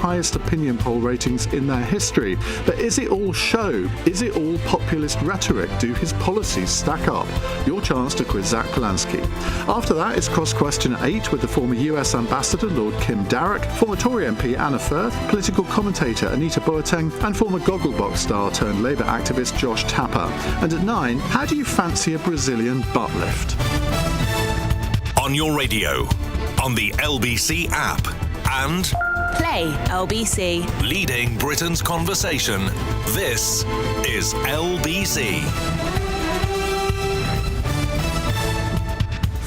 highest opinion poll ratings in their history. But is it all show? Is it all populist rhetoric? Do his policies stack up? Your chance to quiz Zack Polanski. After that, it's Cross Question at 8 with the former US Ambassador Lord Kim Darroch, former Tory MP Anna Firth, political commentator Anita Boateng, and former Gogglebox star turned Labour activist Josh Tapper. And at 9, how do you fancy a Brazilian butt lift? On your radio, on the LBC app, and Play LBC. Leading Britain's conversation. This is LBC.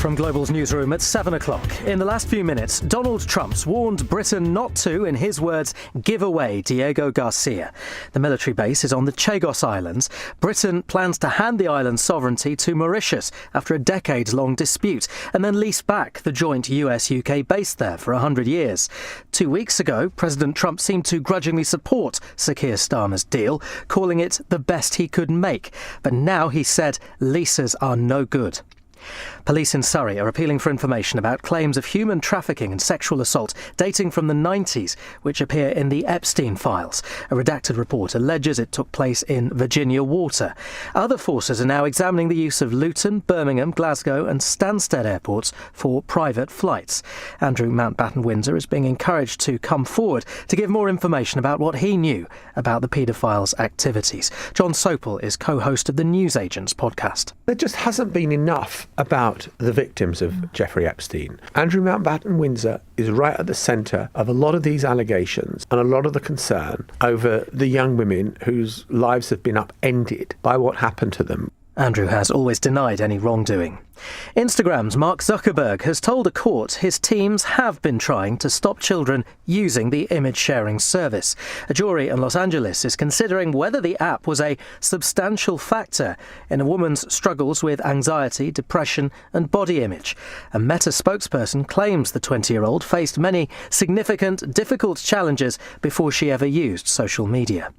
From Global's newsroom at 7 o'clock. In the last few minutes, Donald Trump's warned Britain not to, in his words, give away Diego Garcia. The military base is on the Chagos Islands. Britain plans to hand the island's sovereignty to Mauritius after a decades-long dispute and then lease back the joint US-UK base there for 100 years. 2 weeks ago, President Trump seemed to grudgingly support Sir Keir Starmer's deal, calling it the best he could make. But now he said leases are no good. Police in Surrey are appealing for information about claims of human trafficking and sexual assault dating from the 90s, which appear in the Epstein files. A redacted report alleges it took place in Virginia Water. Other forces are now examining the use of Luton, Birmingham, Glasgow and Stansted airports for private flights. Andrew Mountbatten-Windsor is being encouraged to come forward to give more information about what he knew about the paedophiles' activities. John Sopel is co-host of the Newsagents podcast. There just hasn't been enough about the victims of Jeffrey Epstein. Andrew Mountbatten-Windsor is right at the centre of a lot of these allegations and a lot of the concern over the young women whose lives have been upended by what happened to them. Andrew has always denied any wrongdoing. Instagram's Mark Zuckerberg has told a court his teams have been trying to stop children using the image-sharing service. A jury in Los Angeles is considering whether the app was a substantial factor in a woman's struggles with anxiety, depression and body image. A Meta spokesperson claims the 20-year-old faced many significant, difficult challenges before she ever used social media.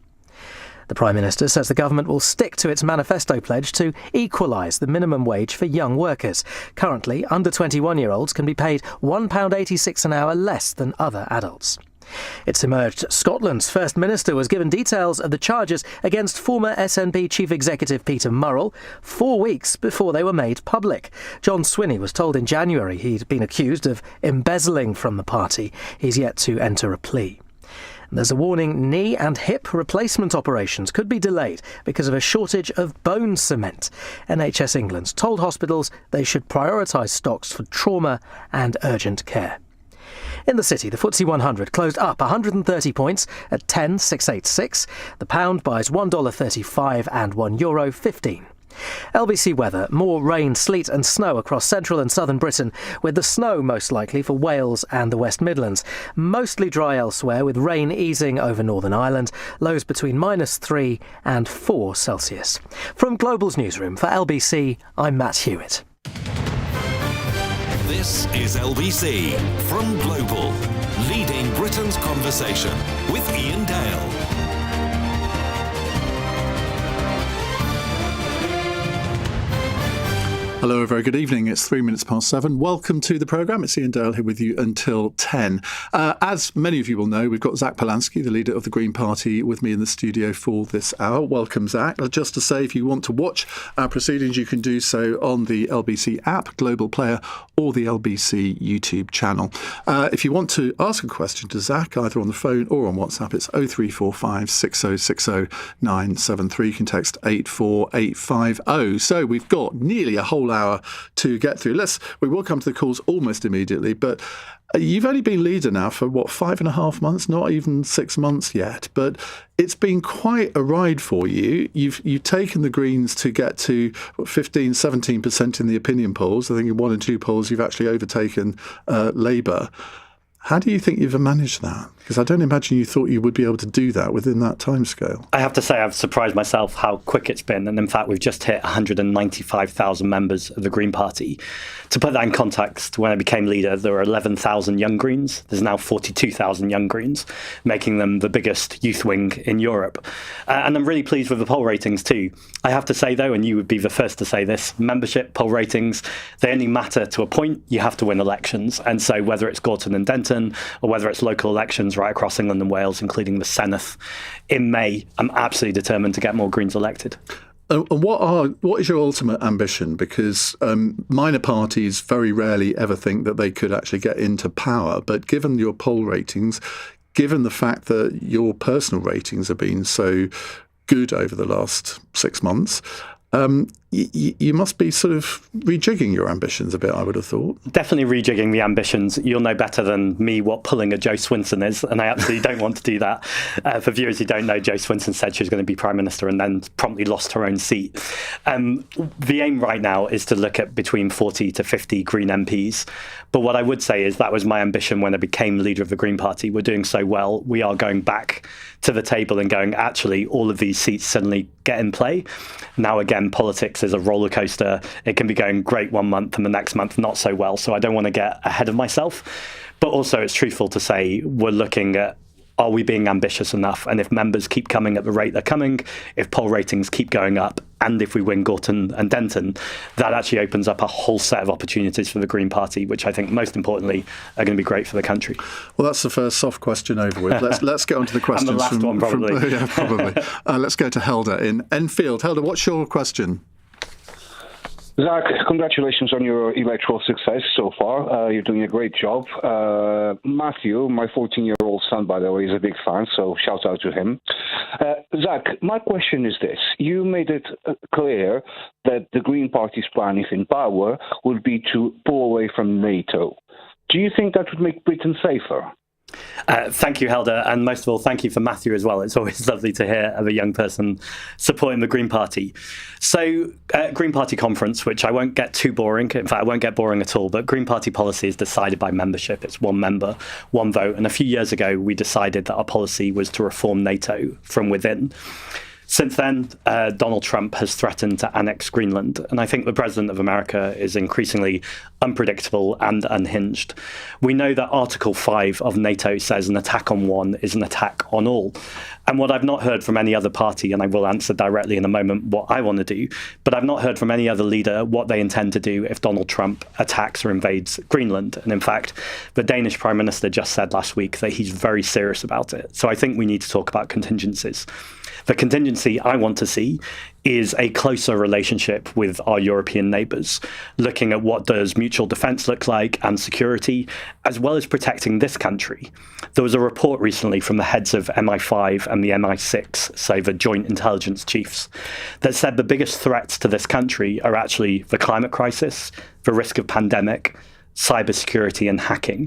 The Prime Minister says the government will stick to its manifesto pledge to equalise the minimum wage for young workers. Currently, under 21-year-olds can be paid £1.86 an hour less than other adults. It's emerged Scotland's First Minister was given details of the charges against former SNP Chief Executive Peter Murrell 4 weeks before they were made public. John Swinney was told in January he'd been accused of embezzling from the party. He's yet to enter a plea. There's a warning knee and hip replacement operations could be delayed because of a shortage of bone cement. NHS England's told hospitals they should prioritise stocks for trauma and urgent care. In the city, the FTSE 100 closed up 130 points at 10,686. The pound buys $1.35 and €1.15. LBC weather, more rain, sleet and snow across central and southern Britain, with the snow most likely for Wales and the West Midlands. Mostly dry elsewhere, with rain easing over Northern Ireland, lows between -3 and 4 Celsius. From Global's newsroom for LBC, I'm Matt Hewitt. This is LBC from Global, leading Britain's conversation with Iain Dale. Hello, a very good evening. It's 3 minutes past 7. Welcome to the programme. It's Iain Dale here with you until 10. As many of you will know, we've got Zack Polanski, the leader of the Green Party, with me in the studio for this hour. Welcome, Zack. Just to say, if you want to watch our proceedings, you can do so on the LBC app, Global Player, or the LBC YouTube channel. If you want to ask a question to Zack, either on the phone or on WhatsApp, it's 0345 6060 973. You can text 84850. So we've got nearly a whole hour to get through. We will come to the calls almost immediately, but you've only been leader now for 5.5 months, not even 6 months yet, but it's been quite a ride for you. You've taken the Greens to get to 15-17% in the opinion polls. I think in 1 and 2 polls you've actually overtaken Labour. How do you think you've managed that? Because I don't imagine you thought you would be able to do that within that timescale. I have to say I've surprised myself how quick it's been. And in fact, we've just hit 195,000 members of the Green Party. To put that in context, when I became leader, there were 11,000 Young Greens. There's now 42,000 Young Greens, making them the biggest youth wing in Europe. And I'm really pleased with the poll ratings too. I have to say, though, and you would be the first to say this, membership poll ratings, they only matter to a point. You have to win elections. And so whether it's Gorton and Denton or whether it's local elections towns right across England and Wales, including the Senedd in May. I'm absolutely determined to get more Greens elected. And what is your ultimate ambition? Because minor parties very rarely ever think that they could actually get into power. But given your poll ratings, given the fact that your personal ratings have been so good over the last 6 months, you must be sort of rejigging your ambitions a bit, I would have thought. Definitely rejigging the ambitions. You'll know better than me what pulling a Jo Swinson is, and I absolutely don't want to do that. For viewers who don't know, Jo Swinson said she was going to be Prime Minister and then promptly lost her own seat. The aim right now is to look at between 40 to 50 Green MPs. But what I would say is that was my ambition when I became leader of the Green Party. We're doing so well. We are going back to the table and going, actually, all of these seats suddenly get in play. Now, again, politics is a roller coaster. It can be going great one month and the next month not so well. So I don't want to get ahead of myself. But also it's truthful to say we're looking at, are we being ambitious enough? And if members keep coming at the rate they're coming, if poll ratings keep going up, and if we win Gorton and Denton, that actually opens up a whole set of opportunities for the Green Party, which I think most importantly are going to be great for the country. Well, that's the first soft question over with. Let's get on to the questions. And the last one, probably. Yeah, probably. Let's go to Helder in Enfield. Helder, what's your question? Zack, congratulations on your electoral success so far. You're doing a great job. Matthew, my 14-year-old son, by the way, is a big fan, so shout out to him. Zack, my question is this. You made it clear that the Green Party's plan, if in power, would be to pull away from NATO. Do you think that would make Britain safer? Thank you, Helder, and most of all, thank you for Matthew as well. It's always lovely to hear of a young person supporting the Green Party. So, Green Party conference, which I won't get too boring. In fact, I won't get boring at all, but Green Party policy is decided by membership. It's one member, one vote. And a few years ago, we decided that our policy was to reform NATO from within. Since then, Donald Trump has threatened to annex Greenland, and I think the President of America is increasingly unpredictable and unhinged. We know that Article 5 of NATO says an attack on one is an attack on all. And what I've not heard from any other party, and I will answer directly in a moment what I want to do, but I've not heard from any other leader what they intend to do if Donald Trump attacks or invades Greenland. And in fact, the Danish Prime Minister just said last week that he's very serious about it. So I think we need to talk about contingencies. The contingency I want to see is a closer relationship with our European neighbours, looking at what does mutual defence look like and security, as well as protecting this country. There was a report recently from the heads of MI5 and the MI6, so the Joint Intelligence Chiefs, that said the biggest threats to this country are actually the climate crisis, the risk of pandemic, cybersecurity and hacking.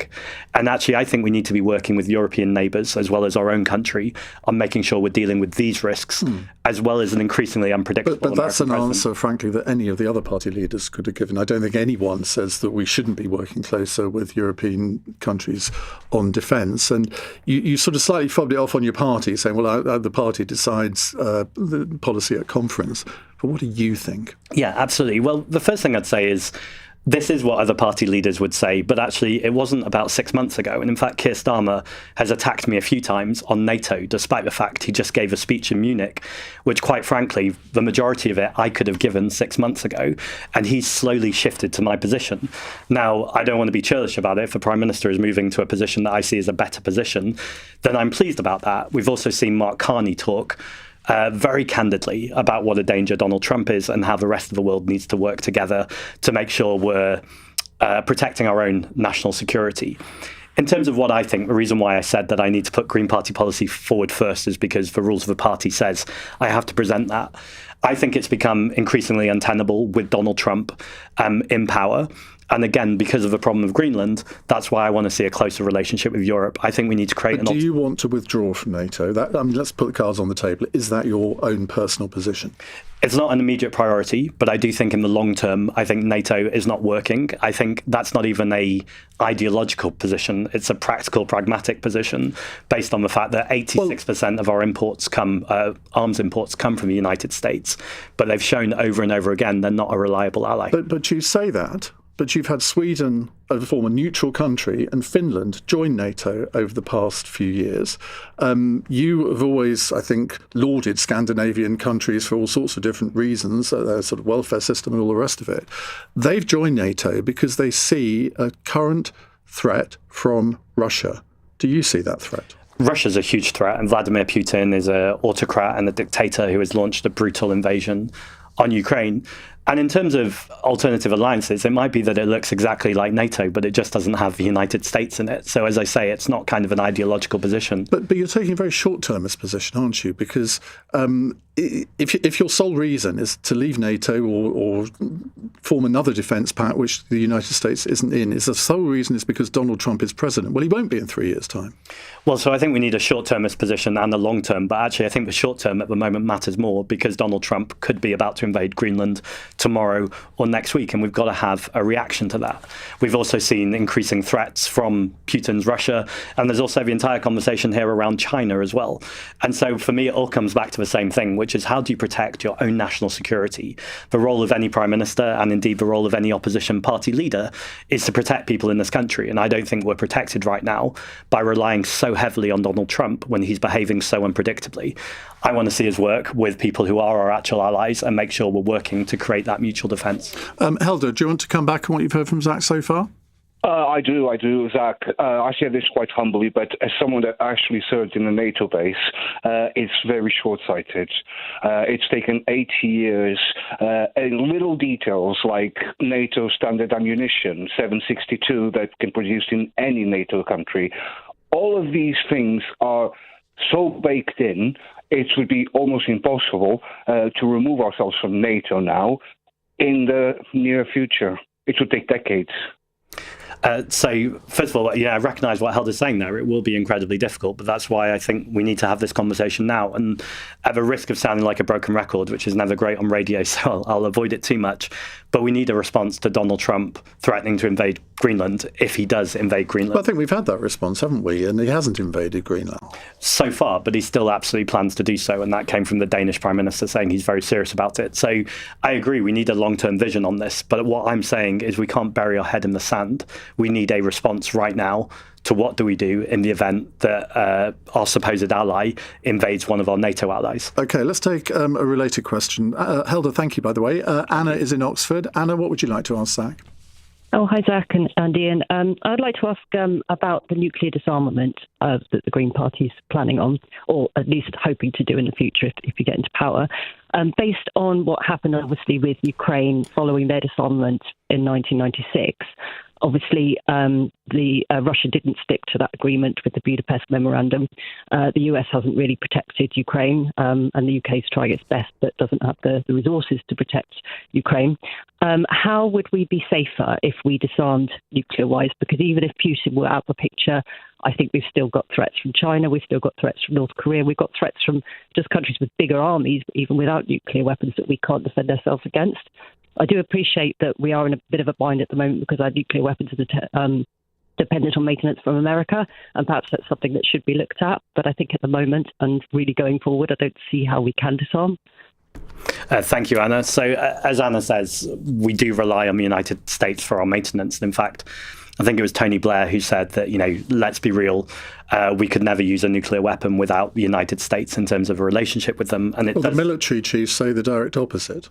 And actually, I think we need to be working with European neighbours as well as our own country on making sure we're dealing with these risks, as well as an increasingly unpredictable But that's an American answer, frankly, that any of the other party leaders could have given. I don't think anyone says that we shouldn't be working closer with European countries on defence. And you sort of slightly fobbed it off on your party, saying, well, the party decides the policy at conference. But what do you think? Yeah, absolutely. Well, the first thing I'd say is this is what other party leaders would say, but actually it wasn't about 6 months ago. And in fact, Keir Starmer has attacked me a few times on NATO, despite the fact he just gave a speech in Munich, which quite frankly, the majority of it I could have given 6 months ago. And he's slowly shifted to my position. Now, I don't want to be churlish about it. If the Prime Minister is moving to a position that I see as a better position, then I'm pleased about that. We've also seen Mark Carney talk very candidly about what a danger Donald Trump is and how the rest of the world needs to work together to make sure we're protecting our own national security. In terms of what I think, the reason why I said that I need to put Green Party policy forward first is because the rules of the party says I have to present that. I think it's become increasingly untenable with Donald Trump in power. And again, because of the problem of Greenland, that's why I want to see a closer relationship with Europe. I think we need to create Do you want to withdraw from NATO? Let's put the cards on the table. Is that your own personal position? It's not an immediate priority, but I do think in the long term, I think NATO is not working. I think that's not even a ideological position. It's a practical, pragmatic position based on the fact that 86% of our imports arms imports come from the United States. But they've shown over and over again they're not a reliable ally. But you say that. But you've had Sweden, a former neutral country, and Finland join NATO over the past few years. You have always, I think, lauded Scandinavian countries for all sorts of different reasons, their sort of welfare system and all the rest of it. They've joined NATO because they see a current threat from Russia. Do you see that threat? Russia's a huge threat, and Vladimir Putin is an autocrat and a dictator who has launched a brutal invasion on Ukraine. And in terms of alternative alliances, it might be that it looks exactly like NATO, but it just doesn't have the United States in it. So, as I say, it's not kind of an ideological position. But you're taking a very short-termist position, aren't you? Because if your sole reason is to leave NATO or form another defence pact, which the United States isn't in, is the sole reason is because Donald Trump is president. Well, he won't be in 3 years' time. Well, so I think we need a short-termist position and a long-term. But actually, I think the short-term at the moment matters more because Donald Trump could be about to invade Greenland tomorrow or next week, and we've got to have a reaction to that. We've also seen increasing threats from Putin's Russia, and there's also the entire conversation here around China as well. And so for me, it all comes back to the same thing, which is how do you protect your own national security? The role of any prime minister, and indeed the role of any opposition party leader, is to protect people in this country. And I don't think we're protected right now by relying so heavily on Donald Trump when he's behaving so unpredictably. I want to see us work with people who are our actual allies and make sure we're working to create that mutual defence. Helder, do you want to come back on what you've heard from Zack so far? I do, Zach. I say this quite humbly, but as someone that actually served in the NATO base, it's very short-sighted. It's taken 8 years, and little details like NATO standard ammunition, 7.62, that can be produced in any NATO country. All of these things are so baked in, it would be almost impossible to remove ourselves from NATO now in the near future. It would take decades. So, first of all, I recognise what Helder's saying there. It will be incredibly difficult, but that's why I think we need to have this conversation now. And at the risk of sounding like a broken record, which is never great on radio, so I'll avoid it too much, but we need a response to Donald Trump threatening to invade Greenland if he does invade Greenland. Well, I think we've had that response, haven't we? And he hasn't invaded Greenland. So far, but he still absolutely plans to do so, and that came from the Danish Prime Minister saying he's very serious about it. So I agree, we need a long-term vision on this, but what I'm saying is we can't bury our head in the sand. We need a response right now to what do we do in the event that our supposed ally invades one of our NATO allies. OK, let's take a related question. Helder, thank you, by the way. Anna is in Oxford. Anna, what would you like to ask Zack? Oh, hi, Zack and Iain. I'd like to ask about the nuclear disarmament that the Green Party's planning on, or at least hoping to do in the future if you get into power. Based on what happened, obviously, with Ukraine following their disarmament in 1996, obviously, Russia didn't stick to that agreement with the Budapest Memorandum. The US hasn't really protected Ukraine, and the UK is trying its best, but doesn't have the resources to protect Ukraine. How would we be safer if we disarmed nuclear-wise? Because even if Putin were out of the picture, I think we've still got threats from China, we've still got threats from North Korea, we've got threats from just countries with bigger armies, even without nuclear weapons, that we can't defend ourselves against. I do appreciate that we are in a bit of a bind at the moment because our nuclear weapons are dependent on maintenance from America, and perhaps that's something that should be looked at. But I think at the moment, and really going forward, I don't see how we can disarm. Thank you, Anna. So, as Anna says, we do rely on the United States for our maintenance. And in fact, I think it was Tony Blair who said that, let's be real, we could never use a nuclear weapon without the United States in terms of a relationship with them. And the military chiefs say the direct opposite.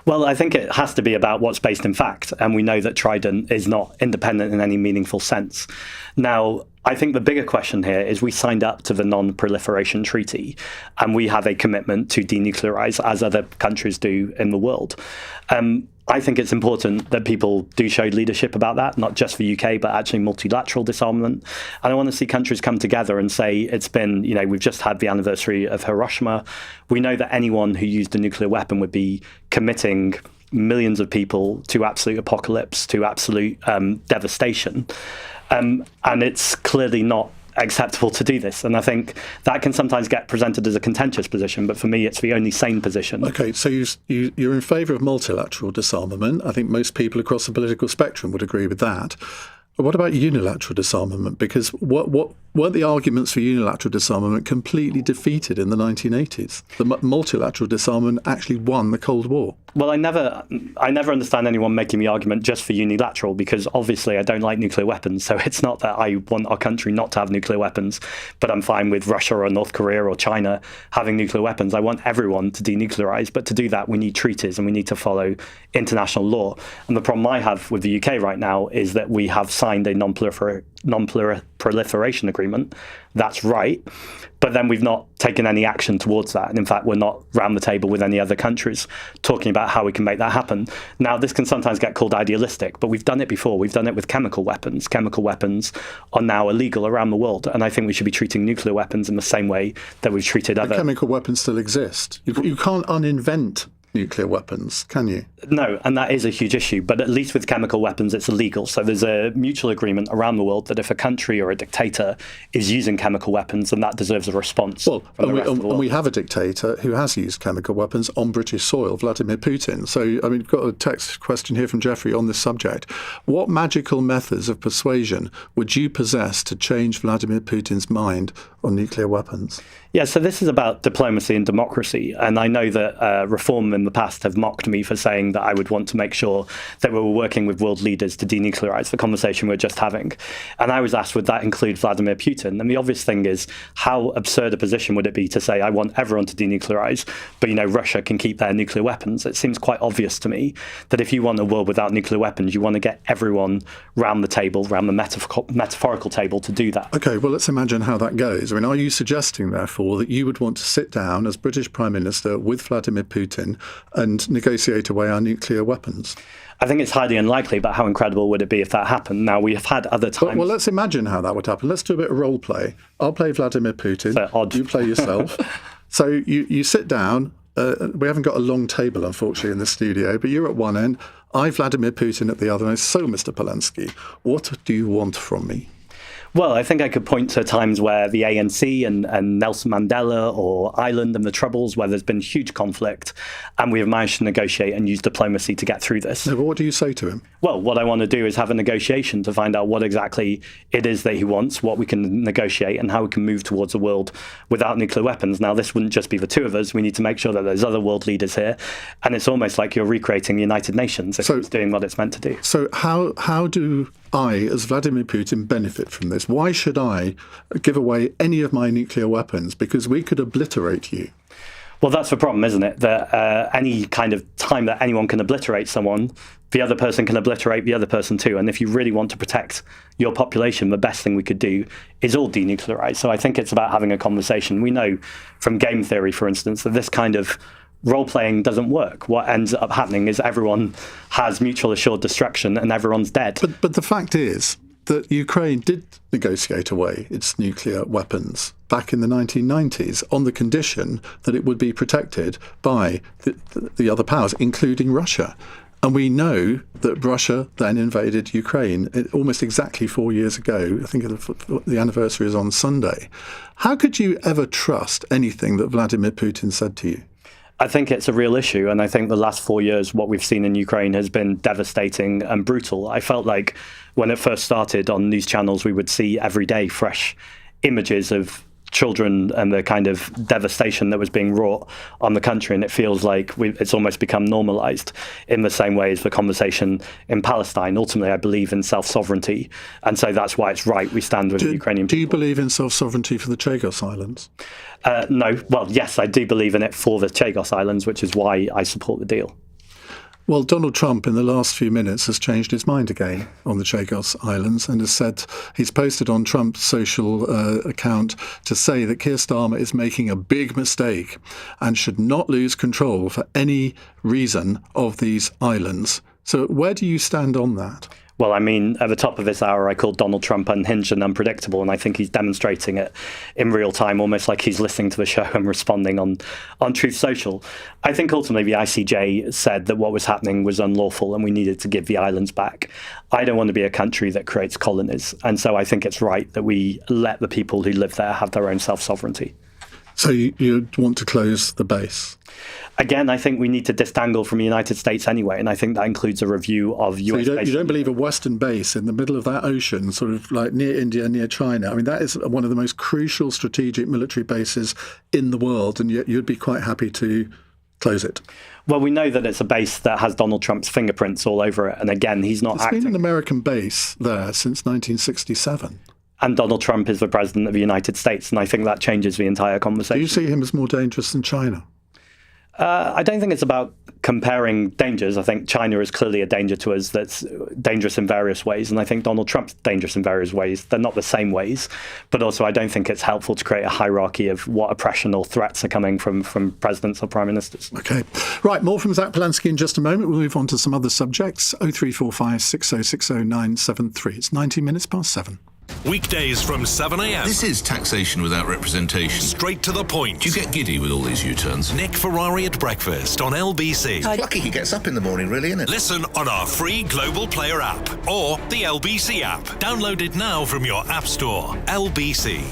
Well, I think it has to be about what's based in fact, and we know that Trident is not independent in any meaningful sense. Now, I think the bigger question here is we signed up to the Non-Proliferation Treaty, and we have a commitment to denuclearize, as other countries do in the world. I think it's important that people do show leadership about that, not just the UK, but actually multilateral disarmament. And I want to see countries come together and say it's been, we've just had the anniversary of Hiroshima. We know that anyone who used a nuclear weapon would be committing millions of people to absolute apocalypse, to absolute devastation. And it's clearly not acceptable to do this. And I think that can sometimes get presented as a contentious position, but for me, it's the only sane position. OK, so you're in favour of multilateral disarmament. I think most people across the political spectrum would agree with that. But what about unilateral disarmament? Because what weren't the arguments for unilateral disarmament completely defeated in the 1980s? The multilateral disarmament actually won the Cold War. Well, I never understand anyone making the argument just for unilateral, because obviously I don't like nuclear weapons. So it's not that I want our country not to have nuclear weapons, but I'm fine with Russia or North Korea or China having nuclear weapons. I want everyone to denuclearize. But to do that, we need treaties and we need to follow international law. And the problem I have with the UK right now is that we have signed a non-proliferation agreement. That's right. But then we've not taken any action towards that. And in fact, we're not round the table with any other countries talking about how we can make that happen. Now, this can sometimes get called idealistic, but we've done it before. We've done it with chemical weapons. Chemical weapons are now illegal around the world. And I think we should be treating nuclear weapons in the same way that we've treated other... Chemical weapons still exist. You can't uninvent nuclear weapons, can you? No, and that is a huge issue. But at least with chemical weapons, it's illegal. So there's a mutual agreement around the world that if a country or a dictator is using chemical weapons, then that deserves a response. Well, and we have a dictator who has used chemical weapons on British soil, Vladimir Putin. So, I mean, we've got a text question here from Jeffrey on this subject. What magical methods of persuasion would you possess to change Vladimir Putin's mind on nuclear weapons? Yeah, so this is about diplomacy and democracy. And I know that Reform in the past have mocked me for saying that I would want to make sure that we were working with world leaders to denuclearize, the conversation we're just having. And I was asked, would that include Vladimir Putin? And the obvious thing is, how absurd a position would it be to say, I want everyone to denuclearize, but, Russia can keep their nuclear weapons? It seems quite obvious to me that if you want a world without nuclear weapons, you want to get everyone round the table, round the metaphorical table to do that. OK, well, let's imagine how that goes. I mean, are you suggesting, therefore, that you would want to sit down as British Prime Minister with Vladimir Putin and negotiate away our nuclear weapons? I think it's highly unlikely, but how incredible would it be if that happened? Now, we have had other times... Well, let's imagine how that would happen. Let's do a bit of role play. I'll play Vladimir Putin. Odd. You play yourself. So you sit down. We haven't got a long table, unfortunately, in the studio, but you're at one end. I, Vladimir Putin, at the other end. So, Mr. Polanski, what do you want from me? Well, I think I could point to times where the ANC and Nelson Mandela or Ireland and the Troubles, where there's been huge conflict, and we have managed to negotiate and use diplomacy to get through this. No, but what do you say to him? Well, what I want to do is have a negotiation to find out what exactly it is that he wants, what we can negotiate, and how we can move towards a world without nuclear weapons. Now, this wouldn't just be the two of us. We need to make sure that there's other world leaders here. And it's almost like you're recreating the United Nations if it's doing what it's meant to do. So how do I, as Vladimir Putin, benefit from this? Why should I give away any of my nuclear weapons? Because we could obliterate you. Well, that's the problem, isn't it? That any kind of time that anyone can obliterate someone, the other person can obliterate the other person too. And if you really want to protect your population, the best thing we could do is all denuclearize. So I think it's about having a conversation. We know from game theory, for instance, that this kind of role-playing doesn't work. What ends up happening is everyone has mutual assured destruction and everyone's dead. But the fact is that Ukraine did negotiate away its nuclear weapons back in the 1990s on the condition that it would be protected by the other powers, including Russia. And we know that Russia then invaded Ukraine almost exactly 4 years ago. I think the anniversary is on Sunday. How could you ever trust anything that Vladimir Putin said to you? I think it's a real issue. And I think the last 4 years, what we've seen in Ukraine has been devastating and brutal. I felt like when it first started on news channels, we would see every day fresh images of children and the kind of devastation that was being wrought on the country. And it feels like it's almost become normalized in the same way as the conversation in Palestine. Ultimately, I believe in self-sovereignty. And so that's why it's right we stand with the Ukrainian people. Do you believe in self-sovereignty for the Chagos Islands? No. Well, yes, I do believe in it for the Chagos Islands, which is why I support the deal. Well, Donald Trump in the last few minutes has changed his mind again on the Chagos Islands and has said he's posted on Trump's social account to say that Keir Starmer is making a big mistake and should not lose control for any reason of these islands. So where do you stand on that? Well, I mean, at the top of this hour, I called Donald Trump unhinged and unpredictable, and I think he's demonstrating it in real time, almost like he's listening to the show and responding on Truth Social. I think ultimately the ICJ said that what was happening was unlawful and we needed to give the islands back. I don't want to be a country that creates colonies, and so I think it's right that we let the people who live there have their own self-sovereignty. So you want to close the base? Again, I think we need to disentangle from the United States anyway, and I think that includes a review of US So you don't believe a Western base in the middle of that ocean, sort of like near India, near China? I mean, that is one of the most crucial strategic military bases in the world, and yet you'd be quite happy to close it. Well, we know that it's a base that has Donald Trump's fingerprints all over it, and again, he's not acting. It's been an American base there since 1967. And Donald Trump is the president of the United States, and I think that changes the entire conversation. Do you see him as more dangerous than China? I don't think it's about comparing dangers. I think China is clearly a danger to us that's dangerous in various ways. And I think Donald Trump's dangerous in various ways. They're not the same ways. But also, I don't think it's helpful to create a hierarchy of what oppression or threats are coming from presidents or prime ministers. OK. Right, more from Zack Polanski in just a moment. We'll move on to some other subjects. 0345 6060 973. It's 19 minutes past 7. Weekdays from 7 a.m. This is taxation without representation. Straight to the point. Do you get giddy with all these U-turns? Nick Ferrari at breakfast on LBC. Lucky he gets up in the morning, really, isn't it? Listen on our free Global Player app or the LBC app. Download it now from your app store. LBC.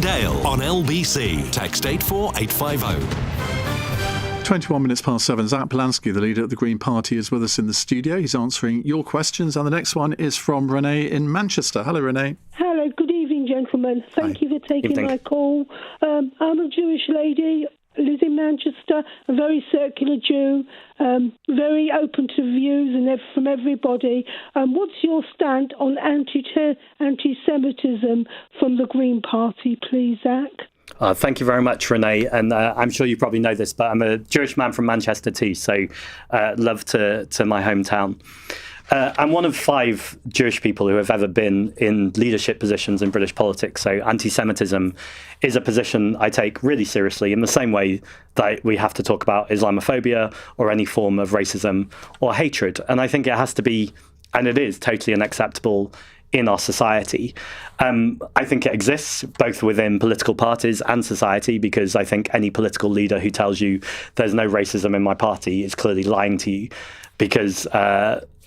Dale on LBC. Text 84850. 21 minutes past 7. Zack Polanski, the leader of the Green Party, is with us in the studio. He's answering your questions. And the next one is from Renee in Manchester. Hello, Renee. Hello. Good evening, gentlemen. Thank you for taking my call. I'm a Jewish lady. Lives in Manchester, a very circular Jew, very open to views and from everybody. What's your stand on anti-Semitism from the Green Party, please, Zack? Thank you very much, Renee. And I'm sure you probably know this, but I'm a Jewish man from Manchester too, so love to my hometown. I'm one of 5 Jewish people who have ever been in leadership positions in British politics. So anti-Semitism is a position I take really seriously in the same way that we have to talk about Islamophobia or any form of racism or hatred. And I think it has to be, and it is, totally unacceptable in our society. I think it exists both within political parties and society, because I think any political leader who tells you there's no racism in my party is clearly lying to you, because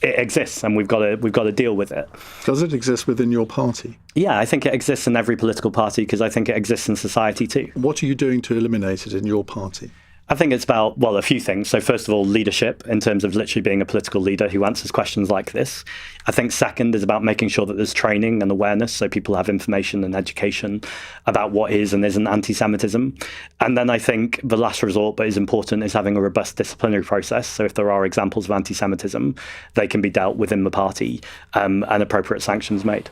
it exists and we've got to deal with it. Does it exist within your party? Yeah, I think it exists in every political party, because I think it exists in society too. What are you doing to eliminate it in your party? I think it's about, well, a few things. So first of all, leadership, in terms of literally being a political leader who answers questions like this. I think second is about making sure that there's training and awareness, so people have information and education about what is and isn't anti-Semitism. And then I think the last resort, but is important, is having a robust disciplinary process. So if there are examples of anti-Semitism, they can be dealt within the party and appropriate sanctions made.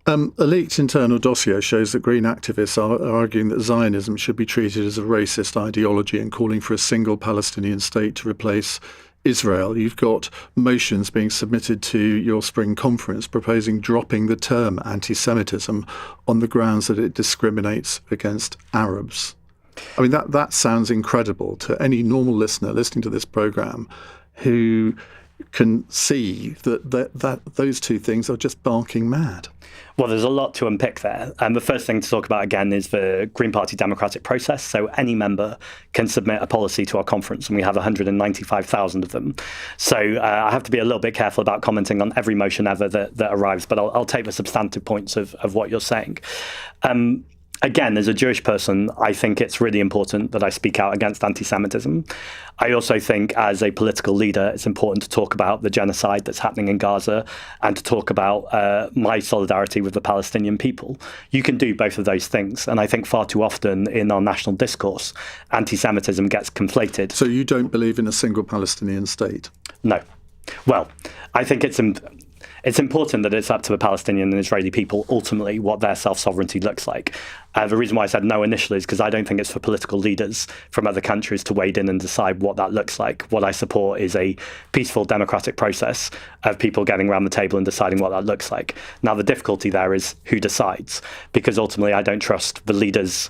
A leaked internal dossier shows that Green activists are arguing that Zionism should be treated as a racist ideology and calling for a single Palestinian state to replace Israel. You've got motions being submitted to your spring conference proposing dropping the term anti-Semitism on the grounds that it discriminates against Arabs. I mean, that sounds incredible to any normal listener listening to this programme who can see that those two things are just barking mad. Well, there's a lot to unpick there. And the first thing to talk about, again, is the Green Party democratic process. So any member can submit a policy to our conference, and we have 195,000 of them. So I have to be a little bit careful about commenting on every motion ever that arrives, but I'll take the substantive points of what you're saying. Again, as a Jewish person, I think it's really important that I speak out against anti-Semitism. I also think as a political leader, it's important to talk about the genocide that's happening in Gaza and to talk about my solidarity with the Palestinian people. You can do both of those things. And I think far too often in our national discourse, anti-Semitism gets conflated. So you don't believe in a single Palestinian state? No. Well, I think it's important that it's up to the Palestinian and Israeli people ultimately what their self-sovereignty looks like. The reason why I said no initially is because I don't think it's for political leaders from other countries to wade in and decide what that looks like. What I support is a peaceful democratic process of people getting around the table and deciding what that looks like. Now, the difficulty there is who decides, because ultimately I don't trust the leaders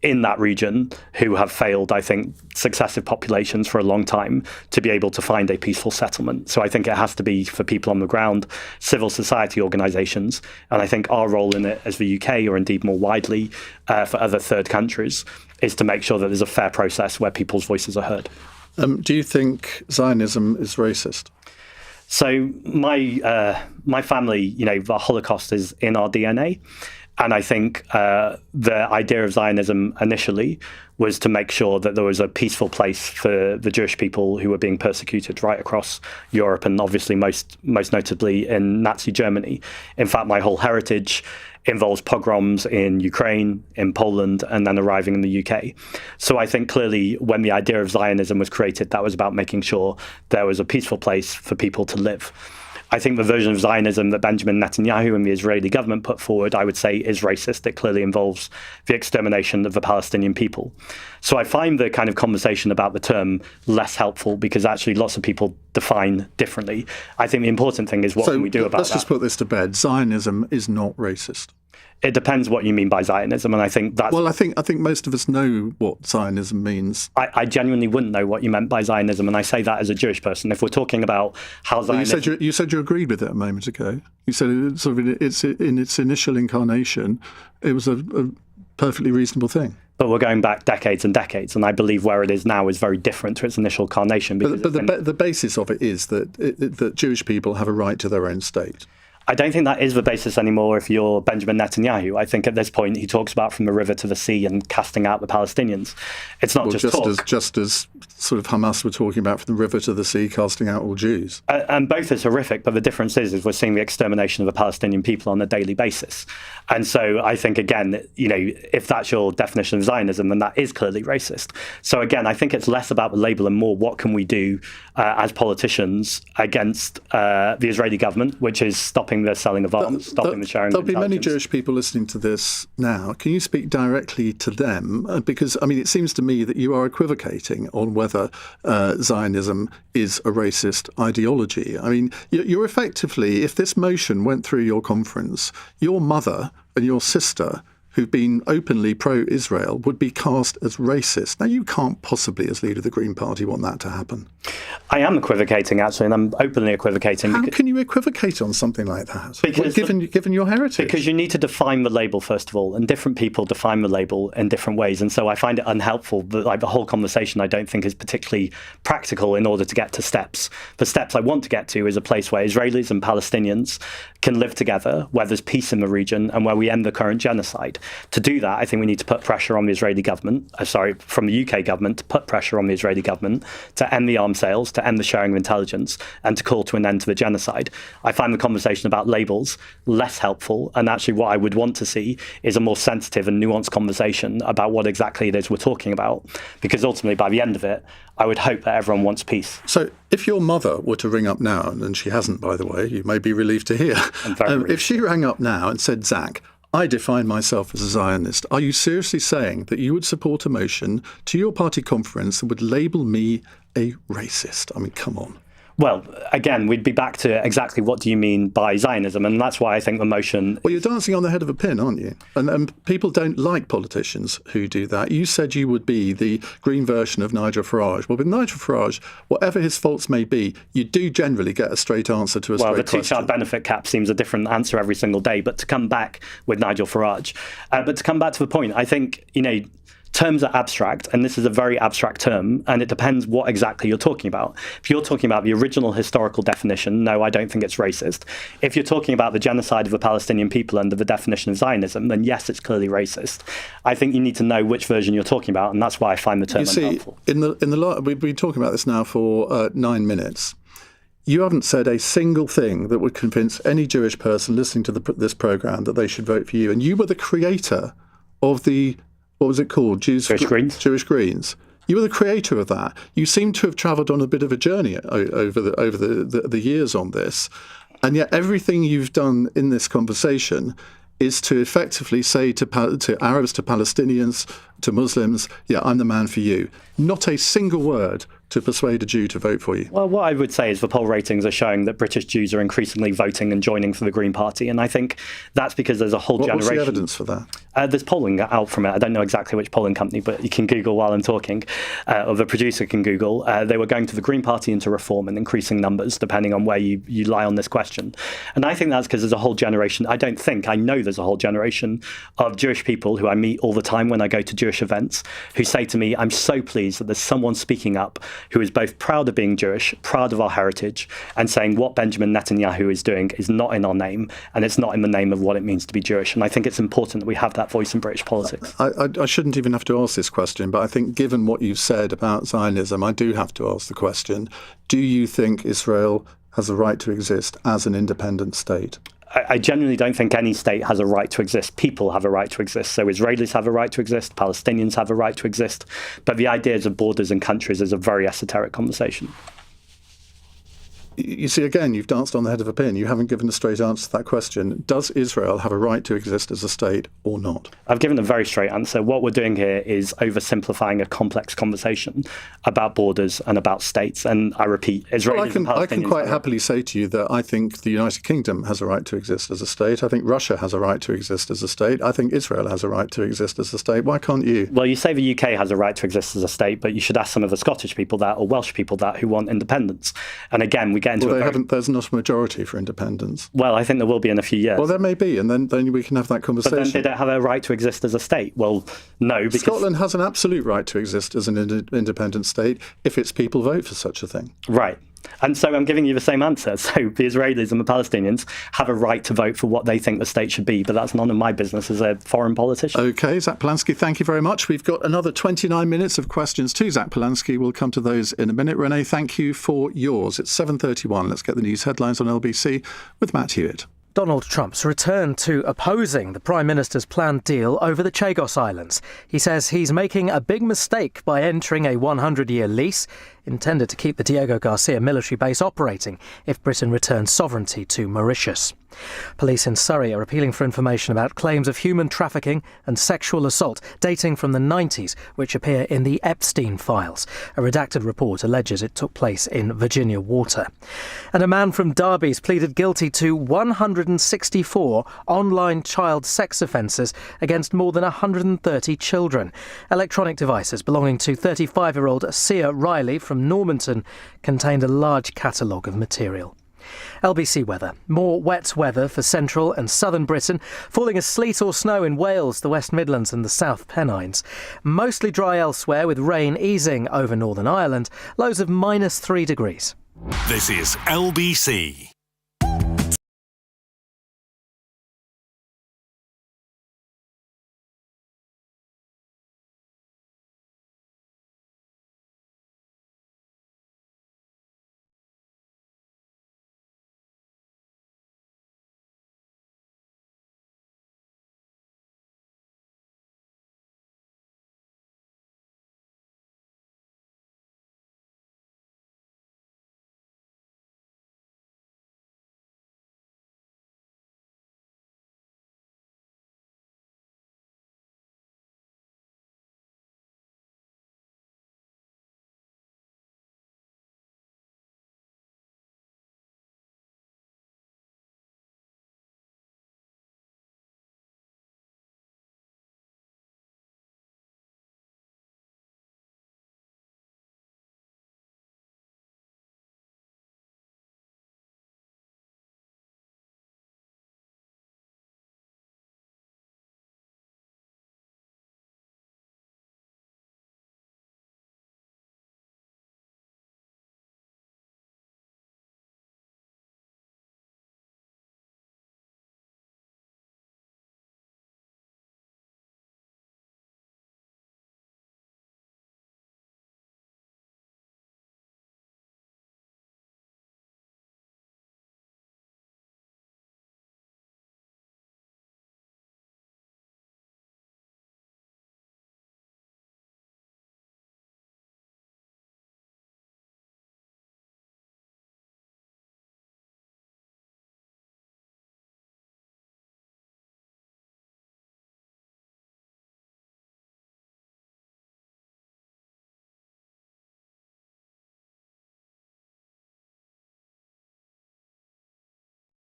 in that region who have failed, I think, successive populations for a long time to be able to find a peaceful settlement. So I think it has to be for people on the ground, civil society organisations, and I think our role in it as the UK, or indeed more widely for other third countries, is to make sure that there's a fair process where people's voices are heard. Do you think Zionism is racist? So my family, the Holocaust is in our DNA. And I think the idea of Zionism initially was to make sure that there was a peaceful place for the Jewish people who were being persecuted right across Europe, and obviously most notably in Nazi Germany. In fact, my whole heritage involves pogroms in Ukraine, in Poland, and then arriving in the UK. So I think clearly when the idea of Zionism was created, that was about making sure there was a peaceful place for people to live. I think the version of Zionism that Benjamin Netanyahu and the Israeli government put forward, I would say, is racist. It clearly involves the extermination of the Palestinian people. So I find the kind of conversation about the term less helpful because actually lots of people define differently. I think the important thing is what can we do about that? Let's just put this to bed. Zionism is not racist. It depends what you mean by Zionism, and I think that's... Well, I think most of us know what Zionism means. I genuinely wouldn't know what you meant by Zionism, and I say that as a Jewish person. If we're talking about how Zionism... You said you agreed with it a moment ago. You said in its initial incarnation, it was a perfectly reasonable thing. But we're going back decades and decades, and I believe where it is now is very different to its initial incarnation. But the basis of it is that Jewish people have a right to their own state. I don't think that is the basis anymore if you're Benjamin Netanyahu. I think at this point he talks about from the river to the sea and casting out the Palestinians. It's not just talk. Just as sort of Hamas were talking about from the river to the sea, casting out all Jews. And both is horrific, but the difference is we're seeing the extermination of the Palestinian people on a daily basis. And so I think, again, if that's your definition of Zionism, then that is clearly racist. So again, I think it's less about the label and more what can we do as politicians against the Israeli government, which is stopping the selling of arms, stopping the sharing of intelligence. There'll be many Jewish people listening to this now. Can you speak directly to them? Because, it seems to me that you are equivocating on whether Zionism is a racist ideology. You're effectively, if this motion went through your conference, your mother and your sister, who've been openly pro-Israel, would be cast as racist. Now, you can't possibly, as leader of the Green Party, want that to happen. I am equivocating, actually, and I'm openly equivocating. How can you equivocate on something like that? Because given your heritage? Because you need to define the label, first of all, and different people define the label in different ways. And so I find it unhelpful that the whole conversation I don't think is particularly practical in order to get to steps. The steps I want to get to is a place where Israelis and Palestinians can live together, where there's peace in the region, and where we end the current genocide. To do that, I think we need to put pressure on the Israeli government, from the UK government, to put pressure on the Israeli government to end the arms sales, to end the sharing of intelligence, and to call to an end to the genocide. I find the conversation about labels less helpful, and actually what I would want to see is a more sensitive and nuanced conversation about what exactly it is we're talking about, because ultimately, by the end of it, I would hope that everyone wants peace. So if your mother were to ring up now, and she hasn't, by the way, you may be relieved to hear, if she rang up now and said, Zack, I define myself as a Zionist, are you seriously saying that you would support a motion to your party conference that would label me a racist? Come on. Well, again, we'd be back to exactly what do you mean by Zionism, and that's why I think the motion... Well, you're dancing on the head of a pin, aren't you? And people don't like politicians who do that. You said you would be the green version of Nigel Farage. Well, with Nigel Farage, whatever his faults may be, you do generally get a straight answer to a straight question. Well, the two-child benefit cap seems a different answer every single day, but to come back with Nigel Farage. But to come back to the point, I think, terms are abstract, and this is a very abstract term, and it depends what exactly you're talking about. If you're talking about the original historical definition, no, I don't think it's racist. If you're talking about the genocide of the Palestinian people under the definition of Zionism, then yes, it's clearly racist. I think you need to know which version you're talking about, and that's why I find the term unhelpful. We've been talking about this now for 9 minutes. You haven't said a single thing that would convince any Jewish person listening to this programme that they should vote for you. And you were the creator of the, what was it called? Jewish Greens. Jewish Greens. You were the creator of that. You seem to have travelled on a bit of a journey over the years on this. And yet everything you've done in this conversation is to effectively say to Arabs, to Palestinians, to Muslims, yeah, I'm the man for you. Not a single word to persuade a Jew to vote for you. Well, what I would say is the poll ratings are showing that British Jews are increasingly voting and joining for the Green Party, and I think that's because there's a whole generation. What's the evidence for that? There's polling out from it. I don't know exactly which polling company, but you can Google while I'm talking, or the producer can Google. They were going to the Green Party and to Reform in increasing numbers, depending on where you lie on this question. And I think that's because there's a whole generation, I know there's a whole generation of Jewish people who I meet all the time when I go to Jewish events, who say to me, I'm so pleased that there's someone speaking up who is both proud of being Jewish, proud of our heritage, and saying what Benjamin Netanyahu is doing is not in our name, and it's not in the name of what it means to be Jewish. And I think it's important that we have that voice in British politics. I shouldn't even have to ask this question, but I think given what you've said about Zionism, I do have to ask the question, do you think Israel has a right to exist as an independent state? I genuinely don't think any state has a right to exist. People have a right to exist. So Israelis have a right to exist. Palestinians have a right to exist. But the ideas of borders and countries is a very esoteric conversation. You see, again, you've danced on the head of a pin. You haven't given a straight answer to that question. Does Israel have a right to exist as a state or not? I've given a very straight answer. What we're doing here is oversimplifying a complex conversation about borders and about states. And I repeat, Israelis and Palestinians... I can quite happily say to you that I think the United Kingdom has a right to exist as a state. I think Russia has a right to exist as a state. I think Israel has a right to exist as a state. Why can't you? Well, you say the UK has a right to exist as a state, but you should ask some of the Scottish people that or Welsh people that who want independence. And again, we get into there's not a majority for independence. Well, I think there will be in a few years. Well, there may be, and then we can have that conversation. But then they don't have a right to exist as a state. Well, no, because... Scotland has an absolute right to exist as an independent state if its people vote for such a thing. Right. And so I'm giving you the same answer. So the Israelis and the Palestinians have a right to vote for what they think the state should be, but that's none of my business as a foreign politician. OK, Zack Polanski, thank you very much. We've got another 29 minutes of questions to Zack Polanski. We'll come to those in a minute. Renee, thank you for yours. It's 7:31. Let's get the news headlines on LBC with Matt Hewitt. Donald Trump's return to opposing the Prime Minister's planned deal over the Chagos Islands. He says he's making a big mistake by entering a 100-year lease intended to keep the Diego Garcia military base operating if Britain returns sovereignty to Mauritius. Police in Surrey are appealing for information about claims of human trafficking and sexual assault dating from the 90s, which appear in the Epstein files. A redacted report alleges it took place in Virginia Water. And a man from Derby's pleaded guilty to 164 online child sex offences against more than 130 children. Electronic devices belonging to 35-year-old Sia Riley from Normanton contained a large catalogue of material. LBC weather. More wet weather for central and southern Britain, falling as sleet or snow in Wales, the West Midlands and the South Pennines. Mostly dry elsewhere with rain easing over Northern Ireland, lows of -3 degrees. This is LBC.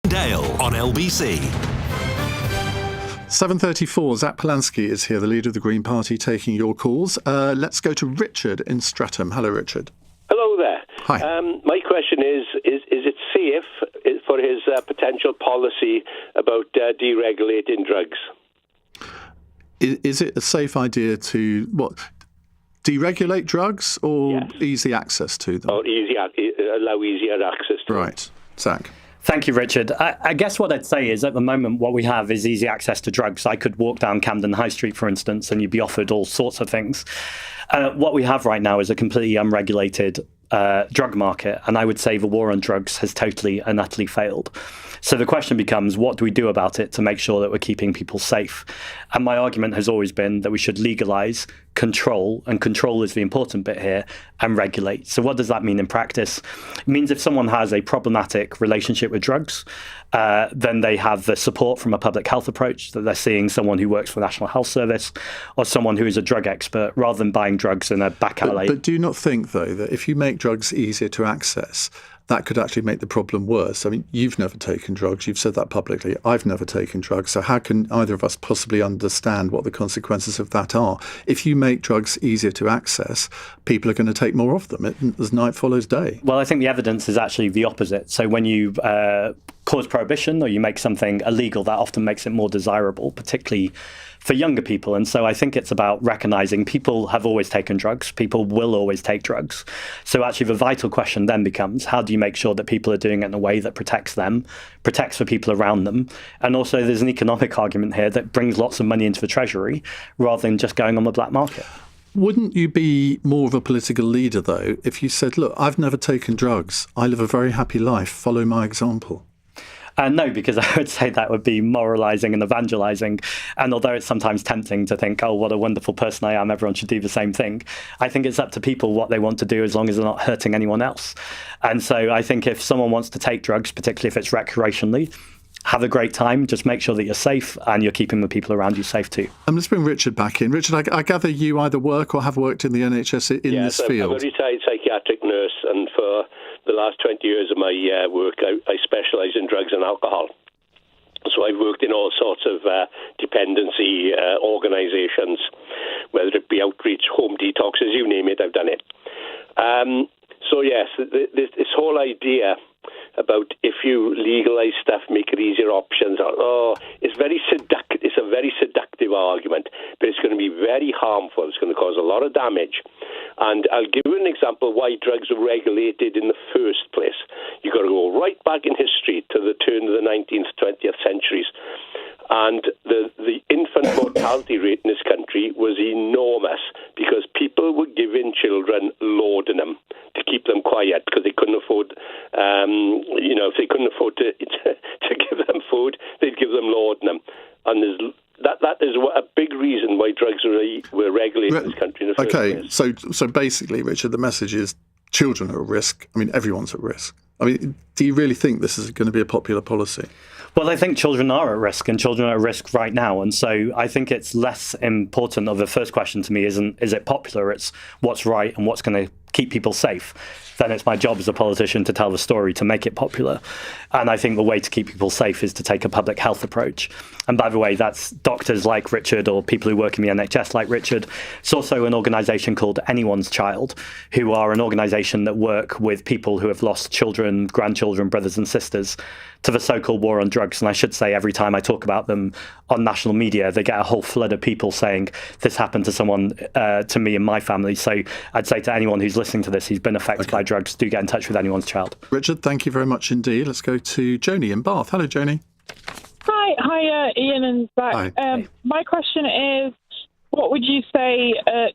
Dale on LBC. 7:34. Zack Polanski is here, the leader of the Green Party, taking your calls. Let's go to Richard in Streatham. Hello, Richard. Hello there. Hi. My question is it safe for his potential policy about deregulating drugs? Is it a safe idea to, deregulate drugs or easy access to them? Or allow easier access to them. Right. Zack. Thank you, Richard. I guess what I'd say is at the moment what we have is easy access to drugs. I could walk down Camden High Street, for instance, and you'd be offered all sorts of things. What we have right now is a completely unregulated drug market, and I would say the war on drugs has totally and utterly failed. So the question becomes, what do we do about it to make sure that we're keeping people safe? And my argument has always been that we should legalise, control, and control is the important bit here, and regulate. So what does that mean in practice? It means if someone has a problematic relationship with drugs, then they have the support from a public health approach, that they're seeing someone who works for the National Health Service or someone who is a drug expert rather than buying drugs in a back alley. But do you not think, though, that if you make drugs easier to access, that could actually make the problem worse? I mean, you've never taken drugs. You've said that publicly. I've never taken drugs. So how can either of us possibly understand what the consequences of that are? If you make drugs easier to access, people are going to take more of them as night follows day. Well, I think the evidence is actually the opposite. So when you cause prohibition or you make something illegal, that often makes it more desirable, particularly for younger people. And so I think it's about recognizing people have always taken drugs. People will always take drugs. So actually the vital question then becomes, how do you make sure that people are doing it in a way that protects them, protects the people around them? And also there's an economic argument here that brings lots of money into the treasury rather than just going on the black market. Wouldn't you be more of a political leader, though, if you said, look, I've never taken drugs. I live a very happy life. Follow my example? No, because I would say that would be moralising and evangelising. And although it's sometimes tempting to think, oh, what a wonderful person I am, everyone should do the same thing, I think it's up to people what they want to do as long as they're not hurting anyone else. And so I think if someone wants to take drugs, particularly if it's recreationally, have a great time, just make sure that you're safe and you're keeping the people around you safe too. Let's bring Richard back in. Richard, I gather you either work or have worked in the NHS in this field. I'm a retired psychiatric nurse, and for the last 20 years of my work, I specialise in drugs and alcohol. So I've worked in all sorts of dependency organisations, whether it be outreach, home detoxes, you name it, I've done it. So yes, this whole idea about if you legalise stuff, make it easier options, it's very seductive. It's a very seductive argument, but it's going to be very harmful. It's going to cause a lot of damage. And I'll give you an example why drugs were regulated in the first place. You've got to go right back in history to the turn of the 19th, 20th centuries. And the infant mortality rate in this country was enormous because people were giving children laudanum to keep them quiet because they couldn't afford, if they couldn't afford to give them food, they'd give them laudanum. And that is a big reason why drugs were regulated in this country in the first place. So basically, Richard, the message is children are at risk. I mean, everyone's at risk. I mean, do you really think this is going to be a popular policy? Well, I think children are at risk, and children are at risk right now. And so I think it's less important of the first question to me is it popular? It's what's right and what's going to keep people safe. Then it's my job as a politician to tell the story to make it popular. And I think the way to keep people safe is to take a public health approach. And by the way, that's doctors like Richard or people who work in the NHS like Richard. It's also an organisation called Anyone's Child, who are an organisation that work with people who have lost children, grandchildren, brothers and sisters to the so-called war on drugs. And I should say every time I talk about them on national media, they get a whole flood of people saying this happened to someone, to me and my family. So I'd say to anyone who's listening to this who's been affected by drugs, do get in touch with Anyone's Child. Richard, thank you very much indeed. Let's go to Joni in Bath. Hello, Joni. Hi, Ian and Zack. My question is, what would you say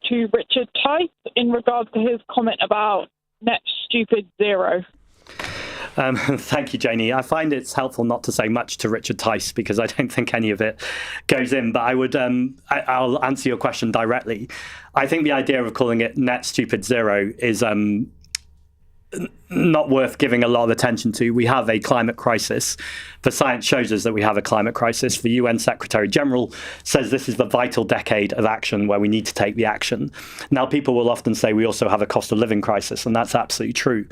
to Richard Tice in regards to his comment about net stupid zero? Thank you, Janie. I find it's helpful not to say much to Richard Tice because I don't think any of it goes in. But I would, I'll answer your question directly. I think the idea of calling it net stupid zero is not worth giving a lot of attention to. We have a climate crisis. The science shows us that we have a climate crisis. The UN Secretary General says this is the vital decade of action where we need to take the action. Now, people will often say we also have a cost of living crisis, and that's absolutely true.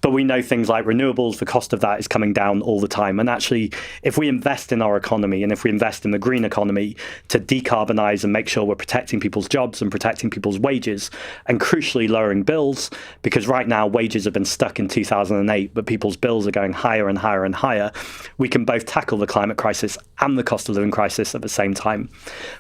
But we know things like renewables, the cost of that is coming down all the time. And actually, if we invest in our economy and if we invest in the green economy to decarbonise and make sure we're protecting people's jobs and protecting people's wages, and crucially lowering bills, because right now wages have been stuck in 2008, but people's bills are going higher and higher and higher, we can both tackle the climate crisis and the cost of living crisis at the same time.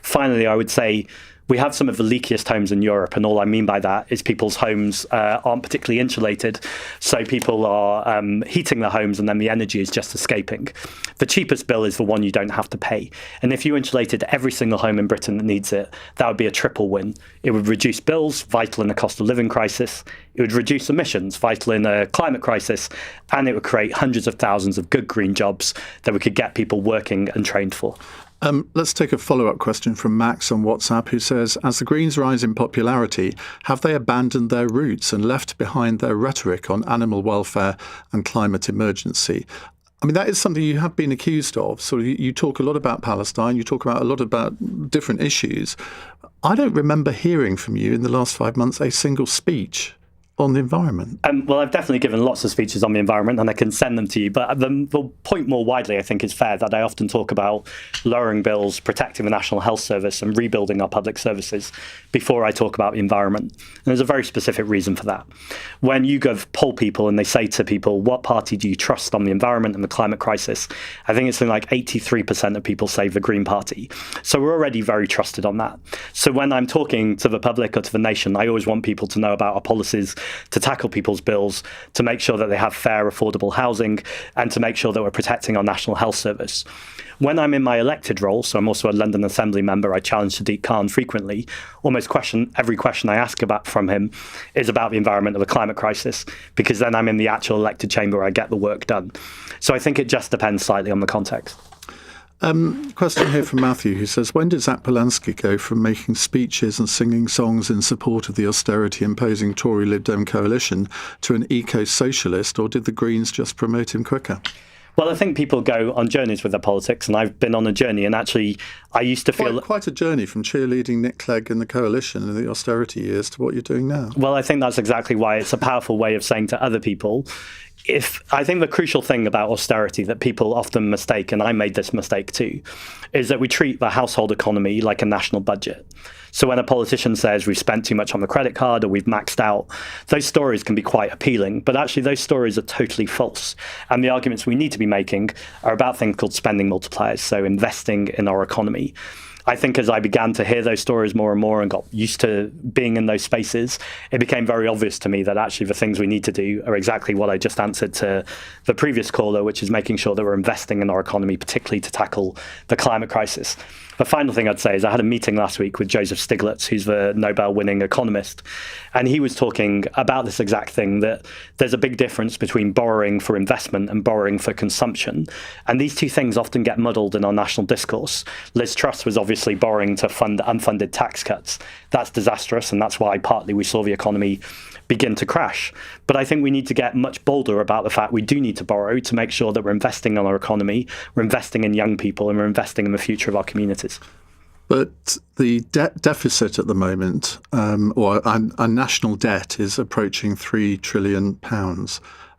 Finally, I would say we have some of the leakiest homes in Europe, and all I mean by that is people's homes aren't particularly insulated, so people are heating their homes and then the energy is just escaping. The cheapest bill is the one you don't have to pay, and if you insulated every single home in Britain that needs it, that would be a triple win. It would reduce bills, vital in a cost of living crisis, it would reduce emissions, vital in a climate crisis, and it would create hundreds of thousands of good green jobs that we could get people working and trained for. Let's take a follow-up question from Max on WhatsApp, who says, as the Greens rise in popularity, have they abandoned their roots and left behind their rhetoric on animal welfare and climate emergency? I mean, that is something you have been accused of. So you talk a lot about Palestine, you talk about a lot about different issues. I don't remember hearing from you in the last 5 months a single speech on the environment. Well, I've definitely given lots of speeches on the environment, and I can send them to you. But the point more widely, I think, is fair that I often talk about lowering bills, protecting the National Health Service, and rebuilding our public services before I talk about the environment. And there's a very specific reason for that. When you go poll people and they say to people, what party do you trust on the environment and the climate crisis? I think it's something like 83% of people say the Green Party. So we're already very trusted on that. So when I'm talking to the public or to the nation, I always want people to know about our policies to tackle people's bills, to make sure that they have fair, affordable housing, and to make sure that we're protecting our National Health Service. When I'm in my elected role, so I'm also a London Assembly member, I challenge Sadiq Khan frequently. Almost every question I ask about from him is about the environment or the climate crisis, because then I'm in the actual elected chamber where I get the work done. So I think it just depends slightly on the context. Question here from Matthew, who says, when did Zack Polanski go from making speeches and singing songs in support of the austerity-imposing Tory Lib Dem coalition to an eco-socialist, or did the Greens just promote him quicker? Well, I think people go on journeys with their politics, and I've been on a journey, and actually I used to feel... Quite a journey from cheerleading Nick Clegg and the coalition in the austerity years to what you're doing now. Well, I think that's exactly why it's a powerful way of saying to other people, I think the crucial thing about austerity that people often mistake, and I made this mistake too, is that we treat the household economy like a national budget. So when a politician says we've spent too much on the credit card or we've maxed out, those stories can be quite appealing, but actually those stories are totally false. And the arguments we need to be making are about things called spending multipliers, so investing in our economy. I think as I began to hear those stories more and more and got used to being in those spaces, it became very obvious to me that actually the things we need to do are exactly what I just answered to the previous caller, which is making sure that we're investing in our economy, particularly to tackle the climate crisis. The final thing I'd say is I had a meeting last week with Joseph Stiglitz, who's the Nobel-winning economist, and he was talking about this exact thing, that there's a big difference between borrowing for investment and borrowing for consumption. And these two things often get muddled in our national discourse. Liz Truss was obviously borrowing to fund unfunded tax cuts. That's disastrous, and that's why partly we saw the economy begin to crash. But I think we need to get much bolder about the fact we do need to borrow to make sure that we're investing in our economy, we're investing in young people, and we're investing in the future of our communities. But the debt deficit at the moment, or our national debt, is approaching £3 trillion.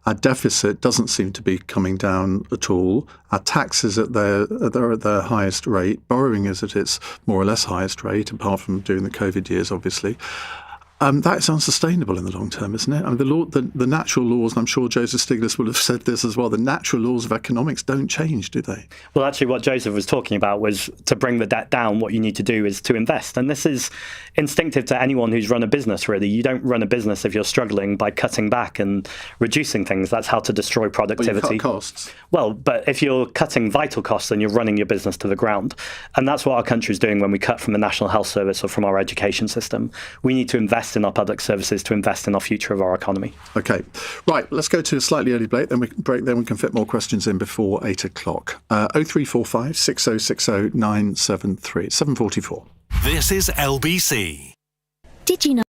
Our deficit doesn't seem to be coming down at all. Our taxes they're at their highest rate. Borrowing is at its more or less highest rate, apart from during the COVID years, obviously. That's unsustainable in the long term, isn't it? I mean, the natural laws, and I'm sure Joseph Stiglitz will have said this as well, the natural laws of economics don't change, do they? Well, actually, what Joseph was talking about was to bring the debt down, what you need to do is to invest. And this is instinctive to anyone who's run a business, really. You don't run a business if you're struggling by cutting back and reducing things. That's how to destroy productivity. Well, you cut costs. Well, but if you're cutting vital costs, then you're running your business to the ground. And that's what our country is doing when we cut from the National Health Service or from our education system. We need to invest in our public services to invest in our future of our economy. OK. Right, let's go to a slightly early break, then we can fit more questions in before 8 o'clock. 0345 6060 973. 7:44. This is LBC. Did you know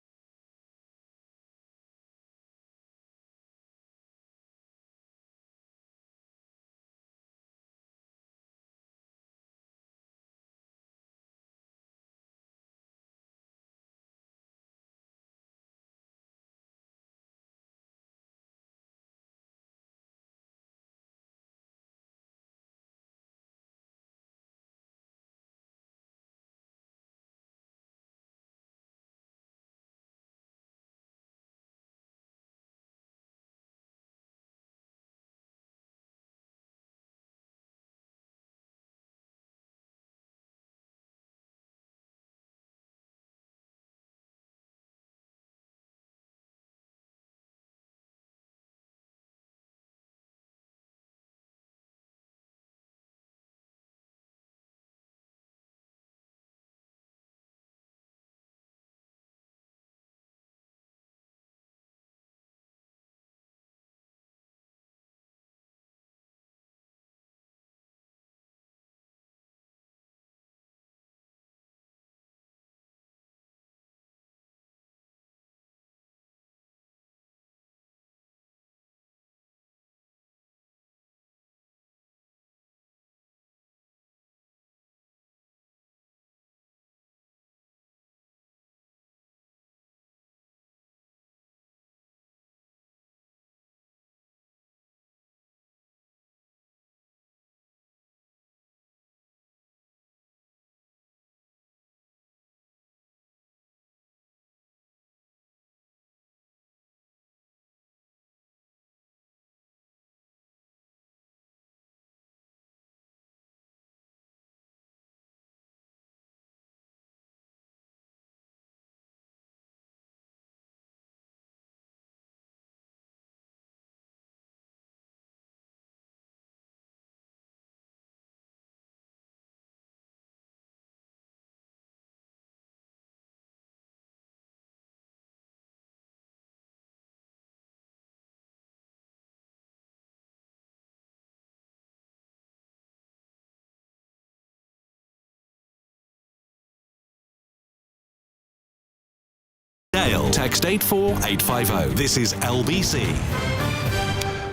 Dale. Text 84850. This is LBC.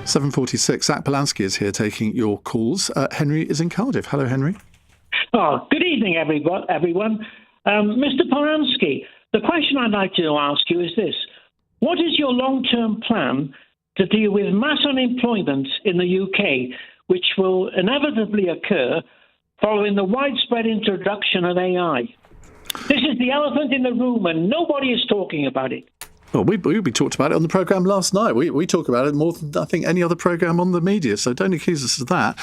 7:46. Zack Polanski is here taking your calls. Henry is in Cardiff. Hello, Henry. Oh, good evening, everyone. Mr. Polanski, the question I'd like to ask you is this. What is your long-term plan to deal with mass unemployment in the UK, which will inevitably occur following the widespread introduction of AI? This is the elephant in the room, and nobody is talking about it. Well, we talked about it on the programme last night. We talk about it more than I think any other programme on the media, so don't accuse us of that.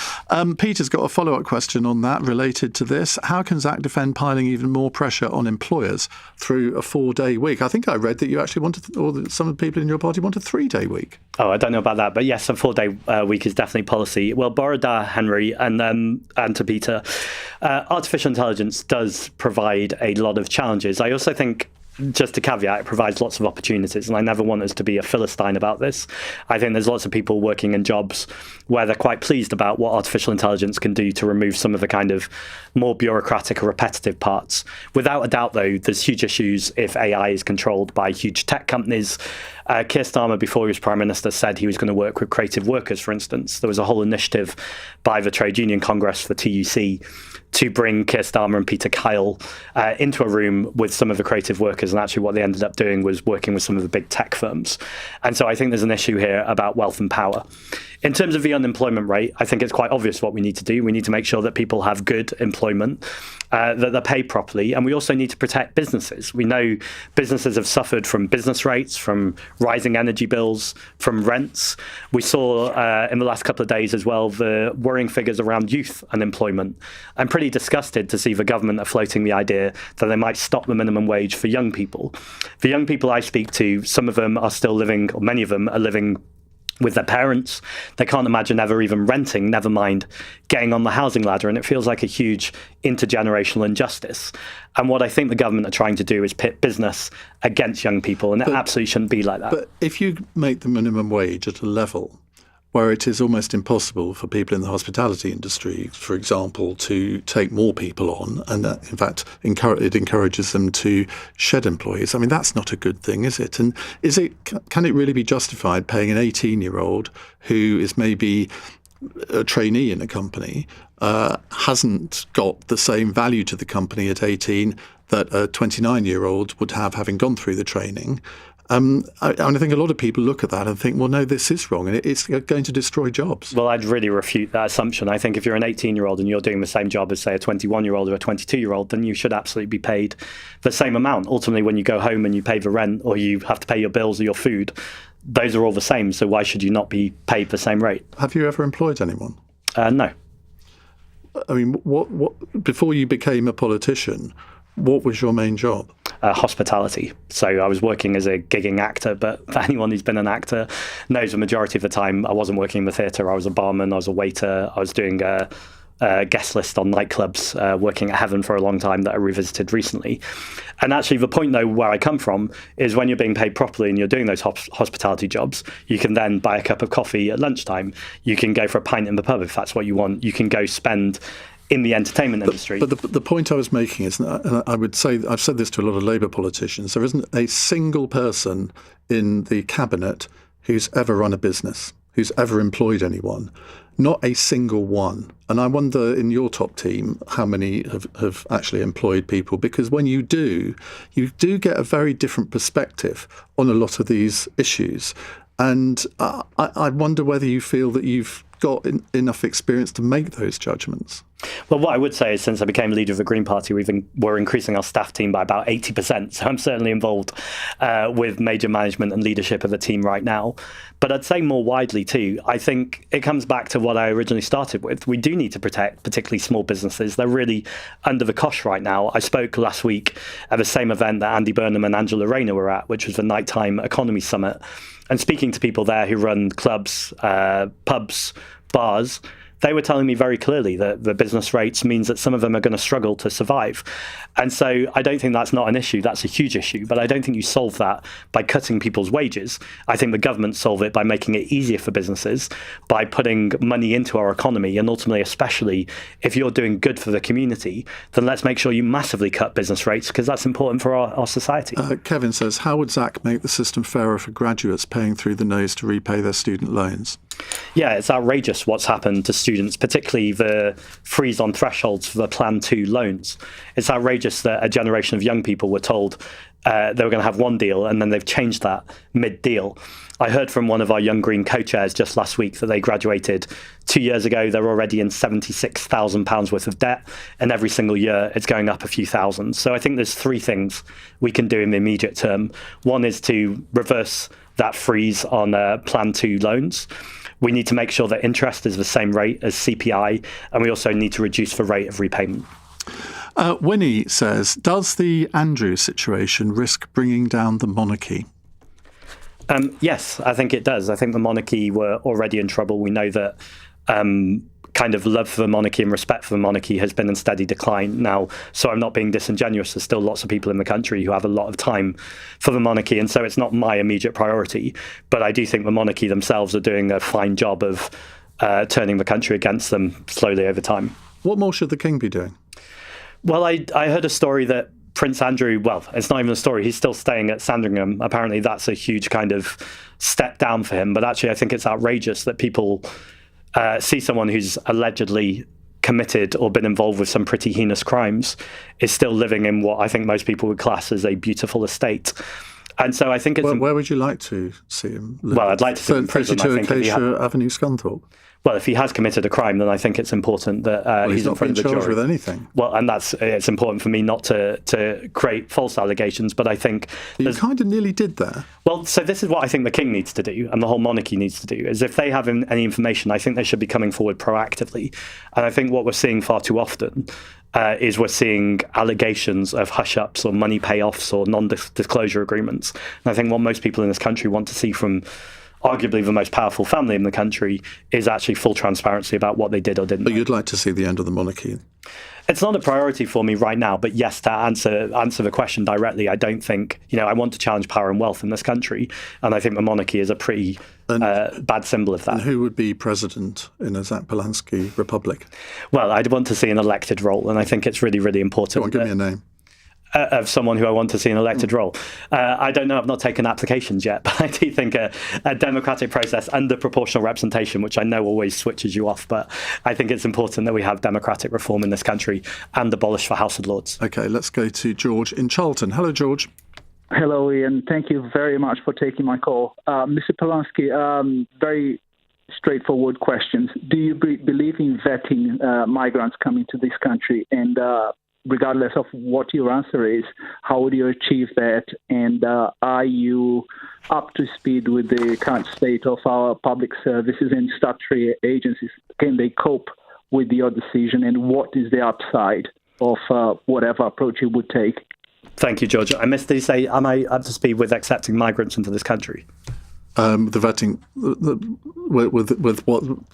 Peter's got a follow-up question on that related to this. How can Zack defend piling even more pressure on employers through a 4-day week? I think I read that you actually wanted, or some of the people in your party want a 3-day week. Oh, I don't know about that, but yes, a 4-day week is definitely policy. Well, Borada, Henry, and to Peter, artificial intelligence does provide a lot of challenges. I also think, just to caveat, it provides lots of opportunities, and I never want us to be a Philistine about this. I think there's lots of people working in jobs where they're quite pleased about what artificial intelligence can do to remove some of the kind of more bureaucratic or repetitive parts. Without a doubt, though, there's huge issues if AI is controlled by huge tech companies. Keir Starmer, before he was Prime Minister, said he was going to work with creative workers, for instance. There was a whole initiative by the Trade Union Congress, the TUC, to bring Keir Starmer and Peter Kyle into a room with some of the creative workers. And actually what they ended up doing was working with some of the big tech firms. And so I think there's an issue here about wealth and power. In terms of the unemployment rate, I think it's quite obvious what we need to do. We need to make sure that people have good employment, that they're paid properly, and we also need to protect businesses. We know businesses have suffered from business rates, from rising energy bills, from rents. We saw in the last couple of days as well the worrying figures around youth unemployment. I'm pretty disgusted to see the government are floating the idea that they might stop the minimum wage for young people. The young people I speak to, some of them are still living, or many of them are living with their parents. They can't imagine ever even renting, never mind getting on the housing ladder. And it feels like a huge intergenerational injustice. And what I think the government are trying to do is pit business against young people. And it absolutely shouldn't be like that. But if you make the minimum wage at a level where it is almost impossible for people in the hospitality industry, for example, to take more people on, and that, in fact, it encourages them to shed employees. I mean, that's not a good thing, is it? And can it really be justified paying an 18-year-old who is maybe a trainee in a company, hasn't got the same value to the company at 18 that a 29-year-old would have, having gone through the training? I think a lot of people look at that and think, well, no, this is wrong, and it's going to destroy jobs. Well, I'd really refute that assumption. I think if you're an 18-year-old and you're doing the same job as, say, a 21-year-old or a 22-year-old, then you should absolutely be paid the same amount. Ultimately, when you go home and you pay the rent, or you have to pay your bills or your food, those are all the same. So why should you not be paid the same rate? Have you ever employed anyone? No. I mean, what before you became a politician, what was your main job? Hospitality. So I was working as a gigging actor, but for anyone who's been an actor knows the majority of the time I wasn't working in the theatre. I was a barman, I was a waiter, I was doing a guest list on nightclubs, working at Heaven for a long time that I revisited recently. And actually the point, though, where I come from is when you're being paid properly and you're doing those hospitality jobs, you can then buy a cup of coffee at lunchtime. You can go for a pint in the pub if that's what you want. You can go spend in the entertainment industry. But the point I was making is, and I would say, I've said this to a lot of Labour politicians, there isn't a single person in the cabinet who's ever run a business, who's ever employed anyone. Not a single one. And I wonder in your top team how many have actually employed people, because when you do get a very different perspective on a lot of these issues. And I wonder whether you feel that you've got enough experience to make those judgments. Well, what I would say is, since I became leader of the Green Party, we're increasing our staff team by about 80%. So I'm certainly involved with major management and leadership of the team right now. But I'd say more widely too, I think it comes back to what I originally started with. We do need to protect particularly small businesses. They're really under the cosh right now. I spoke last week at the same event that Andy Burnham and Angela Rayner were at, which was the Nighttime Economy Summit. And speaking to people there who run clubs, pubs, bars, they were telling me very clearly that the business rates means that some of them are going to struggle to survive. And so I don't think that's not an issue. That's a huge issue. But I don't think you solve that by cutting people's wages. I think the government solve it by making it easier for businesses, by putting money into our economy, and ultimately, especially if you're doing good for the community, then let's make sure you massively cut business rates, because that's important for our society. Kevin says, how would Zack make the system fairer for graduates paying through the nose to repay their student loans? Yeah, it's outrageous what's happened to students, particularly the freeze on thresholds for the Plan 2 loans. It's outrageous that a generation of young people were told they were going to have one deal, and then they've changed that mid-deal. I heard from one of our Young Green co-chairs just last week that they graduated 2 years ago. They're already in £76,000 worth of debt, and every single year it's going up a few thousand. So I think there's three things we can do in the immediate term. One is to reverse that freeze on Plan 2 loans. We need to make sure that interest is the same rate as CPI, and we also need to reduce the rate of repayment. Winnie says, does the Andrew situation risk bringing down the monarchy? Yes, I think it does. I think the monarchy were already in trouble. We know that kind of love for the monarchy and respect for the monarchy has been in steady decline now. So I'm not being disingenuous. There's still lots of people in the country who have a lot of time for the monarchy. And so it's not my immediate priority. But I do think the monarchy themselves are doing a fine job of turning the country against them slowly over time. What more should the king be doing? Well, I heard a story that Prince Andrew, well, it's not even a story, he's still staying at Sandringham. Apparently that's a huge kind of step down for him. But actually, I think it's outrageous that people see someone who's allegedly committed or been involved with some pretty heinous crimes is still living in what I think most people would class as a beautiful estate. And so I think it's... Where would you like to see him live? Well, I'd like to see him in prison. 32 Acacia Avenue, Scunthorpe. Well, if he has committed a crime, then I think it's important that he's in front of the jury. He's not been charged with anything. Well, and it's important for me not to create false allegations, but I think... You kind of nearly did there. Well, so this is what I think the king needs to do, and the whole monarchy needs to do, is if they have any information, I think they should be coming forward proactively. And I think what we're seeing far too often is we're seeing allegations of hush-ups or money payoffs or non-disclosure agreements. And I think what most people in this country want to see from arguably the most powerful family in the country is actually full transparency about what they did or didn't. But you'd like to see the end of the monarchy? It's not a priority for me right now, but yes, to answer the question directly, I don't think, I want to challenge power and wealth in this country, and I think the monarchy is a pretty bad symbol of that. And who would be president in a Zack Polanski republic? Well, I'd want to see an elected role, and I think it's really, really important. Go on, give me a name. Of someone who I want to see in an elected role. I don't know, I've not taken applications yet, but I do think a democratic process under proportional representation, which I know always switches you off, but I think it's important that we have democratic reform in this country and abolish the House of Lords. OK, let's go to George in Charlton. Hello, George. Hello, Ian. Thank you very much for taking my call. Mr. Polanski, very straightforward questions. Do you believe in vetting migrants coming to this country? And regardless of what your answer is, how would you achieve that? And are you up to speed with the current state of our public services and statutory agencies? Can they cope with your decision? And what is the upside of whatever approach you would take? Thank you, George. I missed you say, am I up to speed with accepting migrants into this country? The vetting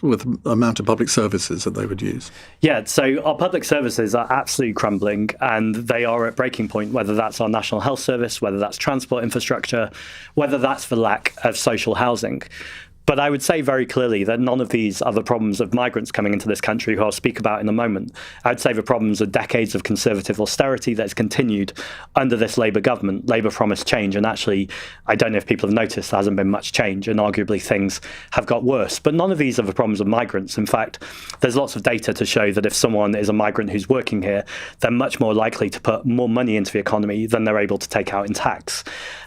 with amount of public services that they would use. Yeah, so our public services are absolutely crumbling, and they are at breaking point, whether that's our National Health Service, whether that's transport infrastructure, whether that's the lack of social housing. But I would say very clearly that none of these are the problems of migrants coming into this country, who I'll speak about in a moment. I'd say the problems are decades of conservative austerity that's continued under this Labour government. Labour promised change, and actually, I don't know if people have noticed, there hasn't been much change, and arguably things have got worse. But none of these are the problems of migrants. In fact, there's lots of data to show that if someone is a migrant who's working here, they're much more likely to put more money into the economy than they're able to take out in tax.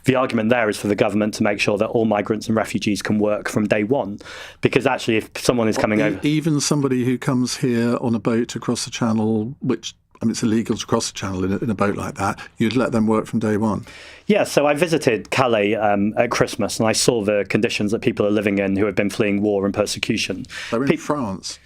The argument there is for the government to make sure that all migrants and refugees can work from day one, because actually if someone is coming over... Even somebody who comes here on a boat across the channel, which, I mean, it's illegal to cross the channel in a boat like that, you'd let them work from day one? Yeah, so I visited Calais at Christmas, and I saw the conditions that people are living in who have been fleeing war and persecution. They're in France.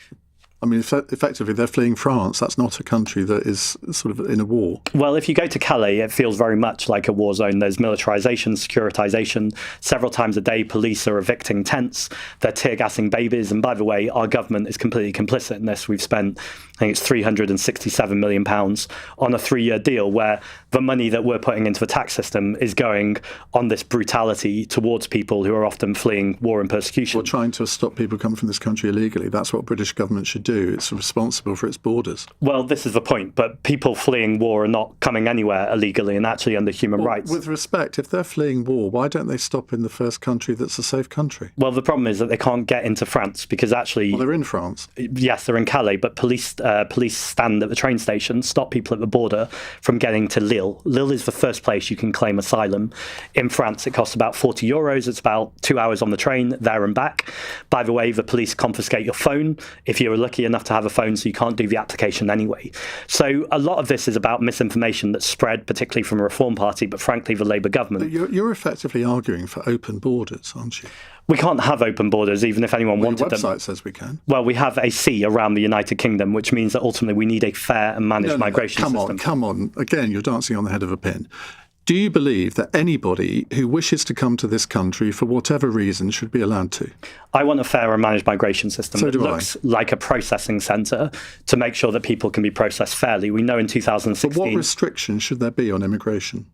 I mean, effectively, they're fleeing France. That's not a country that is sort of in a war. Well, if you go to Calais, it feels very much like a war zone. There's militarisation, securitization. Several times a day, police are evicting tents. They're tear gassing babies. And by the way, our government is completely complicit in this. We've spent, I think it's £367 million on a 3-year deal where the money that we're putting into the tax system is going on this brutality towards people who are often fleeing war and persecution. Or trying to stop people coming from this country illegally. That's what British government should do. It's responsible for its borders. Well, this is the point. But people fleeing war are not coming anywhere illegally and actually under human rights. With respect, if they're fleeing war, why don't they stop in the first country that's a safe country? Well, the problem is that they can't get into France because actually... Well, they're in France. Yes, they're in Calais, but police stand at the train station, stop people at the border from getting to Lille. Lille is the first place you can claim asylum. In France, it costs about €40. It's about 2 hours on the train, there and back. By the way, the police confiscate your phone if you're lucky enough to have a phone, so you can't do the application anyway. So a lot of this is about misinformation that's spread, particularly from a Reform Party, but frankly, the Labour government. You're effectively arguing for open borders, aren't you? We can't have open borders, even if anyone wanted them. The website says we can. Well, we have a sea around the United Kingdom, which means that ultimately we need a fair and managed migration system. Come on. Again, you're dancing on the head of a pin. Do you believe that anybody who wishes to come to this country for whatever reason should be allowed to? I want a fair and managed migration system that looks like a processing centre to make sure that people can be processed fairly. We know in 2016... But what restrictions should there be on immigration?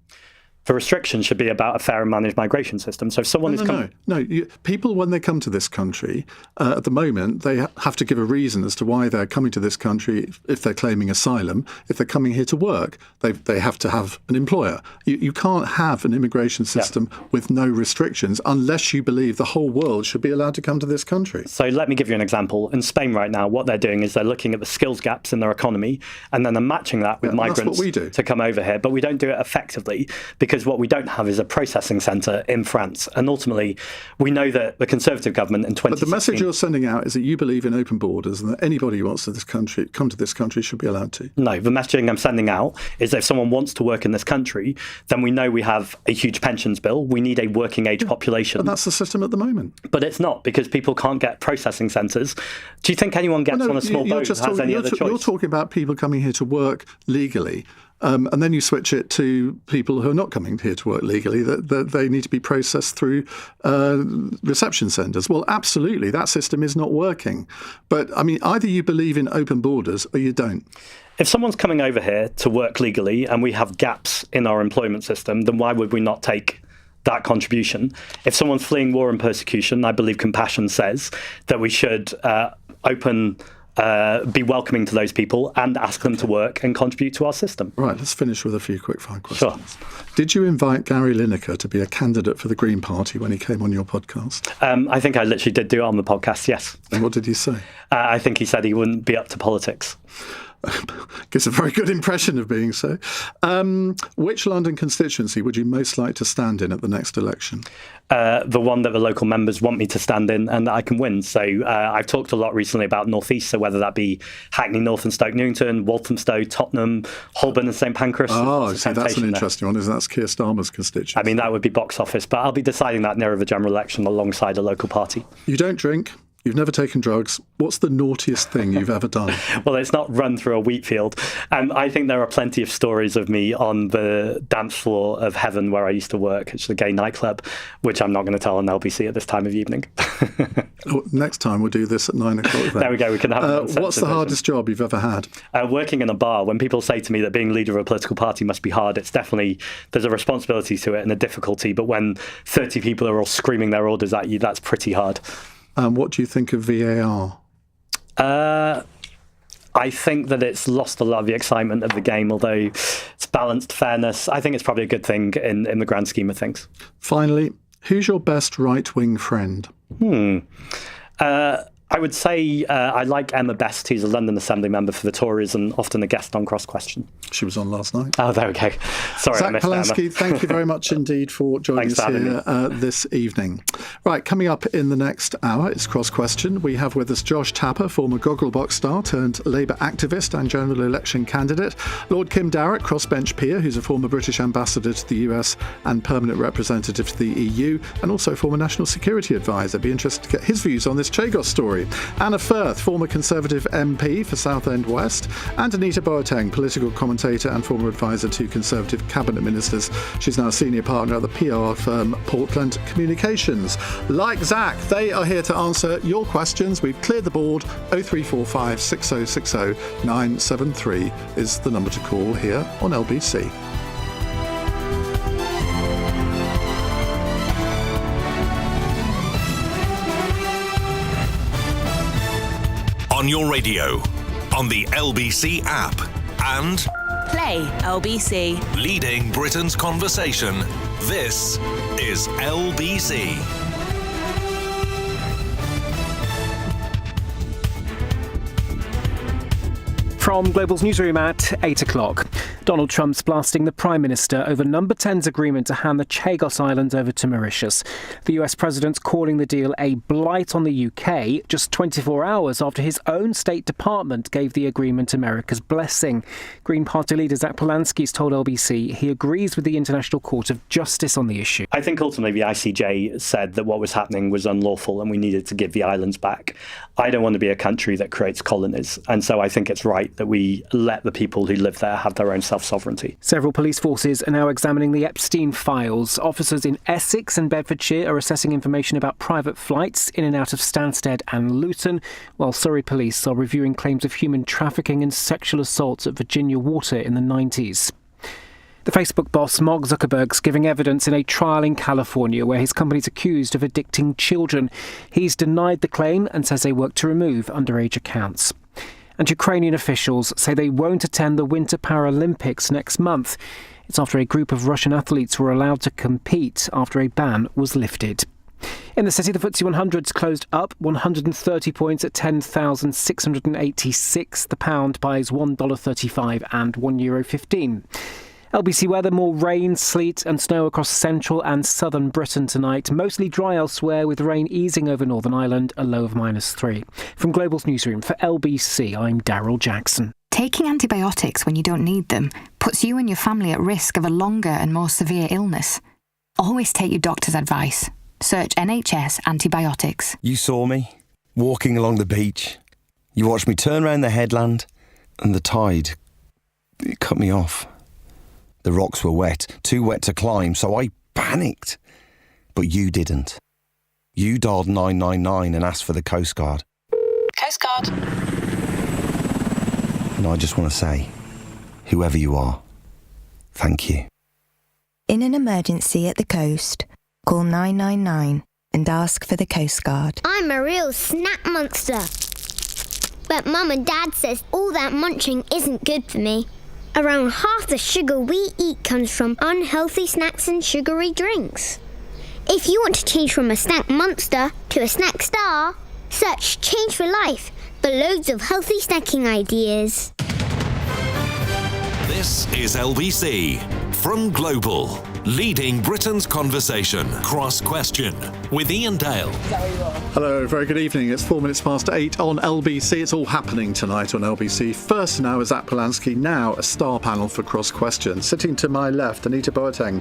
The restriction should be about a fair and managed migration system. So if someone is coming... No. People, when they come to this country, at the moment, they have to give a reason as to why they're coming to this country if they're claiming asylum. If they're coming here to work, they have to have an employer. You can't have an immigration system with no restrictions unless you believe the whole world should be allowed to come to this country. So let me give you an example. In Spain right now, what they're doing is they're looking at the skills gaps in their economy, and then they're matching that with migrants to come over here. But we don't do it effectively because what we don't have is a processing centre in France. And ultimately, we know that the Conservative government in 2016... But the message you're sending out is that you believe in open borders and that anybody who wants to come to this country should be allowed to. No, the messaging I'm sending out is that if someone wants to work in this country, then we know we have a huge pensions bill. We need a working age population. And that's the system at the moment. But it's not, because people can't get processing centres. Do you think anyone gets on a small boat who has any other choice? You're talking about people coming here to work legally. And then you switch it to people who are not coming here to work legally, that they need to be processed through reception centres. Well, absolutely, that system is not working. But, I mean, either you believe in open borders or you don't. If someone's coming over here to work legally and we have gaps in our employment system, then why would we not take that contribution? If someone's fleeing war and persecution, I believe compassion says that we should be welcoming to those people and ask them to work and contribute to our system. Right, let's finish with a few quick fire questions. Sure. Did you invite Gary Lineker to be a candidate for the Green Party when he came on your podcast? I think I literally did do it on the podcast, yes. And what did he say? I think he said he wouldn't be up to politics. Gives a very good impression of being so. Which London constituency would you most like to stand in at the next election? The one that the local members want me to stand in and that I can win. So I've talked a lot recently about North East, so whether that be Hackney North and Stoke Newington, Walthamstow, Tottenham, Holborn and St Pancras. Oh, see, that's an interesting one, isn't it? That's Keir Starmer's constituency. I mean, that would be box office, but I'll be deciding that nearer the general election alongside a local party. You don't drink? You've never taken drugs. What's the naughtiest thing you've ever done? Well, it's not run through a wheat field. I think there are plenty of stories of me on the dance floor of Heaven, where I used to work. It's a gay nightclub, which I'm not going to tell on LBC at this time of evening. Next time we'll do this at 9 o'clock. Then. There we go. We can have. What's the hardest job you've ever had? Working in a bar. When people say to me that being leader of a political party must be hard, it's definitely, there's a responsibility to it and a difficulty. But when 30 people are all screaming their orders at you, that's pretty hard. What do you think of VAR? I think that it's lost a lot of the excitement of the game, although it's balanced fairness. I think it's probably a good thing in the grand scheme of things. Finally, who's your best right-wing friend? I would say I like Emma Best, who's a London Assembly member for the Tories and often a guest on Cross Question. She was on last night. Oh, there we go. Sorry, Zack I missed Polanski, Emma. thank you very much indeed for joining us here this evening. Right, coming up in the next hour is Cross Question. We have with us Josh Tapper, former Gogglebox star turned Labour activist and general election candidate, Lord Kim Darroch, crossbench peer, who's a former British ambassador to the US and permanent representative to the EU, and also former national security advisor. Be interested to get his views on this Chagos story. Anna Firth, former Conservative MP for Southend West, and Anita Boateng, political commentator and former advisor to Conservative cabinet ministers. She's now a senior partner at the PR firm Portland Communications. Like Zack, they are here to answer your questions. We've cleared the board. 0345 6060 973 is the number to call here on LBC. On your radio, on the LBC app, and Play LBC. leading Britain's conversation. This is LBC. From Global's newsroom at 8 o'clock. Donald Trump's blasting the Prime Minister over Number 10's agreement to hand the Chagos Islands over to Mauritius. The US President's calling the deal a blight on the UK just 24 hours after his own State Department gave the agreement America's blessing. Green Party leader Zack Polanski has told LBC he agrees with the International Court of Justice on the issue. I think ultimately the ICJ said that what was happening was unlawful and we needed to give the islands back. I don't want to be a country that creates colonies, and so I think it's right that we let the people who live there have their own self-sovereignty. Several police forces are now examining the Epstein files. Officers in Essex and Bedfordshire are assessing information about private flights in and out of Stansted and Luton, while Surrey police are reviewing claims of human trafficking and sexual assaults at Virginia Water in the 90s. The Facebook boss Mark Zuckerberg's giving evidence in a trial in California where his company's accused of addicting children. He's denied the claim and says they work to remove underage accounts. And Ukrainian officials say they won't attend the Winter Paralympics next month. It's after a group of Russian athletes were allowed to compete after a ban was lifted. In the city, the FTSE 100's closed up 130 points at 10,686. The pound buys $1.35 and €1.15. LBC weather, more rain, sleet and snow across central and southern Britain tonight. Mostly dry elsewhere, with rain easing over Northern Ireland, a low of -3. From Global's newsroom for LBC, I'm Daryl Jackson. Taking antibiotics when you don't need them puts you and your family at risk of a longer and more severe illness. Always take your doctor's advice. Search NHS antibiotics. You saw me, walking along the beach. You watched me turn round the headland, and the tide, it cut me off. The rocks were wet, too wet to climb, so I panicked. But you didn't. You dialed 999 and asked for the Coast Guard. Coast Guard. And I just want to say, whoever you are, thank you. In an emergency at the coast, call 999 and ask for the Coast Guard. I'm a real snack monster. But Mum and Dad says all that munching isn't good for me. Around half the sugar we eat comes from unhealthy snacks and sugary drinks. If you want to change from a snack monster to a snack star, search Change for Life for loads of healthy snacking ideas. This is LBC from Global, leading Britain's conversation. Cross Question with Iain Dale. Hello, very good evening. It's 8:04 on LBC. It's all happening tonight on LBC. First now is Zack Polanski, now a star panel for Cross Question. Sitting to my left, Anita Boateng,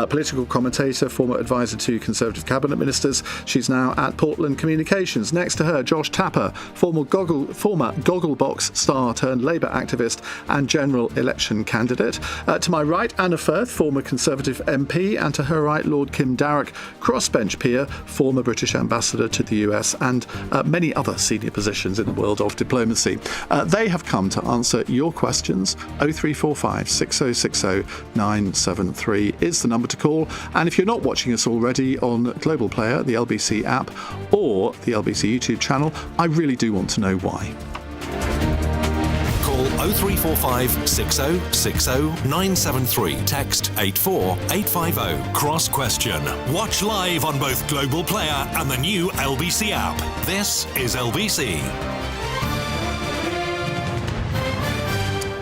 political commentator, former advisor to Conservative cabinet ministers. She's now at Portland Communications. Next to her, Josh Tapper, former Gogglebox star turned Labour activist and general election candidate. To my right, Anna Firth, former Conservative MP, and to her right, Lord Kim Darroch, crossbench peer, former British ambassador to the US, and many other senior positions in the world of diplomacy. They have come to answer your questions. 0345 6060 973 is the number to call. And if you're not watching us already on Global Player, the LBC app, or the LBC YouTube channel, I really do want to know why. Call 0345 6060 973. Text 84850. Cross Question. Watch live on both Global Player and the new LBC app. This is LBC.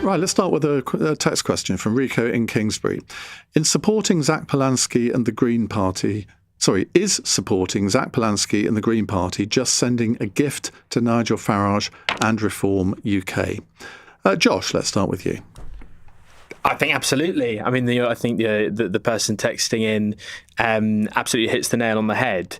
Right, let's start with a text question from Rico in Kingsbury. In supporting Zack Polanski and the Green Party... is supporting Zack Polanski and the Green Party just sending a gift to Nigel Farage and Reform UK? Josh, let's start with you. I think absolutely. I mean, I think the person texting in absolutely hits the nail on the head.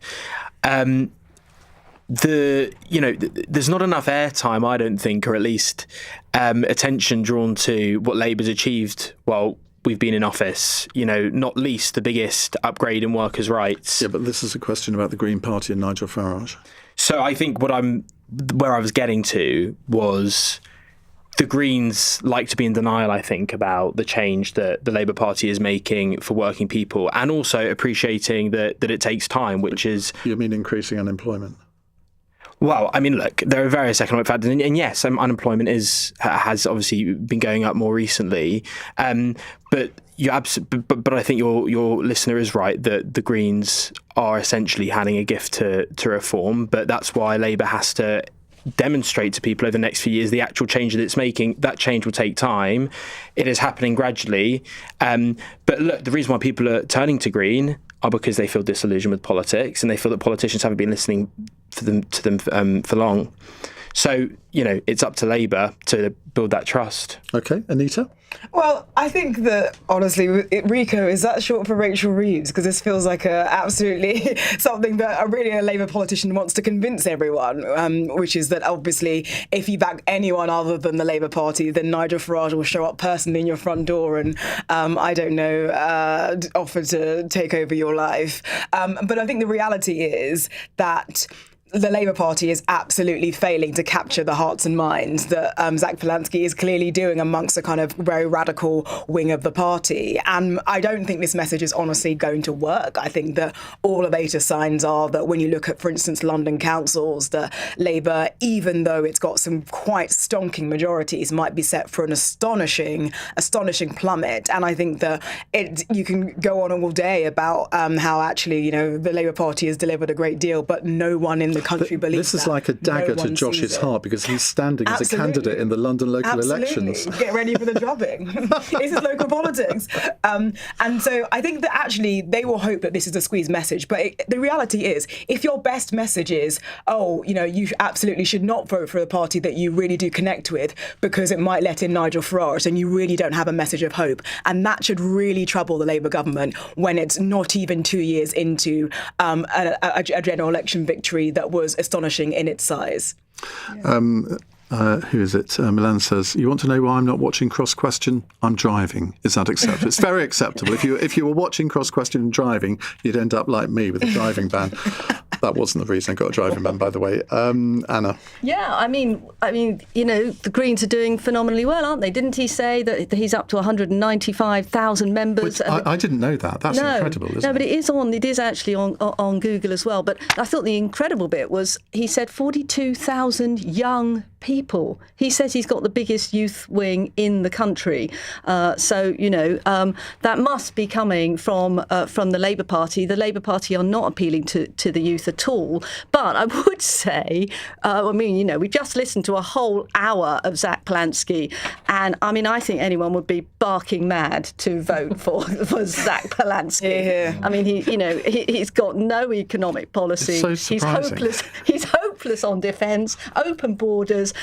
there's not enough airtime, I don't think, or at least attention drawn to what Labour's achieved while we've been in office, not least the biggest upgrade in workers' rights. Yeah, but this is a question about the Green Party and Nigel Farage. So I think where I was getting to was the Greens like to be in denial, I think, about the change that the Labour Party is making for working people, and also appreciating that it takes time, which is... You mean increasing unemployment? Well, I mean, look, there are various economic factors, and yes, unemployment has obviously been going up more recently. But I think your listener is right that the Greens are essentially handing a gift to reform. But that's why Labour has to demonstrate to people over the next few years the actual change that it's making. That change will take time. It is happening gradually. But look, the reason why people are turning to Green are because they feel disillusioned with politics, and they feel that politicians haven't been listening to them for long. So, it's up to Labour to build that trust. OK, Anita? Well, I think that, honestly, Rico, is that short for Rachel Reeves? Because this feels like absolutely something that a Labour politician wants to convince everyone, which is that, obviously, if you back anyone other than the Labour Party, then Nigel Farage will show up personally in your front door and, offer to take over your life. But I think the reality is that the Labour Party is absolutely failing to capture the hearts and minds that Zack Polanski is clearly doing amongst a kind of very radical wing of the party. And I don't think this message is honestly going to work. I think that all of the signs are that when you look at, for instance, London councils, that Labour, even though it's got some quite stonking majorities, might be set for an astonishing plummet. And I think that you can go on all day about how actually, the Labour Party has delivered a great deal, but no one in the country believes this is like a dagger to Josh's heart, because he's standing as a candidate in the London local elections. Get ready for the drubbing. This is local politics. And so I think that actually they will hope that this is a squeeze message. But the reality is, if your best message is, you absolutely should not vote for a party that you really do connect with because it might let in Nigel Farage, and you really don't have a message of hope. And that should really trouble the Labour government when it's not even 2 years into a general election victory that was astonishing in its size. Who is it? Milan says, you want to know why I'm not watching Cross Question? I'm driving. Is that acceptable? It's very acceptable. If you were watching Cross Question and driving, you'd end up like me with a driving ban. That wasn't the reason I got a driving ban, by the way. Anna? Yeah, I mean, the Greens are doing phenomenally well, aren't they? Didn't he say that he's up to 195,000 members? I didn't know that. That's incredible, isn't it? No, but it is actually on Google as well. But I thought the incredible bit was he said 42,000 young people. He says he's got the biggest youth wing in the country. That must be coming from the Labour Party. The Labour Party are not appealing to the youth at all. But I would say, we just listened to a whole hour of Zack Polanski, and I think anyone would be barking mad to vote for Zack Polanski. Yeah. I mean, he's got no economic policy. It's so surprising. He's hopeless on defence, open borders,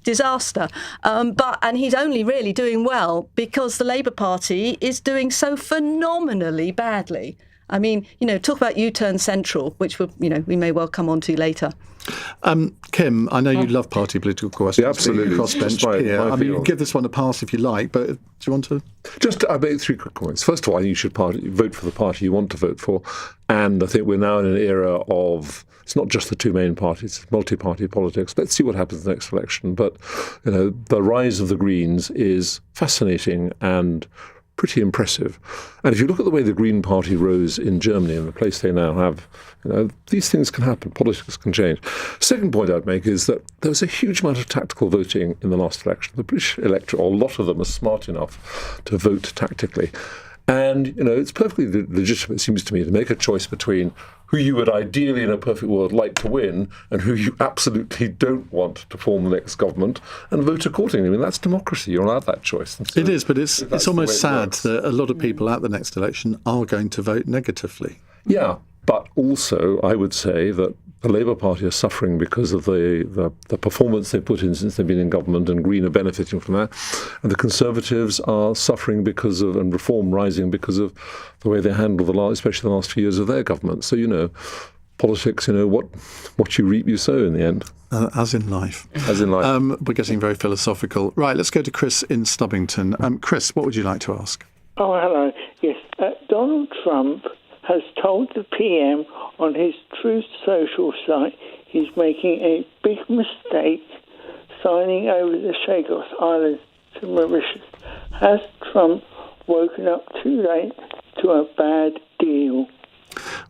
disaster. And he's only really doing well because the Labour Party is doing so phenomenally badly. I mean, talk about U-turn central, which we may well come on to later. Kim, I know you love party political questions. Yeah, absolutely. Crossbench here. You can give this one a pass if you like, but do you want to? I make 3 quick points. First of all, I think you should vote for the party you want to vote for. And I think we're now in an era of, it's not just the 2 main parties, it's multi-party politics. Let's see what happens in the next election. But, the rise of the Greens is fascinating and pretty impressive. And if you look at the way the Green Party rose in Germany and the place they now have, these things can happen, politics can change. Second point I'd make is that there was a huge amount of tactical voting in the last election. The British electorate, or a lot of them, are smart enough to vote tactically. And, it's perfectly legitimate, it seems to me, to make a choice between who you would ideally, in a perfect world, like to win and who you absolutely don't want to form the next government, and vote accordingly. That's democracy. You're allowed that choice. So it is, but it's almost sad that a lot of people at the next election are going to vote negatively. Yeah, but also I would say that the Labour Party are suffering because of the performance they've put in since they've been in government, and Green are benefiting from that. And the Conservatives are suffering because of, and Reform rising because of the way they handle especially the last few years of their government. So, politics, what you reap, you sow in the end. As in life. As in life. We're getting very philosophical. Right, let's go to Chris in Stubbington. Chris, what would you like to ask? Oh, hello. Yes, Donald Trump has told the PM on his Truth Social site he's making a big mistake signing over the Chagos Islands to Mauritius. Has Trump woken up too late to a bad deal?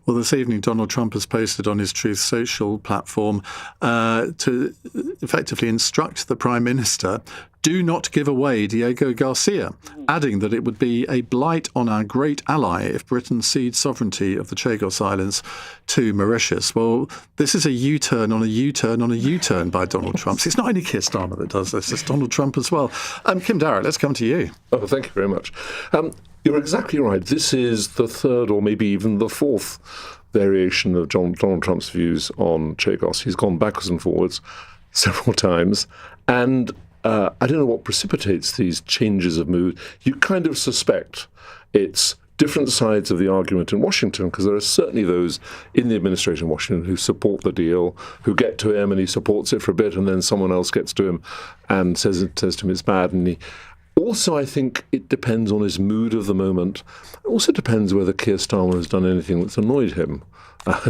Well, this evening, Donald Trump has posted on his Truth Social platform to effectively instruct the Prime Minister, do not give away Diego Garcia, adding that it would be a blight on our great ally if Britain ceded sovereignty of the Chagos Islands to Mauritius. Well, this is a U-turn on a U-turn on a U-turn by Donald Trump. So it's not only Keir Starmer that does this, it's Donald Trump as well. Kim Darrett, let's come to you. Oh, thank you very much. You're exactly right. This is the third or maybe even the fourth variation of Donald Trump's views on Chagos. He's gone backwards and forwards several times. And I don't know what precipitates these changes of mood. You kind of suspect it's different sides of the argument in Washington, because there are certainly those in the administration in Washington who support the deal, who get to him and he supports it for a bit, and then someone else gets to him and says to him it's bad. And also, I think it depends on his mood of the moment. It also depends whether Keir Starmer has done anything that's annoyed him.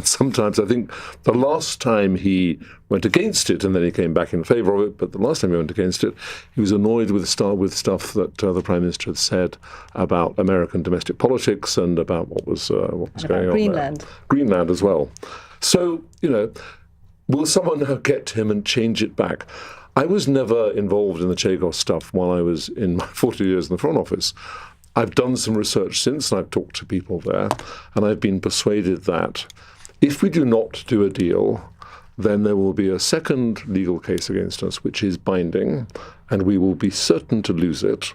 Sometimes I think the last time he went against it and then he came back in favour of it, but the last time he went against it, he was annoyed with stuff that the Prime Minister had said about American domestic politics and about what was going on Greenland. there. Greenland as well. So, will someone now get to him and change it back? I was never involved in the Chagos stuff while I was in my 40 years in the Foreign Office. I've done some research since, and I've talked to people there, and I've been persuaded that if we do not do a deal, then there will be a second legal case against us, which is binding, and we will be certain to lose it.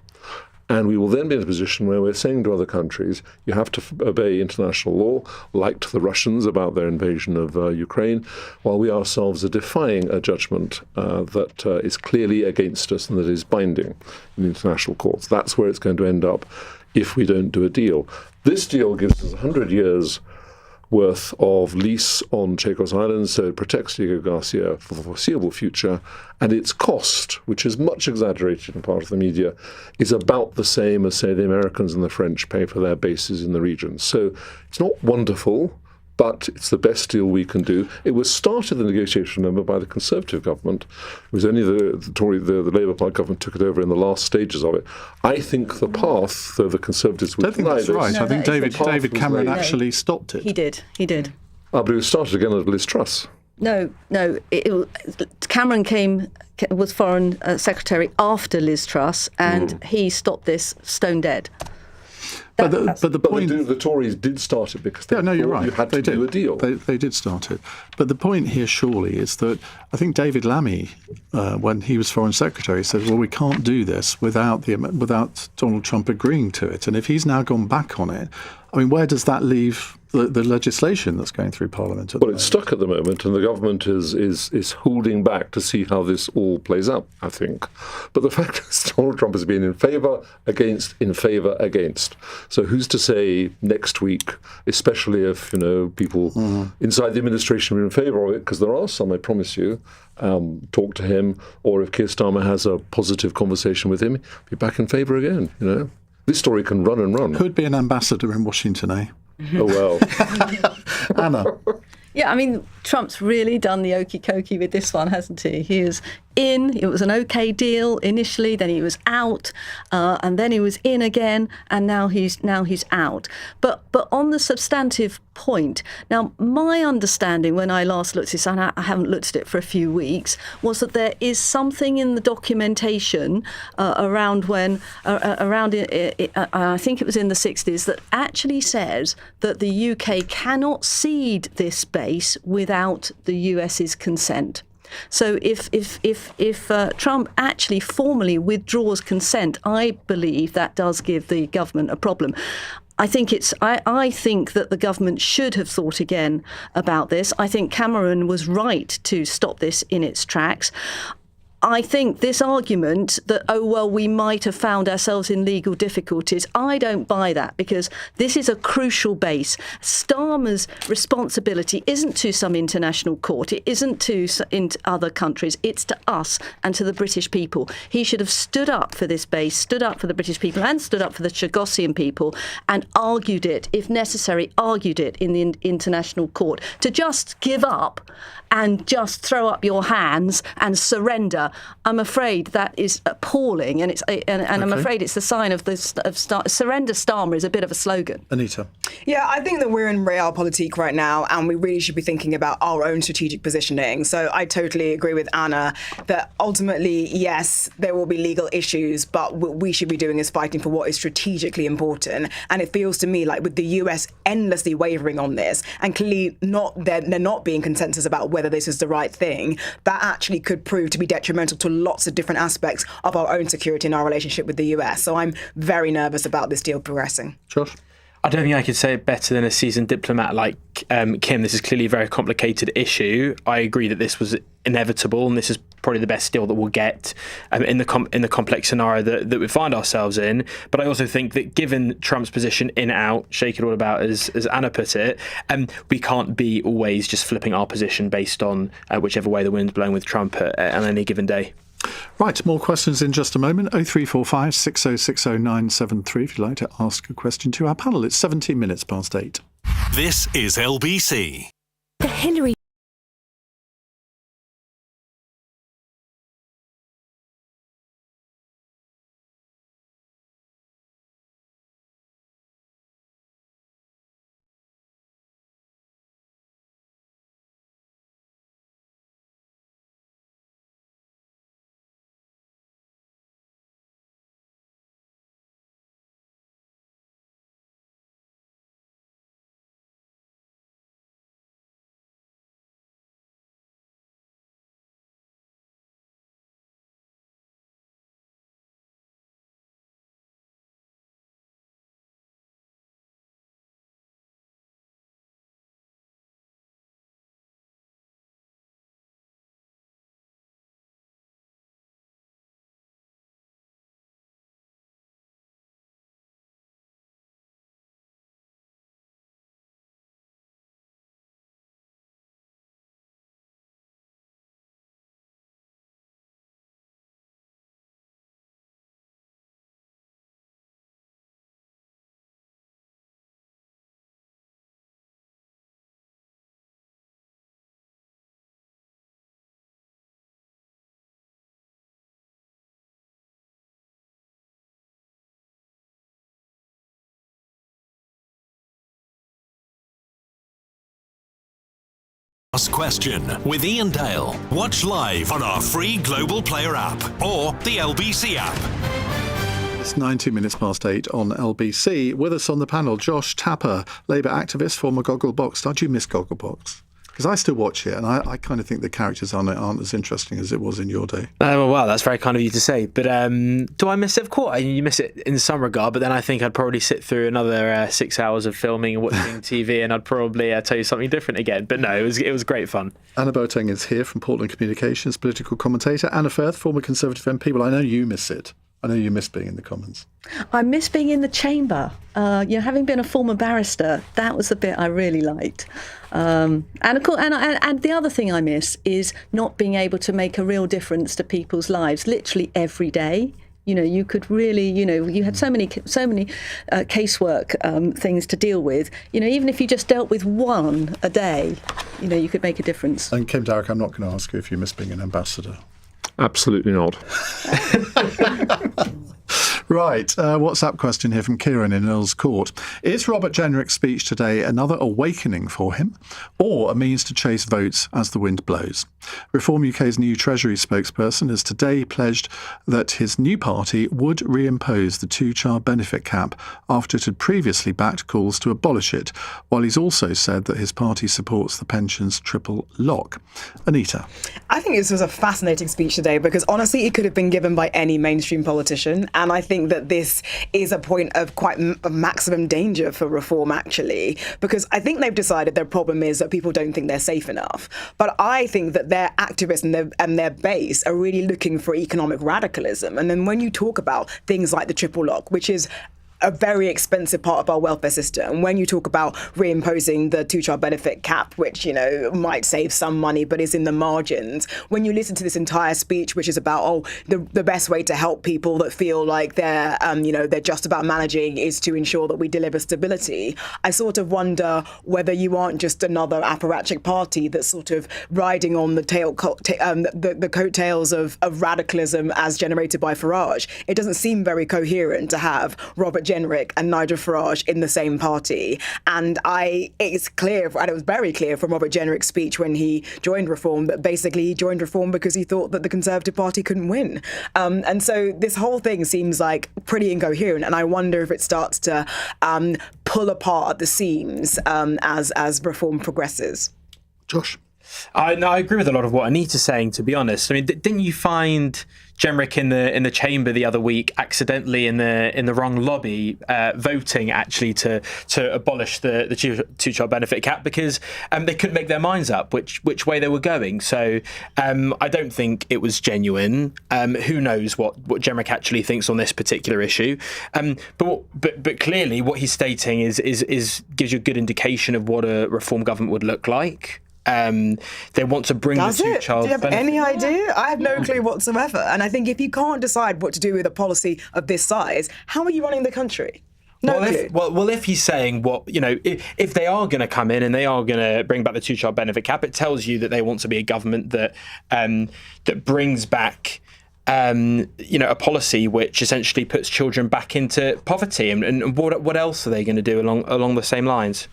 And we will then be in a position where we're saying to other countries, you have to obey international law, like to the Russians about their invasion of Ukraine, while we ourselves are defying a judgment that is clearly against us and that is binding in the international courts. That's where it's going to end up if we don't do a deal. This deal gives us 100 years worth of lease on Chagos Islands, so it protects Diego Garcia for the foreseeable future, and its cost, which is much exaggerated in part of the media, is about the same as, say, the Americans and the French pay for their bases in the region. So it's not wonderful, but it's the best deal we can do. It was started, the negotiation, remember, by the Conservative government. It was only the Labour Party government took it over in the last stages of it. I think the path, though the Conservatives would deny this. I don't think that's right. I think David Cameron actually stopped it. He did. But it was started again under Liz Truss. No. Cameron was Foreign Secretary after Liz Truss, and he stopped this stone dead. But the point, the Tories did start it because they you're right. You had to do a deal. They did start it. But the point here surely is that I think David Lammy, when he was Foreign Secretary, said, well, we can't do this without Donald Trump agreeing to it. And if he's now gone back on it, I mean, where does that leave the legislation that's going through Parliament? Well, it's stuck at the moment, and the government is holding back to see how this all plays out, I think. But the fact is Donald Trump has been in favour, against, in favour, against. So who's to say next week, especially if, people inside the administration are in favour of it, because there are some, I promise you, talk to him, or if Keir Starmer has a positive conversation with him, be back in favour again, This story can run and run. Who'd be an ambassador in Washington, eh? Oh, well. Anna. Yeah, I mean, Trump's really done the okey-cokey with this one, hasn't he? He is in, it was an okay deal initially, then he was out, and then he was in again, and now he's out. But on the substantive point, now my understanding when I last looked at this, and I haven't looked at it for a few weeks, was that there is something in the documentation around I think it was in the 60s, that actually says that the UK cannot cede this base without the US's consent. So if Trump actually formally withdraws consent, I believe that does give the government a problem. I think that the government should have thought again about this. I think Cameron was right to stop this in its tracks. I think this argument that, we might have found ourselves in legal difficulties, I don't buy that, because this is a crucial base. Starmer's responsibility isn't to some international court. It isn't to other countries. It's to us and to the British people. He should have stood up for this base, stood up for the British people and stood up for the Chagossian people and argued it, if necessary, argued it in the international court. To just give up and just throw up your hands and surrender, I'm afraid that is appalling, and I'm afraid it's the sign of surrender. Starmer is a bit of a slogan. Anita. Yeah, I think that we're in realpolitik right now, and we really should be thinking about our own strategic positioning. So I totally agree with Anna that ultimately, yes, there will be legal issues, but what we should be doing is fighting for what is strategically important. And it feels to me like with the US endlessly wavering on this, and clearly there not being consensus about whether this is the right thing, that actually could prove to be detrimental to lots of different aspects of our own security and our relationship with the US. So I'm very nervous about this deal progressing. Josh? I don't think I could say it better than a seasoned diplomat like Kim. This is clearly a very complicated issue. I agree that this was inevitable, and this is probably the best deal that we'll get in the complex scenario that we find ourselves in. But I also think that given Trump's position in out, shake it all about, as Anna put it, we can't be always just flipping our position based on whichever way the wind's blowing with Trump on any given day. Right, more questions in just a moment. 0345 6060 973 if you'd like to ask a question to our panel. It's 17 minutes past 8. This is LBC. The Hillary Ask Question with Iain Dale. Watch live on our free Global Player app or the LBC app. It's 19 minutes past 8 on LBC. With us on the panel, Josh Tapper, Labour activist, former Gogglebox star. Do you miss Gogglebox? Because I still watch it, and I kind of think the characters on it aren't as interesting as it was in your day. Well, that's very kind of you to say. But do I miss it? Of course, you miss it in some regard. But then I think I'd probably sit through another 6 hours of filming and watching TV, and I'd probably tell you something different again. But no, it was great fun. Anna Boateng is here from Portland Communications, political commentator. Anna Firth, former Conservative MP. Well, I know you miss it. I know you miss being in the Commons. I miss being in the chamber. Having been a former barrister, that was the bit I really liked. And of course, and the other thing I miss is not being able to make a real difference to people's lives, literally every day. You could really, you had so many casework things to deal with. Even if you just dealt with one a day, you could make a difference. And Kim Darroch, I'm not going to ask you if you miss being an ambassador. Absolutely not. Right, WhatsApp question here from Kieran in Earl's Court. Is Robert Jenrick's speech today another awakening for him or a means to chase votes as the wind blows? Reform UK's new Treasury spokesperson has today pledged that his new party would reimpose the 2-child benefit cap after it had previously backed calls to abolish it, while he's also said that his party supports the pensions triple lock. Anita. I think this was a fascinating speech today because honestly it could have been given by any mainstream politician, and I think think that this is a point of quite maximum danger for reform, actually, because I think they've decided their problem is that people don't think they're safe enough. But I think that their activists and their base are really looking for economic radicalism. And then when you talk about things like the triple lock, which is a very expensive part of our welfare system. And when you talk about reimposing the two-child benefit cap, which, might save some money but is in the margins, when you listen to this entire speech, which is about, the best way to help people that feel like they're just about managing is to ensure that we deliver stability, I sort of wonder whether you aren't just another apparatchik party that's sort of riding on the coattails of radicalism as generated by Farage. It doesn't seem very coherent to have Robert Jenrick and Nigel Farage in the same party. And it's clear, and it was very clear from Robert Jenrick's speech when he joined Reform, that basically he joined Reform because he thought that the Conservative Party couldn't win. And so this whole thing seems like pretty incoherent, and I wonder if it starts to pull apart at the seams as Reform progresses. Josh? I agree with a lot of what Anita's saying, to be honest. I mean, didn't you find Jenrick in the chamber the other week accidentally in the wrong lobby voting actually to abolish the two-child benefit cap because they couldn't make their minds up which way they were going. So I don't think it was genuine. Who knows what Jenrick actually thinks on this particular issue? But clearly what he's stating is gives you a good indication of what a reform government would look like. They want to bring the two-child benefit. Do you have any idea? I have no clue whatsoever. And I think if you can't decide what to do with a policy of this size, how are you running the country? If he's saying if they are going to come in and they are going to bring back the two-child benefit cap, it tells you that they want to be a government that brings back a policy which essentially puts children back into poverty. And what else are they going to do along the same lines?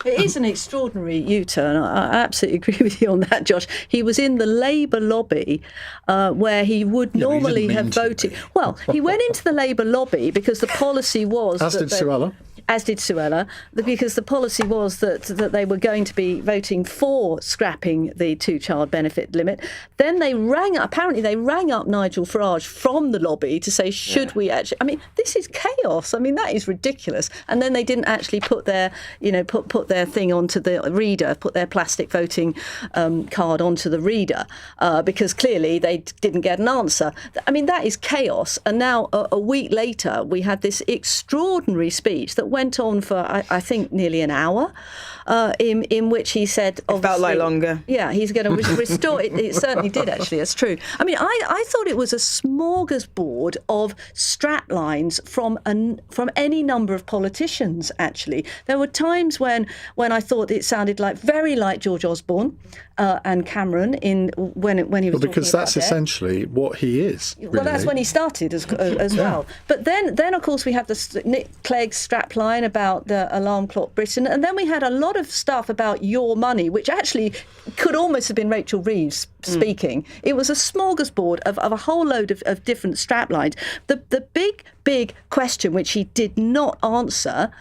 It is an extraordinary U-turn. I absolutely agree with you on that, Josh. He was in the Labour lobby where he would normally have voted. Well, he went into the Labour lobby because the policy was... As did Suella. As did Suella, because the policy was that they were going to be voting for scrapping the two-child benefit limit. Then they rang up Nigel Farage from the lobby to say, should we actually... I mean, this is chaos. I mean, that is ridiculous. And then they didn't actually put their, put their thing onto the reader, put their plastic voting card onto the reader, because clearly they didn't get an answer. I mean, that is chaos. And now, a week later, we had this extraordinary speech that went on for, I think, nearly an hour, in which he said... It felt like longer. Yeah, he's going to restore... It certainly did, actually, that's true. I mean, I thought it was a smorgasbord of strap lines from any number of politicians, actually. There were times when I thought it sounded very like George Osborne and Cameron when he was talking because about that's essentially what he is, really. Well, that's when he started as well. But then, of course, we have the Nick Clegg strapline about the alarm clock Britain, and then we had a lot of stuff about your money, which actually could almost have been Rachel Reeves speaking. It was a smorgasbord of a whole load of different straplines. The big question, which he did not answer,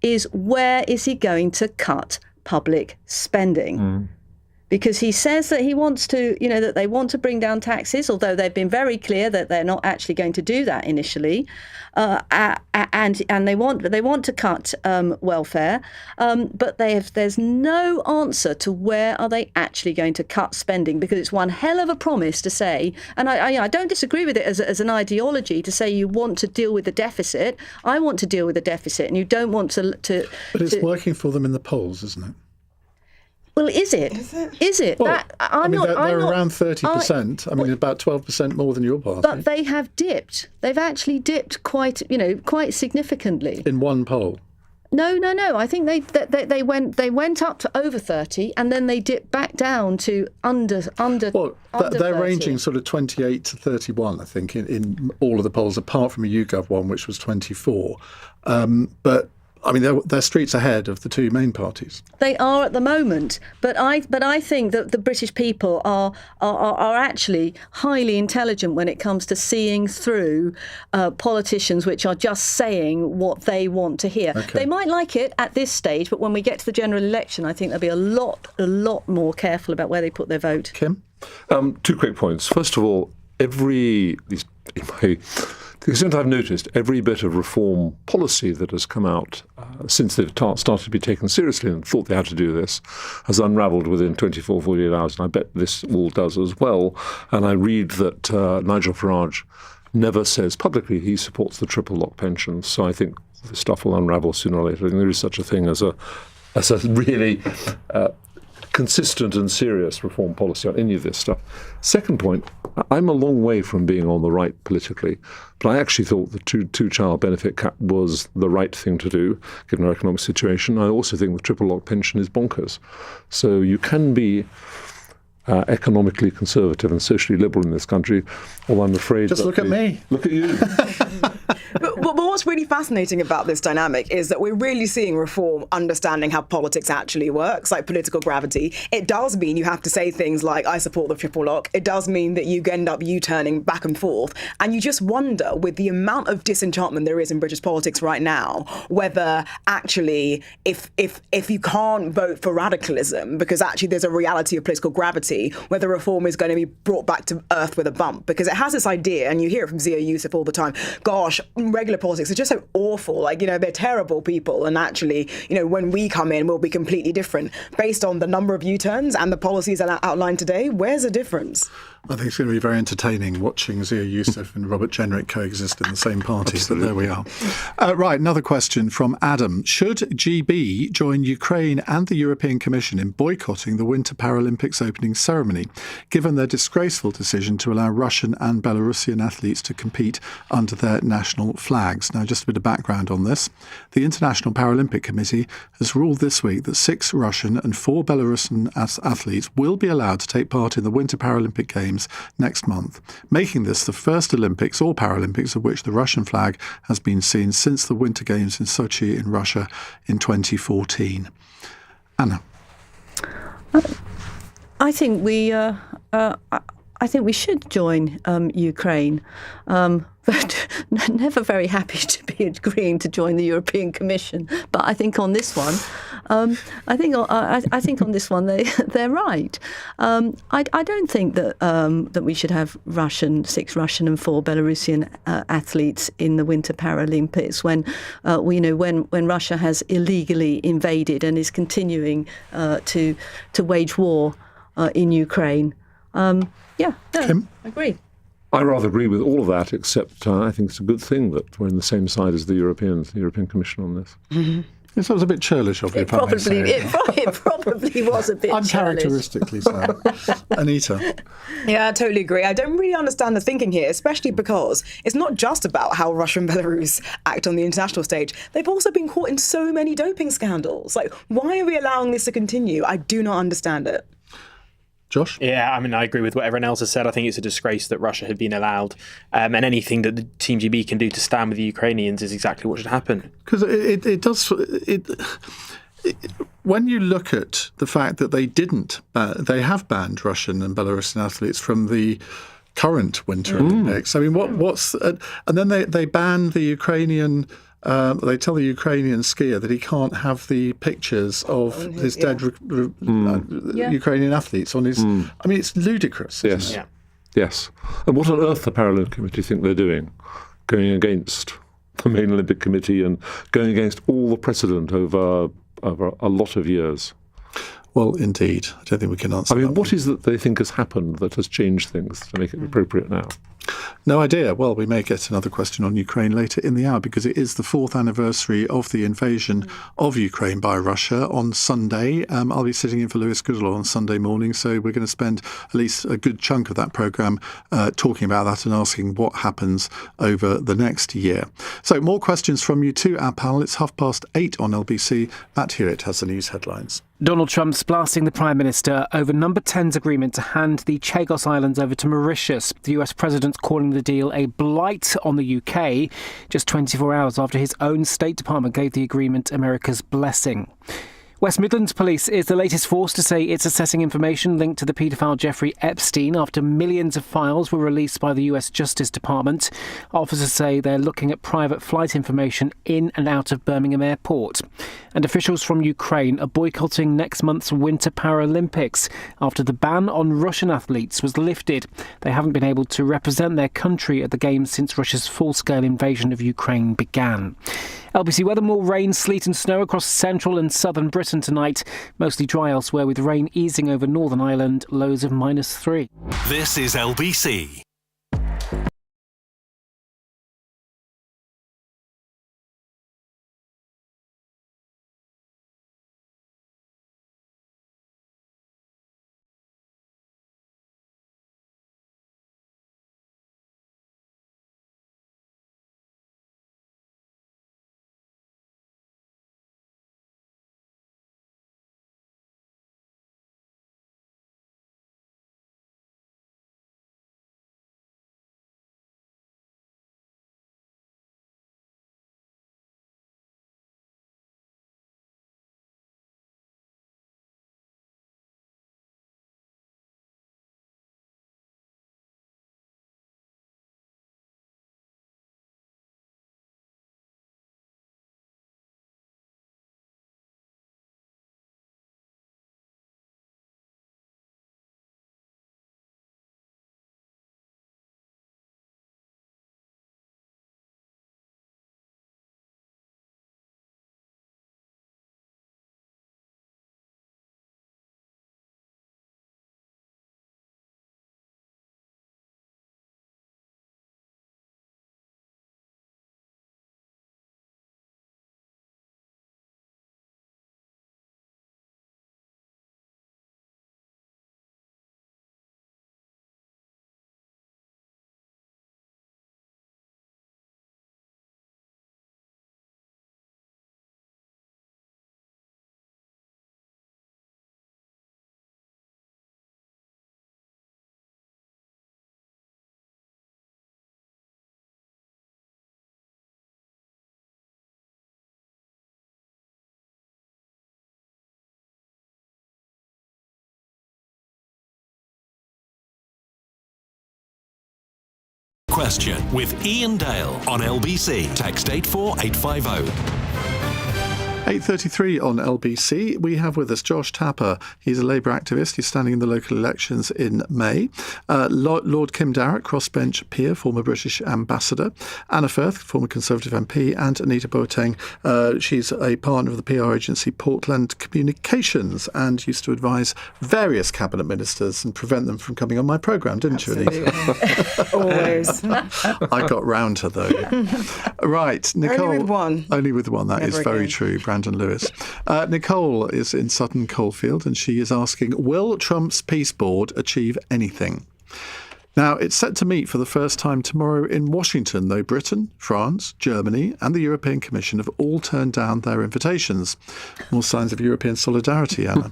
is where is he going to cut public spending? Because he says that he wants to, that they want to bring down taxes, although they've been very clear that they're not actually going to do that initially, and they want to cut welfare, but there's no answer to where are they actually going to cut spending, because it's one hell of a promise to say, and I don't disagree with it as an ideology to say you want to deal with the deficit. I want to deal with the deficit, and you don't want to. But it's working for them in the polls, isn't it? Well, is it? Is it? Well, they're around 30%. I mean, about 12% more than your party. But they have dipped. They've actually dipped quite significantly. In one poll? No. I think they went up to over 30, and then they dipped back down to under. Well, under they're 30. ranging sort of 28 to 31, I think, in all of the polls, apart from a YouGov one, which was 24. But I mean, they're streets ahead of the two main parties. They are at the moment, but I think that the British people are actually highly intelligent when it comes to seeing through politicians which are just saying what they want to hear. Okay. They might like it at this stage, but when we get to the general election, I think they'll be a lot more careful about where they put their vote. Kim? 2 quick points. First of all, in my the extent I've noticed, every bit of reform policy that has come out since they've started to be taken seriously and thought they had to do this has unravelled within 24, 48 hours, and I bet this all does as well. And I read that Nigel Farage never says publicly he supports the triple lock pension, so I think this stuff will unravel sooner or later. I think there is such a thing as a really consistent and serious reform policy on any of this stuff. Second point, I'm a long way from being on the right politically, but I actually thought the two-child benefit cap was the right thing to do, given our economic situation. I also think the triple lock pension is bonkers. So you can be economically conservative and socially liberal in this country, although I'm afraid... Just look at me. Look at you. But what's really fascinating about this dynamic is that we're really seeing reform understanding how politics actually works, like political gravity. It does mean you have to say things like, I support the triple lock. It does mean that you end up U-turning back and forth. And you just wonder, with the amount of disenchantment there is in British politics right now, whether actually, if you can't vote for radicalism, because actually there's a reality of political gravity, whether reform is going to be brought back to earth with a bump. Because it has this idea, and you hear it from Zia Youssef all the time, gosh, regular politics are just so awful. Like, they're terrible people. And actually, when we come in, we'll be completely different. Based on the number of U-turns and the policies that are outlined today, where's the difference? I think it's going to be very entertaining watching Zia Youssef and Robert Jenrick coexist in the same party. But there we are. Right, another question from Adam. Should GB join Ukraine and the European Commission in boycotting the Winter Paralympics opening ceremony, given their disgraceful decision to allow Russian and Belarusian athletes to compete under their national flags? Now, just a bit of background on this. The International Paralympic Committee has ruled this week that 6 Russian and 4 Belarusian athletes will be allowed to take part in the Winter Paralympic Games next month, making this the first Olympics or Paralympics of which the Russian flag has been seen since the Winter Games in Sochi in Russia in 2014. Anna. I think we should join Ukraine, but never very happy to be agreeing to join the European Commission. But I think on this one, I think on this one they're right. I don't think that we should have 6 Russian and 4 Belarusian athletes in the Winter Paralympics when Russia has illegally invaded and is continuing to wage war in Ukraine. Kim? I agree. I rather agree with all of that, except I think it's a good thing that we're on the same side as the Europeans, the European Commission on this. Mm-hmm. This was a bit churlish of you, It probably was a bit uncharacteristically so. Anita? Yeah, I totally agree. I don't really understand the thinking here, especially because it's not just about how Russia and Belarus act on the international stage. They've also been caught in so many doping scandals. Like, why are we allowing this to continue? I do not understand it. Josh? Yeah, I agree with what everyone else has said. I think it's a disgrace that Russia had been allowed, and anything that the Team GB can do to stand with the Ukrainians is exactly what should happen. Because it does. When you look at the fact that they have banned Russian and Belarusian athletes from the current Winter Olympics. I mean, what's and then they ban the Ukrainian. They tell the Ukrainian skier that he can't have the pictures of his dead Ukrainian athletes on his... I mean, it's ludicrous, isn't it? Yes. And what on earth the Paralympic Committee think they're doing? Going against the main Olympic Committee and going against all the precedent over a lot of years. Well, indeed. I don't think we can answer that. What is that they think has happened that has changed things to make it appropriate now? No idea. Well, we may get another question on Ukraine later in the hour because it is the 4th anniversary of the invasion of Ukraine by Russia on Sunday. I'll be sitting in for Lewis Goodall on Sunday morning, so we're going to spend at least a good chunk of that programme talking about that and asking what happens over the next year. So more questions from you to our panel. It's 8:30 on LBC. Matt Hewitt has the news headlines. Donald Trump's blasting the Prime Minister over Number 10's agreement to hand the Chagos Islands over to Mauritius. The US President's calling the deal a blight on the UK, just 24 hours after his own State Department gave the agreement America's blessing. West Midlands Police is the latest force to say it's assessing information linked to the paedophile Jeffrey Epstein after millions of files were released by the US Justice Department. Officers say they're looking at private flight information in and out of Birmingham Airport. And officials from Ukraine are boycotting next month's Winter Paralympics after the ban on Russian athletes was lifted. They haven't been able to represent their country at the Games since Russia's full-scale invasion of Ukraine began. LBC weather, more rain, sleet and snow across central and southern Britain tonight. Mostly dry elsewhere with rain easing over Northern Ireland, lows of -3. This is LBC. Question with Iain Dale on LBC. Text 84850. 8:33 on LBC. We have with us Josh Tapper. He's a Labour activist. He's standing in the local elections in May. Lord Kim Darrett, crossbench peer, former British ambassador. Anna Firth, former Conservative MP. And Anita Boateng. She's a partner of the PR agency Portland Communications and used to advise various cabinet ministers and prevent them from coming on my programme, didn't you, Anita? Always. I got round her, though. Right, Nicole. Only with one. Only with one. That is very true. Brandon Lewis. Nicole is in Sutton Coldfield and she is asking, will Trump's peace board achieve anything? Now, it's set to meet for the first time tomorrow in Washington, though Britain, France, Germany and the European Commission have all turned down their invitations. More signs of European solidarity, Anna.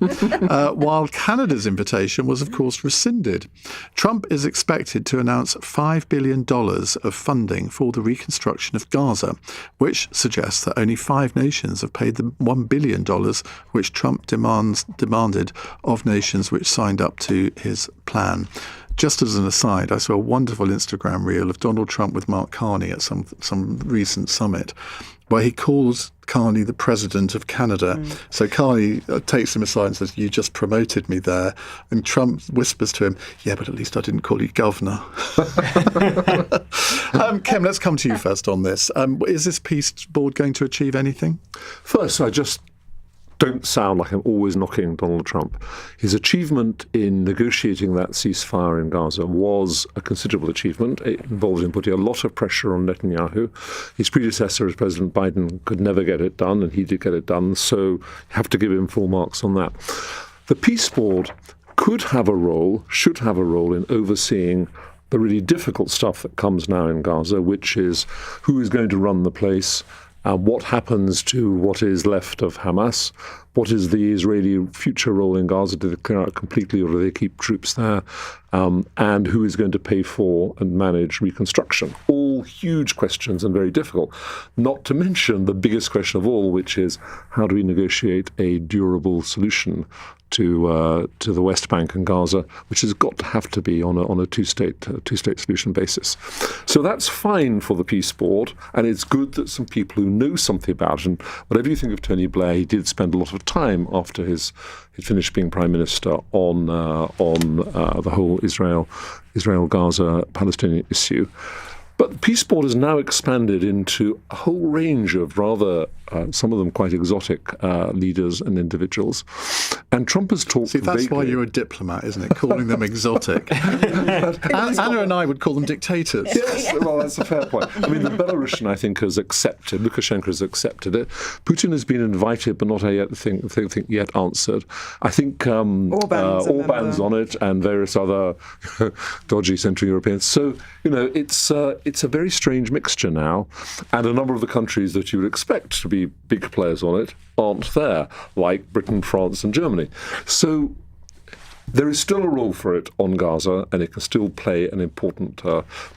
While Canada's invitation was, of course, rescinded. Trump is expected to announce $5 billion of funding for the reconstruction of Gaza, which suggests that only 5 nations have paid the $1 billion which Trump demanded of nations which signed up to his plan. Just as an aside, I saw a wonderful Instagram reel of Donald Trump with Mark Carney at some recent summit, where he calls Carney the president of Canada. So Carney takes him aside and says, you just promoted me there. And Trump whispers to him, yeah, but at least I didn't call you governor. Kim, let's come to you first on this. Is this peace board going to achieve anything? First, I just don't sound like I'm always knocking Donald Trump. His achievement in negotiating that ceasefire in Gaza was a considerable achievement. It involved him putting a lot of pressure on Netanyahu. His predecessor as President Biden could never get it done, and he did get it done, so you have to give him full marks on that. The peace board could have a role, should have a role in overseeing the really difficult stuff that comes now in Gaza, which is who is going to run the place, what happens to what is left of Hamas? What is the Israeli future role in Gaza? Do they clear out completely or do they keep troops there? And who is going to pay for and manage reconstruction? All all huge questions and very difficult. Not to mention the biggest question of all, which is how do we negotiate a durable solution to the West Bank and Gaza, which has got to have to be on a two-state solution basis. So that's fine for the peace board, and it's good that some people who know something about it, and whatever you think of Tony Blair, he did spend a lot of time after he finished being Prime Minister on the whole Israel-Gaza Palestinian issue. But the Peace Board has now expanded into a whole range of rather, some of them quite exotic leaders and individuals. And Trump has talked See, that's vaguely. why you're a diplomat, isn't it? Calling them exotic. Anna and I would call them dictators. Yes, well, that's a fair point. I mean, the Belarusian, I think, has accepted, Lukashenko has accepted it. Putin has been invited, but not yet answered. I think Orban's on it, and various other dodgy Central Europeans. So, it's a very strange mixture now, and a number of the countries that you would expect to be big players on it aren't there, like Britain, France, and Germany. So there is still a role for it on Gaza, and it can still play an important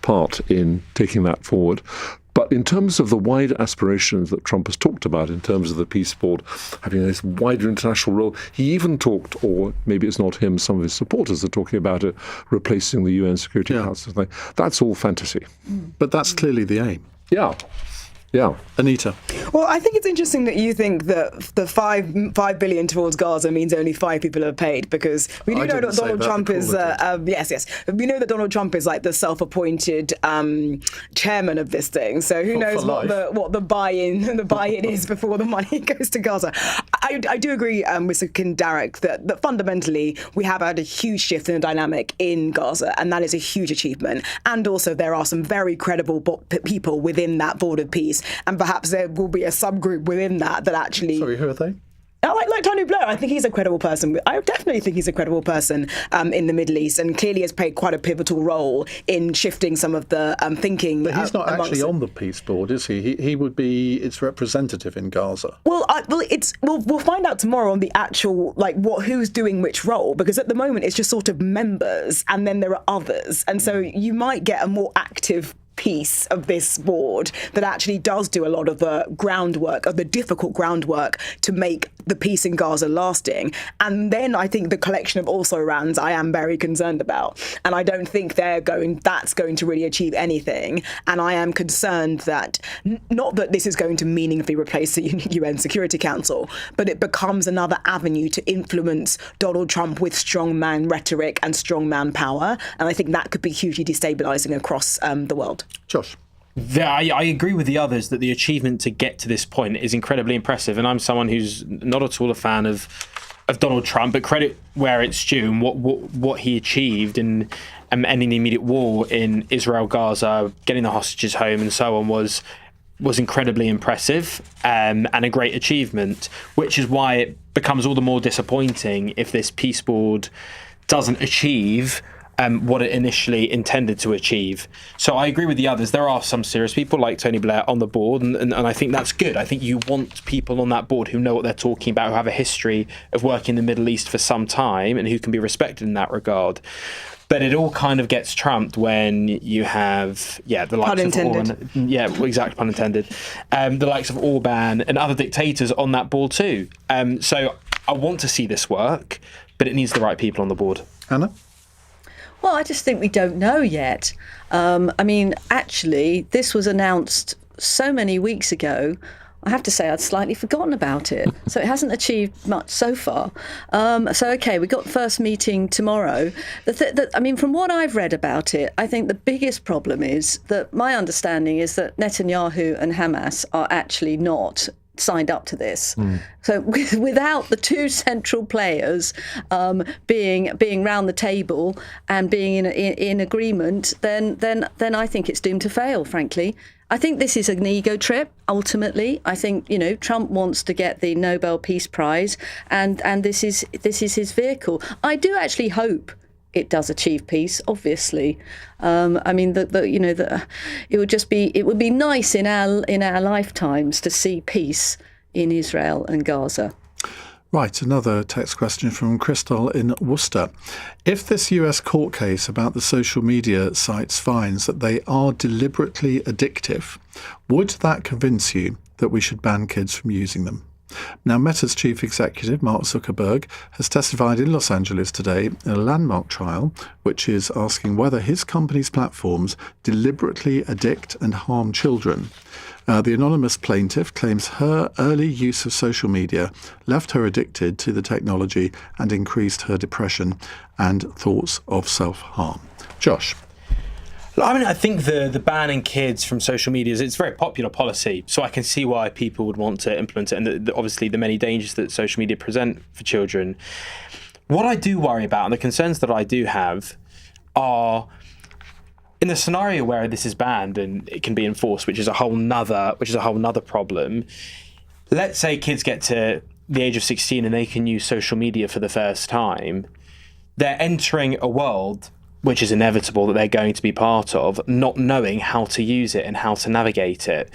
part in taking that forward. But in terms of the wider aspirations that Trump has talked about, in terms of the Peace Board having this wider international role, he even talked, or maybe it's not him, some of his supporters are talking about it, replacing the UN Security Council. That's all fantasy. But that's clearly the aim. Yeah. Yeah. Anita. Well, I think it's interesting that you think that the $5 billion towards Gaza means only 5 people are paid, because we do know that Donald Trump is yes. We know that Donald Trump is like the self-appointed chairman of this thing. So who knows what the buy-in is before the money goes to Gaza. I do agree with Sir Derek that fundamentally we have had a huge shift in the dynamic in Gaza, and that is a huge achievement. And also there are some very credible people within that board of peace. And perhaps there will be a subgroup within that actually... Sorry, who are they? Like Tony Blair, I think he's a credible person. I definitely think he's a credible person in the Middle East, and clearly has played quite a pivotal role in shifting some of the thinking. But he's not actually on the Peace Board, is he? He would be its representative in Gaza. Well, we'll find out tomorrow on the actual who's doing which role, because at the moment it's just sort of members, and then there are others, and so you might get a more active piece of this board that actually does do a lot of the groundwork, of the difficult groundwork to make the peace in Gaza lasting. And then I think the collection of also-rans I am very concerned about. And I don't think that's going to really achieve anything. And I am concerned that, not that this is going to meaningfully replace the UN Security Council, but it becomes another avenue to influence Donald Trump with strongman rhetoric and strongman power. And I think that could be hugely destabilising across the world. Josh. I agree with the others that the achievement to get to this point is incredibly impressive, and I'm someone who's not at all a fan of Donald Trump, but credit where it's due, and what he achieved in ending the immediate war in Israel, Gaza, getting the hostages home, and so on was incredibly impressive and a great achievement, which is why it becomes all the more disappointing if this peace board doesn't achieve what it initially intended to achieve. So I agree with the others. There are some serious people like Tony Blair on the board, and I think that's good. I think you want people on that board who know what they're talking about, who have a history of working in the Middle East for some time, and who can be respected in that regard. But it all kind of gets trumped when you have, the likes of Orban. Yeah, exactly, pun intended. The likes of Orban and other dictators on that board too. So I want to see this work, but it needs the right people on the board. Anna? Well, I just think we don't know yet. Actually, this was announced so many weeks ago. I have to say I'd slightly forgotten about it. So it hasn't achieved much so far. We got the first meeting tomorrow. From what I've read about it, I think the biggest problem is that my understanding is that Netanyahu and Hamas are actually not signed up to this. So without the two central players being round the table and being in agreement, then I think it's doomed to fail, frankly. I think this is an ego trip, ultimately. I think, Trump wants to get the Nobel Peace Prize, and this is his vehicle. I do actually hope it does achieve peace, obviously. It would be nice in our lifetimes to see peace in Israel and Gaza. Right, another text question from Crystal in Worcester. If this US court case about the social media sites finds that they are deliberately addictive, would that convince you that we should ban kids from using them? Now, Meta's chief executive, Mark Zuckerberg, has testified in Los Angeles today in a landmark trial, which is asking whether his company's platforms deliberately addict and harm children. The anonymous plaintiff claims her early use of social media left her addicted to the technology and increased her depression and thoughts of self-harm. Josh. I mean, I think the banning kids from social media it's a very popular policy, so I can see why people would want to implement it, and obviously the many dangers that social media present for children. What I do worry about, and the concerns that I do have, are in the scenario where this is banned and it can be enforced, which is a whole nother problem. Let's say kids get to the age of 16 and they can use social media for the first time. They're entering a world which is inevitable that they're going to be part of, not knowing how to use it and how to navigate it.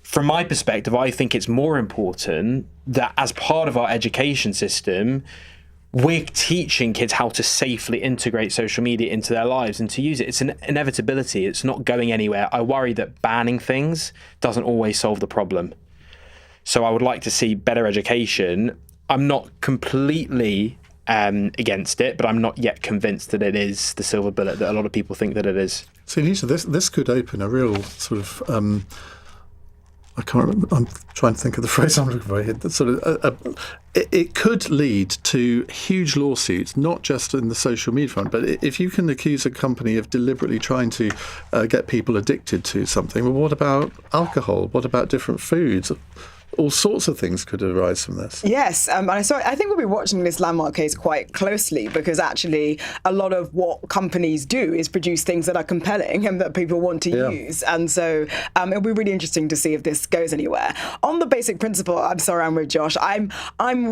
From my perspective, I think it's more important that as part of our education system, we're teaching kids how to safely integrate social media into their lives and to use it. It's an inevitability. It's not going anywhere. I worry that banning things doesn't always solve the problem. So I would like to see better education. I'm not completely against it, but I'm not yet convinced that it is the silver bullet that a lot of people think that it is. So, Anita, this could open a real sort of I can't remember, I'm trying to think of the phrase I'm looking for here. It could lead to huge lawsuits, not just in the social media front, but if you can accuse a company of deliberately trying to get people addicted to something, well, what about alcohol? What about different foods? All sorts of things could arise from this. Yes, and I think we'll be watching this landmark case quite closely, because actually a lot of what companies do is produce things that are compelling and that people want to use. And so it'll be really interesting to see if this goes anywhere. On the basic principle, I'm sorry, I'm with Josh. I'm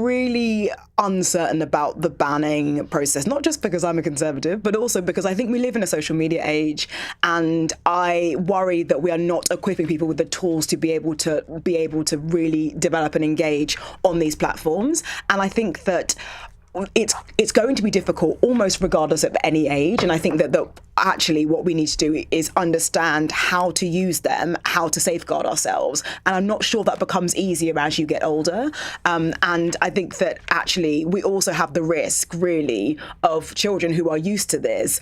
really uncertain about the banning process, not just because I'm a conservative, but also because I think we live in a social media age, and I worry that we are not equipping people with the tools to be able to really develop and engage on these platforms. And I think that it's going to be difficult almost regardless of any age. And I think that actually what we need to do is understand how to use them, how to safeguard ourselves. And I'm not sure that becomes easier as you get older. And I think that actually we also have the risk really of children who are used to this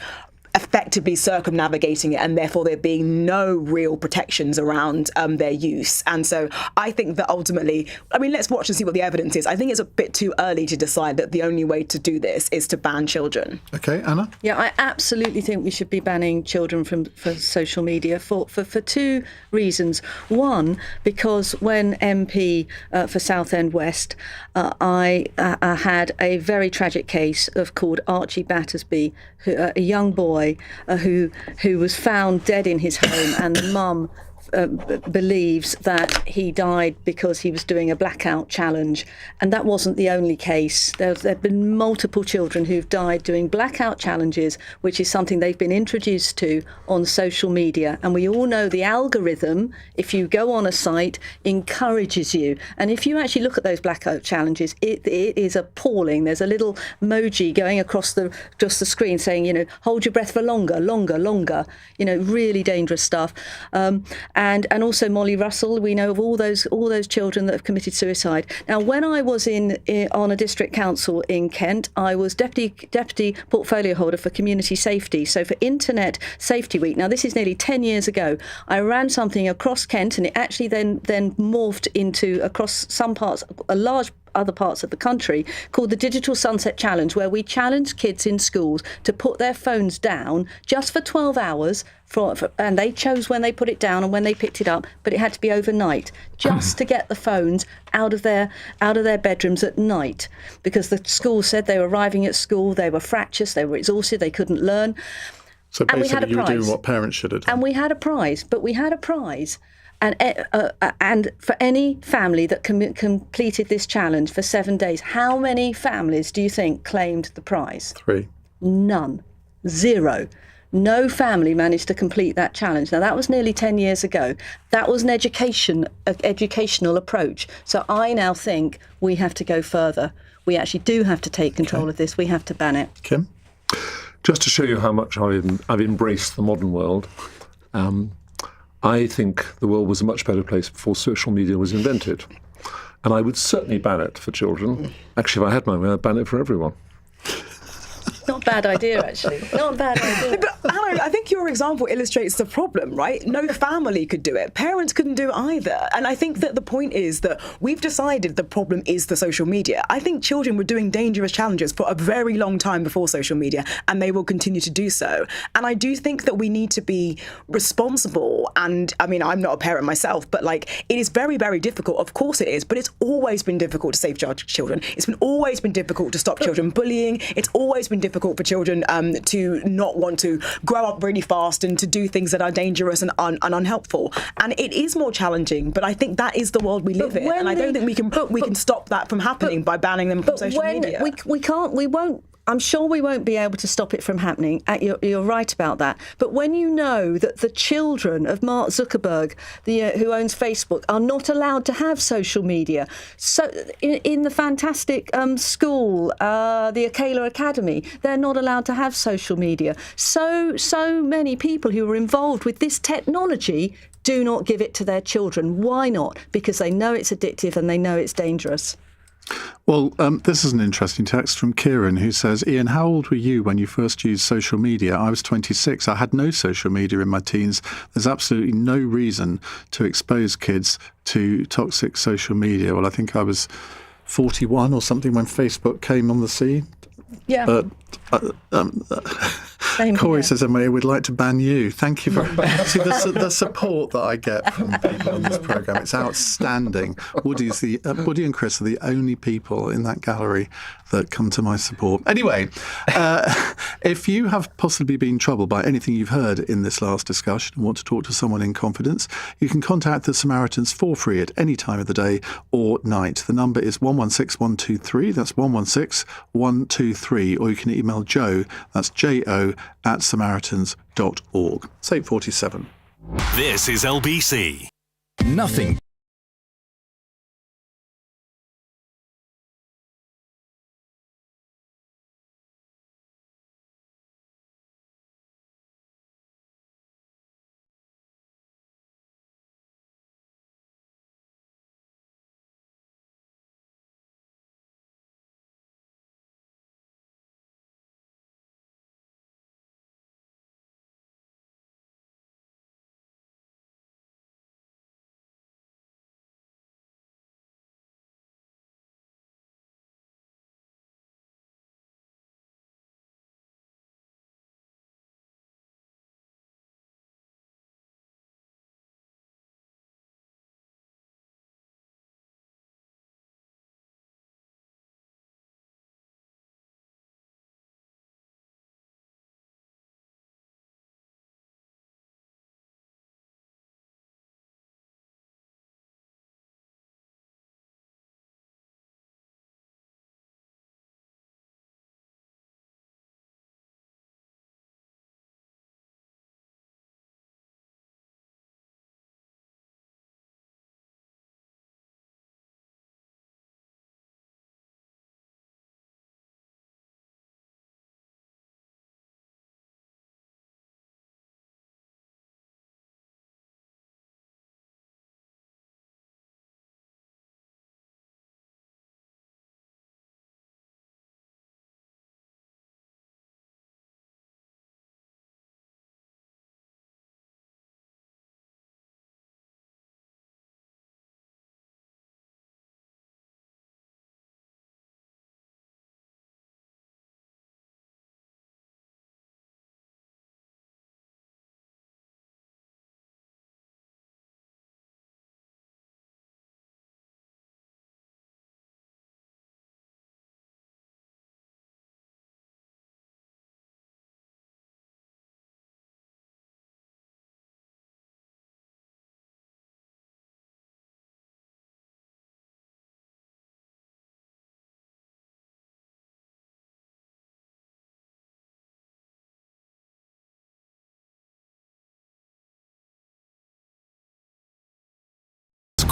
effectively circumnavigating it, and therefore there being no real protections around their use. And so I think that ultimately, I mean, let's watch and see what the evidence is. I think it's a bit too early to decide that the only way to do this is to ban children. Okay, Anna? Yeah, I absolutely think we should be banning children for social media for two reasons. One, because when MP for Southend West, I had a very tragic case called Archie Battersby, a young boy who was found dead in his home, and the mum believes that he died because he was doing a blackout challenge. And that wasn't the only case. There have been multiple children who've died doing blackout challenges, which is something they've been introduced to on social media. And we all know the algorithm, if you go on a site, encourages you. And if you actually look at those blackout challenges, it is appalling. There's a little emoji going across the screen saying, hold your breath for longer, really dangerous stuff. And also Molly Russell, we know of all those children that have committed suicide. Now, when I was on a district council in Kent, I was deputy portfolio holder for community safety. So for Internet Safety Week, now this is nearly 10 years ago, I ran something across Kent, and it actually then morphed into across some parts, a large other parts of the country, called the Digital Sunset Challenge, where we challenged kids in schools to put their phones down just for 12 hours, and they chose when they put it down and when they picked it up, but it had to be overnight, just to get the phones out of their bedrooms at night, because the school said they were arriving at school, they were fractious, they were exhausted, they couldn't learn. So basically you were doing what parents should have done. And we had a prize. And for any family that completed this challenge for 7 days, how many families do you think claimed the prize? 3. None. 0. No family managed to complete that challenge. Now, that was nearly 10 years ago. That was an educational approach. So I now think we have to go further. We actually do have to take control of this. We have to ban it. Kim? Just to show you how much I've embraced the modern world, I think the world was a much better place before social media was invented. And I would certainly ban it for children. Actually, if I had my way, I'd ban it for everyone. Not a bad idea, actually. Not a bad idea. But Hannah, I think your example illustrates the problem, right? No family could do it. Parents couldn't do it either. And I think that the point is that we've decided the problem is the social media. I think children were doing dangerous challenges for a very long time before social media, and they will continue to do so. And I do think that we need to be responsible. And I mean, I'm not a parent myself, but like, it is very, very difficult. Of course it is. But it's always been difficult to safeguard children. Always been difficult to stop children bullying. It's always been difficult for children to not want to grow up really fast and to do things that are dangerous and unhelpful. And it is more challenging, but I think that is the world we live in. And I don't think we can stop that from happening by banning them from social media. We won't. I'm sure we won't be able to stop it from happening. You're right about that. But when you know that the children of Mark Zuckerberg, who owns Facebook, are not allowed to have social media, so in the fantastic school, the Akela Academy, they're not allowed to have social media. So many people who are involved with this technology do not give it to their children. Why not? Because they know it's addictive and they know it's dangerous. Well, this is an interesting text from Kieran, who says, Iain, how old were you when you first used social media? I was 26. I had no social media in my teens. There's absolutely no reason to expose kids to toxic social media. Well, I think I was 41 or something when Facebook came on the scene. Yeah. Corey says, Emily, we'd like to ban you. Thank you very much. See, the support that I get from people on this programme, it's outstanding. Woody and Chris are the only people in that gallery that come to my support. Anyway, if you have possibly been troubled by anything you've heard in this last discussion and want to talk to someone in confidence, you can contact the Samaritans for free at any time of the day or night. The number is 116123. That's 116123. Or you can email Joe, that's Jo, @samaritans.org. It's 8:47. This is LBC. Nothing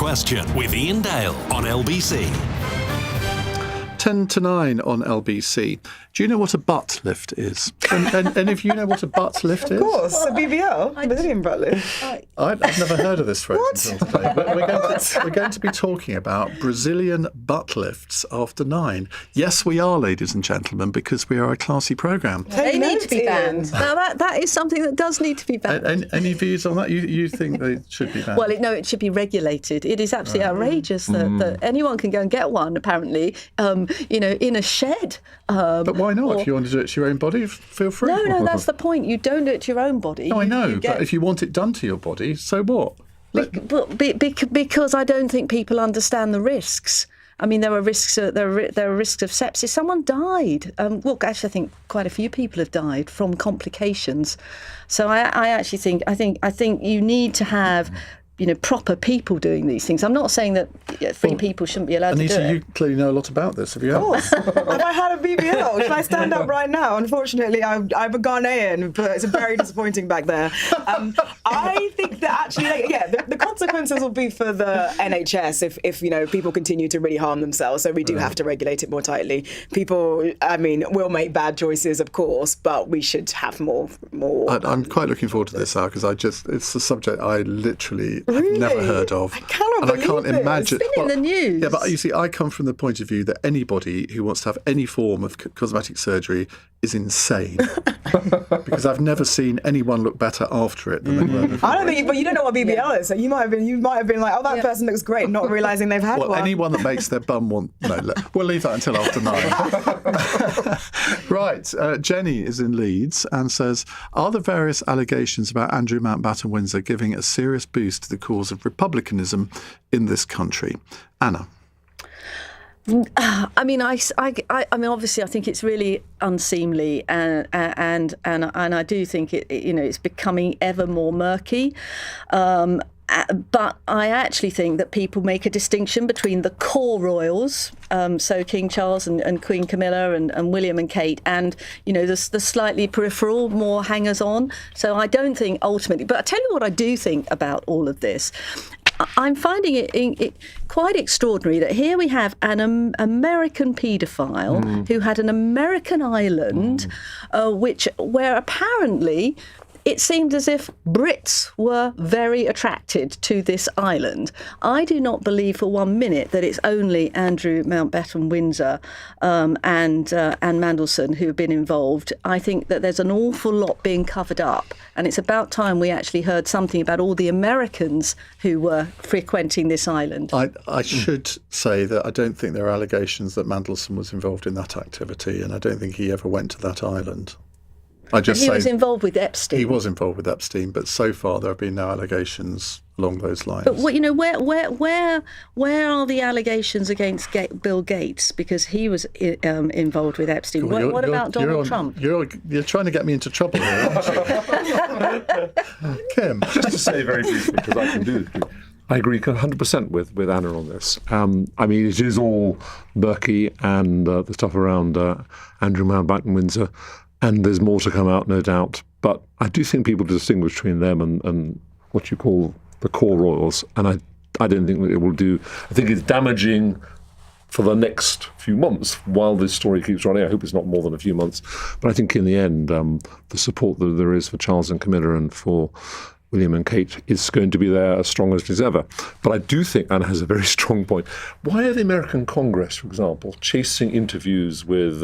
Question with Iain Dale on LBC. 10 to 9 on LBC. Do you know what a butt lift is? And if you know what a butt lift is? Of course, a BBL, Brazilian butt lift. I've never heard of this phrase until today. But we're going to be talking about Brazilian butt lifts after 9. Yes, we are, ladies and gentlemen, because we are a classy programme. They need to be banned. Now, that is something that does need to be banned. Any views on that? You think they should be banned? Well, it should be regulated. It is absolutely outrageous that anyone can go and get one, apparently, in a shed. But why not? If you want to do it to your own body, feel free. No, that's the point. You don't do it to your own body. No, I know, but if you want it done to your body, so what? Because I don't think people understand the risks. I mean, there are risks. There are risks of sepsis. Someone died. Actually, I think quite a few people have died from complications. So I actually think you need to have proper people doing these things. I'm not saying that free people shouldn't be allowed to do it. Anita, you clearly know a lot about this. Have you? Of course. Have I had a BBL? Should I stand up right now? Unfortunately, I'm a Ghanaian, but it's very disappointing back there. I think that actually, the consequences will be for the NHS if people continue to really harm themselves. So we do have to regulate it more tightly. People, will make bad choices, of course, but we should have more. I'm quite looking forward to this hour because it's a subject I literally Really? Never heard of. I cannot believe can't this. imagine. It's been in the news. Yeah, but you see, I come from the point of view that anybody who wants to have any form of cosmetic surgery is insane. Because I've never seen anyone look better after it than they were before. I don't think, but you don't know what BBL is. So you might have been like, oh, that person looks great, not realising they've had one. Anyone that makes their bum want... No, we'll leave that until after 9. Right, Jenny is in Leeds and says, are the various allegations about Andrew Mountbatten Windsor giving a serious boost to the cause of republicanism in this country? Anna? Obviously, I think it's really unseemly, and I do think it's becoming ever more murky. But I actually think that people make a distinction between the core royals, so King Charles and Queen Camilla and William and Kate, and the slightly peripheral, more hangers-on. So I don't think ultimately. But I tell you what I do think about all of this. I'm finding it quite extraordinary that here we have an American paedophile who had an American island, where apparently it seemed as if Brits were very attracted to this island. I do not believe for 1 minute that it's only Andrew Mountbatten Windsor and Mandelson who have been involved. I think that there's an awful lot being covered up, and it's about time we actually heard something about all the Americans who were frequenting this island. I should say that I don't think there are allegations that Mandelson was involved in that activity, and I don't think he ever went to that island. He was involved with Epstein. He was involved with Epstein, but so far there have been no allegations along those lines. But where are the allegations against Bill Gates, because he was involved with Epstein? What about Donald Trump? You're trying to get me into trouble here, aren't you? Kim, just to say very briefly, because I can do this. I agree 100% with Anna on this. It is all murky, and the stuff around Andrew Mountbatten Windsor. And there's more to come out, no doubt. But I do think people distinguish between them and what you call the core royals. And I don't think that it will do. I think it's damaging for the next few months while this story keeps running. I hope it's not more than a few months. But I think in the end, the support that there is for Charles and Camilla and for William and Kate is going to be there as strong as it is ever. But I do think Anna has a very strong point. Why are the American Congress, for example, chasing interviews with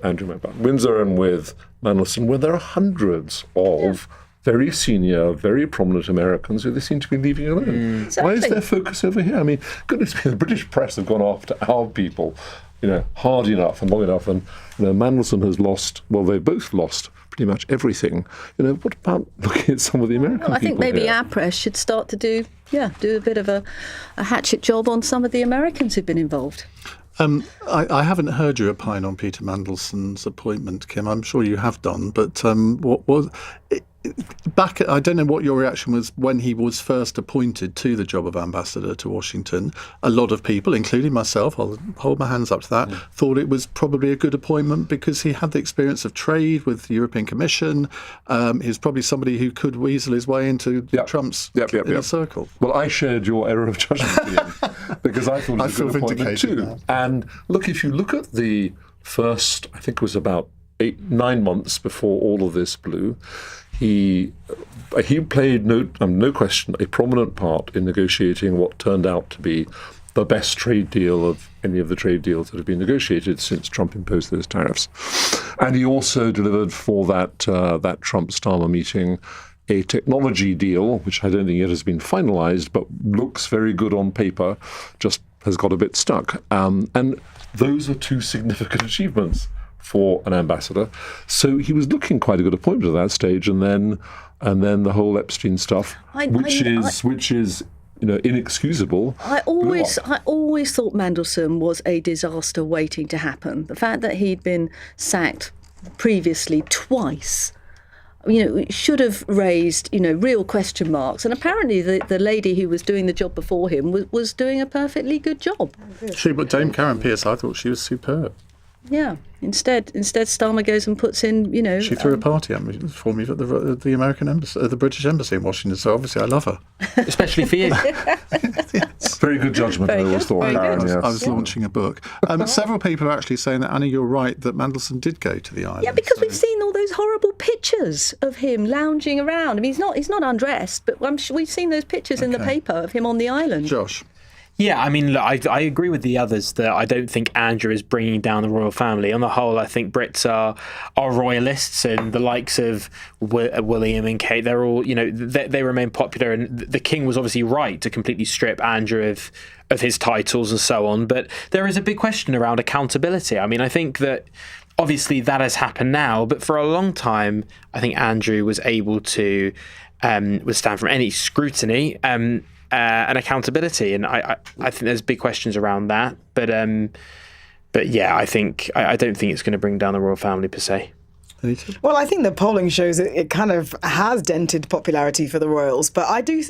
Andrew Mountbatten Windsor and with Mandelson, where there are hundreds of very senior, very prominent Americans who they seem to be leaving alone? Exactly. Why is their focus over here? I mean, goodness me, the British press have gone after our people, hard enough and long enough, and Mandelson has lost. Well, they've both lost pretty much everything. What about looking at some of the American people? I think maybe here? Our press should start to do a bit of a hatchet job on some of the Americans who've been involved. I haven't heard you opine on Peter Mandelson's appointment, Kim. I'm sure you have done, but what was I don't know what your reaction was when he was first appointed to the job of ambassador to Washington. A lot of people, including myself, I'll hold my hands up to that, thought it was probably a good appointment because he had the experience of trade with the European Commission. He was probably somebody who could weasel his way into Trump's inner circle. Well, I shared your error of judgment, Ian, because I thought it was a good appointment too. Now. And look, if you look at the first, I think it was about 8-9 months before all of this blew, he played, no question, a prominent part in negotiating what turned out to be the best trade deal of any of the trade deals that have been negotiated since Trump imposed those tariffs. And he also delivered for that Trump-Starmer meeting a technology deal, which I don't think yet has been finalized, but looks very good on paper, just has got a bit stuck. And those are two significant achievements for an ambassador. So he was looking quite a good appointment at that stage, and then the whole Epstein stuff, which is inexcusable. I always thought Mandelson was a disaster waiting to happen. The fact that he'd been sacked previously twice, should have raised, real question marks. And apparently the lady who was doing the job before him was doing a perfectly good job. But Dame Karen Pierce, I thought she was superb. Yeah. Instead, Starmer goes and puts in, She threw a party for me at the American embassy, the British embassy in Washington. So obviously, I love her, especially for you. Very good judgment. I always thought. Karen, I was launching a book. Several people are actually saying that, Anna, you're right, that Mandelson did go to the island. Yeah, because we've seen all those horrible pictures of him lounging around. I mean, he's not undressed, but we've seen those pictures in the paper of him on the island. Josh. Yeah, I mean, look, I agree with the others that I don't think Andrew is bringing down the royal family. On the whole, I think Brits are royalists, and the likes of William and Kate, they're all, they remain popular. And the king was obviously right to completely strip Andrew of his titles and so on. But there is a big question around accountability. I mean, I think that obviously that has happened now, but for a long time, I think Andrew was able to withstand from any scrutiny. And accountability, and I think there's big questions around that, but yeah, I don't think it's going to bring down the royal family per se. Well, I think the polling shows it kind of has dented popularity for the royals, but I do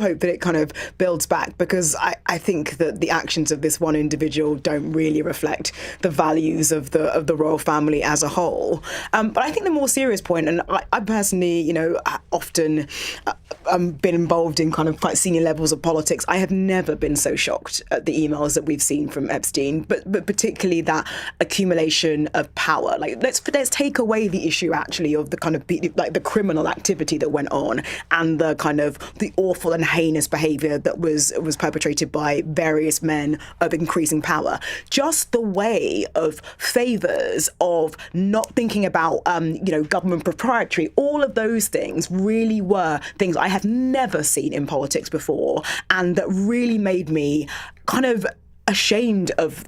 hope that it kind of builds back, because I think that the actions of this one individual don't really reflect the values of the royal family as a whole. But I think the more serious point, and I personally, often been involved in kind of quite senior levels of politics. I have never been so shocked at the emails that we've seen from Epstein, but particularly that accumulation of power. Like, let's take away the issue actually of the kind of the criminal activity that went on and the kind of the awful and heinous behaviour that was perpetrated by various men of increasing power. Just the way of favours, of not thinking about government proprietary, all of those things really were things I have never seen in politics before, and that really made me kind of ashamed of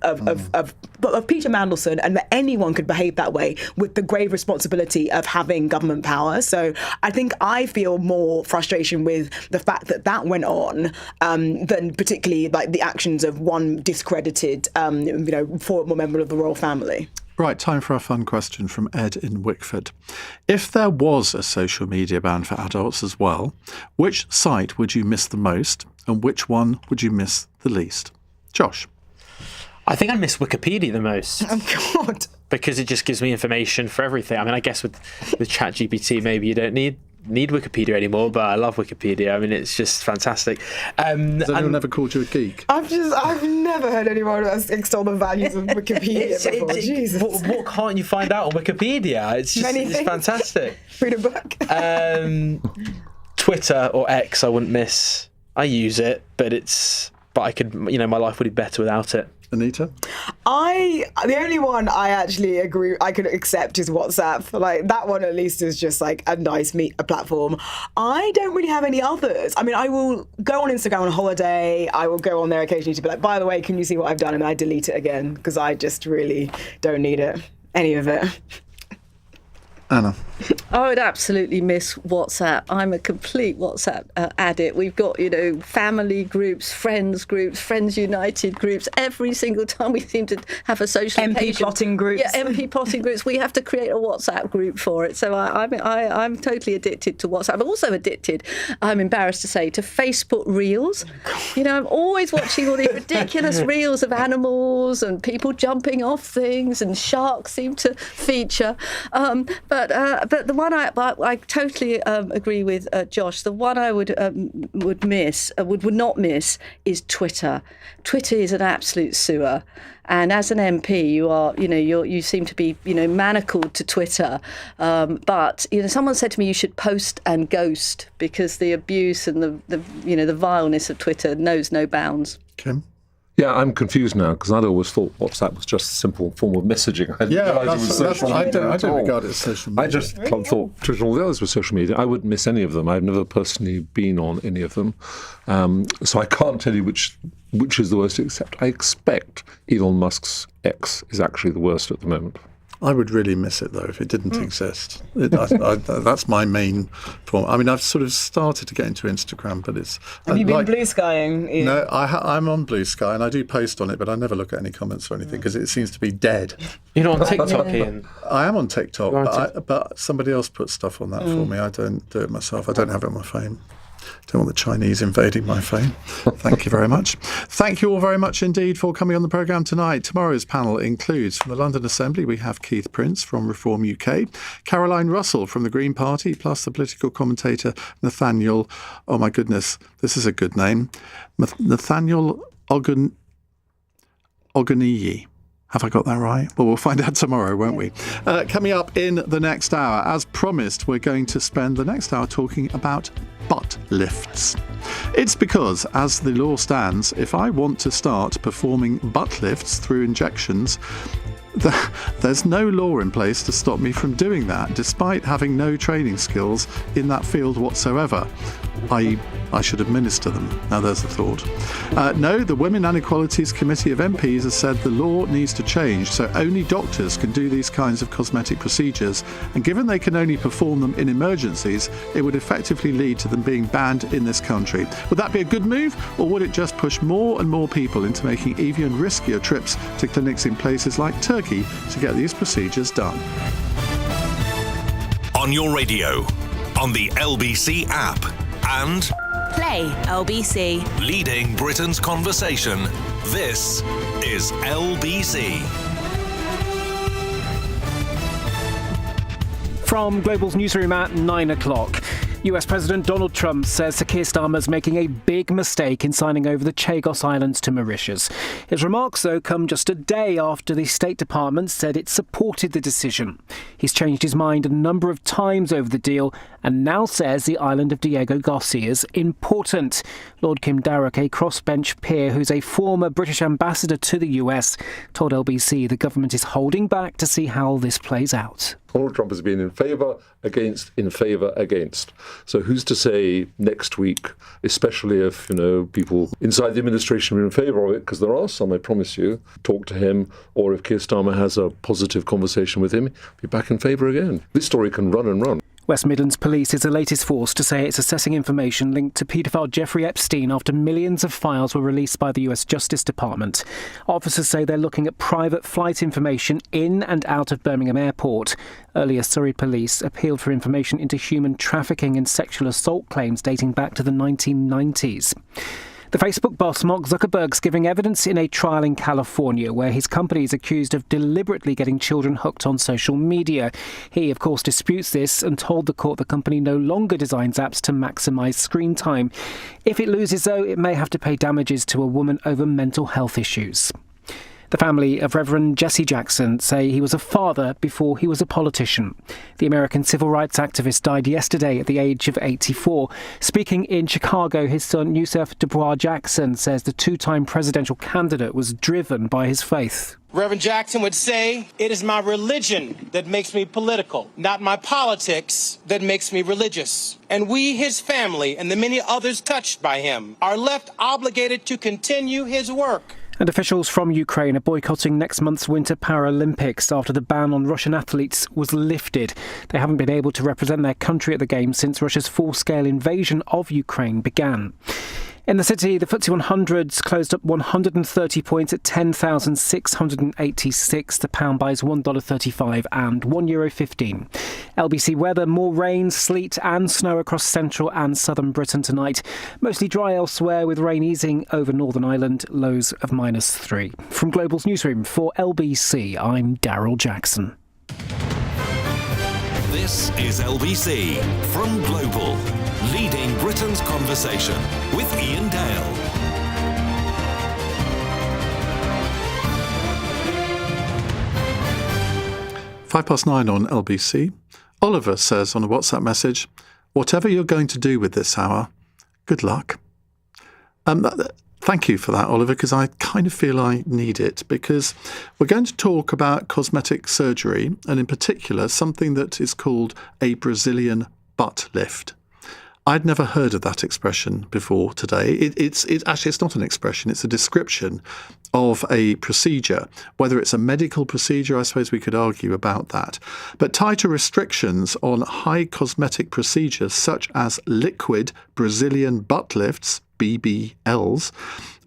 Peter Mandelson, and that anyone could behave that way with the grave responsibility of having government power. So I think I feel more frustration with the fact that went on than particularly like the actions of one discredited former member of the royal family. Right, time for a fun question from Ed in Wickford. If there was a social media ban for adults as well, which site would you miss the most, and which one would you miss the least? Josh? I think I miss Wikipedia the most. Oh, God. Because it just gives me information for everything. I mean, I guess with ChatGPT, maybe you don't need Wikipedia anymore, but I love Wikipedia. I mean, it's just fantastic. Has anyone ever called you a geek? I've never heard anyone extol the values of Wikipedia before. Jesus. What can't you find out on Wikipedia? It's fantastic. Read a book. Twitter or X, I wouldn't miss. I use it, but I could, my life would be better without it. Anita? The only one I actually agree I could accept is WhatsApp. Like, that one at least is just like a nice platform. I don't really have any others. I mean, I will go on Instagram on holiday. I will go on there occasionally to be like, by the way, can you see what I've done? And I delete it again because I just really don't need it. Any of it. Anna? I would absolutely miss WhatsApp. I'm a complete WhatsApp addict. We've got, family groups, Friends United groups. Every single time we seem to have a social MP plotting groups. Yeah, MP plotting groups. We have to create a WhatsApp group for it. So I'm totally addicted to WhatsApp. I'm also addicted, I'm embarrassed to say, to Facebook Reels. I'm always watching all these ridiculous reels of animals and people jumping off things, and sharks seem to feature. But the one I totally agree with Josh. The one I would not miss is Twitter. Twitter is an absolute sewer, and as an MP, you seem to be manacled to Twitter. But someone said to me you should post and ghost, because the abuse and the vileness of Twitter knows no bounds. Kim? Yeah, I'm confused now, because I'd always thought WhatsApp was just a simple form of messaging. I don't regard it as social media. I just thought Twitter and all the others were social media. I wouldn't miss any of them. I've never personally been on any of them. So I can't tell you which is the worst, except I expect Elon Musk's X is actually the worst at the moment. I would really miss it, though, if it didn't exist. That's my main form. I mean, I've sort of started to get into Instagram, but it's... Have you been blue skying? Ian? No, I'm on Blue Sky, and I do post on it, but I never look at any comments or anything, because it seems to be dead. You're not on TikTok, Ian? I am on TikTok, but somebody else puts stuff on that for me. I don't do it myself. I don't have it on my phone. Don't want the Chinese invading my phone. Thank you very much. Thank you all very much indeed for coming on the programme tonight. Tomorrow's panel includes, from the London Assembly, we have Keith Prince from Reform UK, Caroline Russell from the Green Party, plus the political commentator Nathaniel, oh my goodness, this is a good name, Nathaniel Ogoniyi. Have I got that right? Well, we'll find out tomorrow, won't we? Coming up in the next hour, as promised, we're going to spend the next hour talking about butt lifts. It's because, as the law stands, if I want to start performing butt lifts through injections, there's no law in place to stop me from doing that, despite having no training skills in that field whatsoever. I should administer them. Now there's the thought. No, the Women and Equalities Committee of MPs has said the law needs to change, so only doctors can do these kinds of cosmetic procedures, and given they can only perform them in emergencies, it would effectively lead to them being banned in this country. Would that be a good move, or would it just push more and more people into making even riskier trips to clinics in places like Turkey to get these procedures done? On your radio, on the LBC app, and Play LBC. Leading Britain's conversation. This is LBC. From Global's newsroom at 9 o'clock. US President Donald Trump says Sir Keir Starmer's making a big mistake in signing over the Chagos Islands to Mauritius. His remarks, though, come just a day after the State Department said it supported the decision. He's changed his mind a number of times over the deal and now says the island of Diego Garcia is important. Lord Kim Darroch, a crossbench peer who's a former British ambassador to the US, told LBC the government is holding back to see how this plays out. Donald Trump has been in favour, against, in favour, against. So who's to say next week, especially if, people inside the administration are in favour of it, because there are some, I promise you, talk to him, or if Keir Starmer has a positive conversation with him, be back in favour again. This story can run and run. West Midlands Police is the latest force to say it's assessing information linked to paedophile Jeffrey Epstein after millions of files were released by the US Justice Department. Officers say they're looking at private flight information in and out of Birmingham Airport. Earlier, Surrey Police appealed for information into human trafficking and sexual assault claims dating back to the 1990s. The Facebook boss Mark Zuckerberg's giving evidence in a trial in California where his company is accused of deliberately getting children hooked on social media. He, of course, disputes this and told the court the company no longer designs apps to maximise screen time. If it loses, though, it may have to pay damages to a woman over mental health issues. The family of Reverend Jesse Jackson say he was a father before he was a politician. The American civil rights activist died yesterday at the age of 84. Speaking in Chicago, his son Yusef Dubois Jackson says the two-time presidential candidate was driven by his faith. Reverend Jackson would say, "It is my religion that makes me political, not my politics that makes me religious." And we, his family, and the many others touched by him, are left obligated to continue his work. And officials from Ukraine are boycotting next month's Winter Paralympics after the ban on Russian athletes was lifted. They haven't been able to represent their country at the Games since Russia's full-scale invasion of Ukraine began. In the city, the FTSE 100s closed up 130 points at 10,686. The pound buys $1.35 and €1.15. LBC weather, more rain, sleet and snow across central and southern Britain tonight. Mostly dry elsewhere with rain easing over Northern Ireland, lows of -3. From Global's newsroom for LBC, I'm Daryl Jackson. This is LBC from Global, leading Britain's conversation with Iain Dale. 9:05 on LBC. Oliver says on a WhatsApp message, whatever you're going to do with this hour, good luck. Thank you for that, Oliver, because I kind of feel I need it, because we're going to talk about cosmetic surgery, and in particular, something that is called a Brazilian butt lift. I'd never heard of that expression before today. It's not an expression, it's a description of a procedure. Whether it's a medical procedure, I suppose we could argue about that. But tighter restrictions on high cosmetic procedures such as liquid Brazilian butt lifts, BBLs,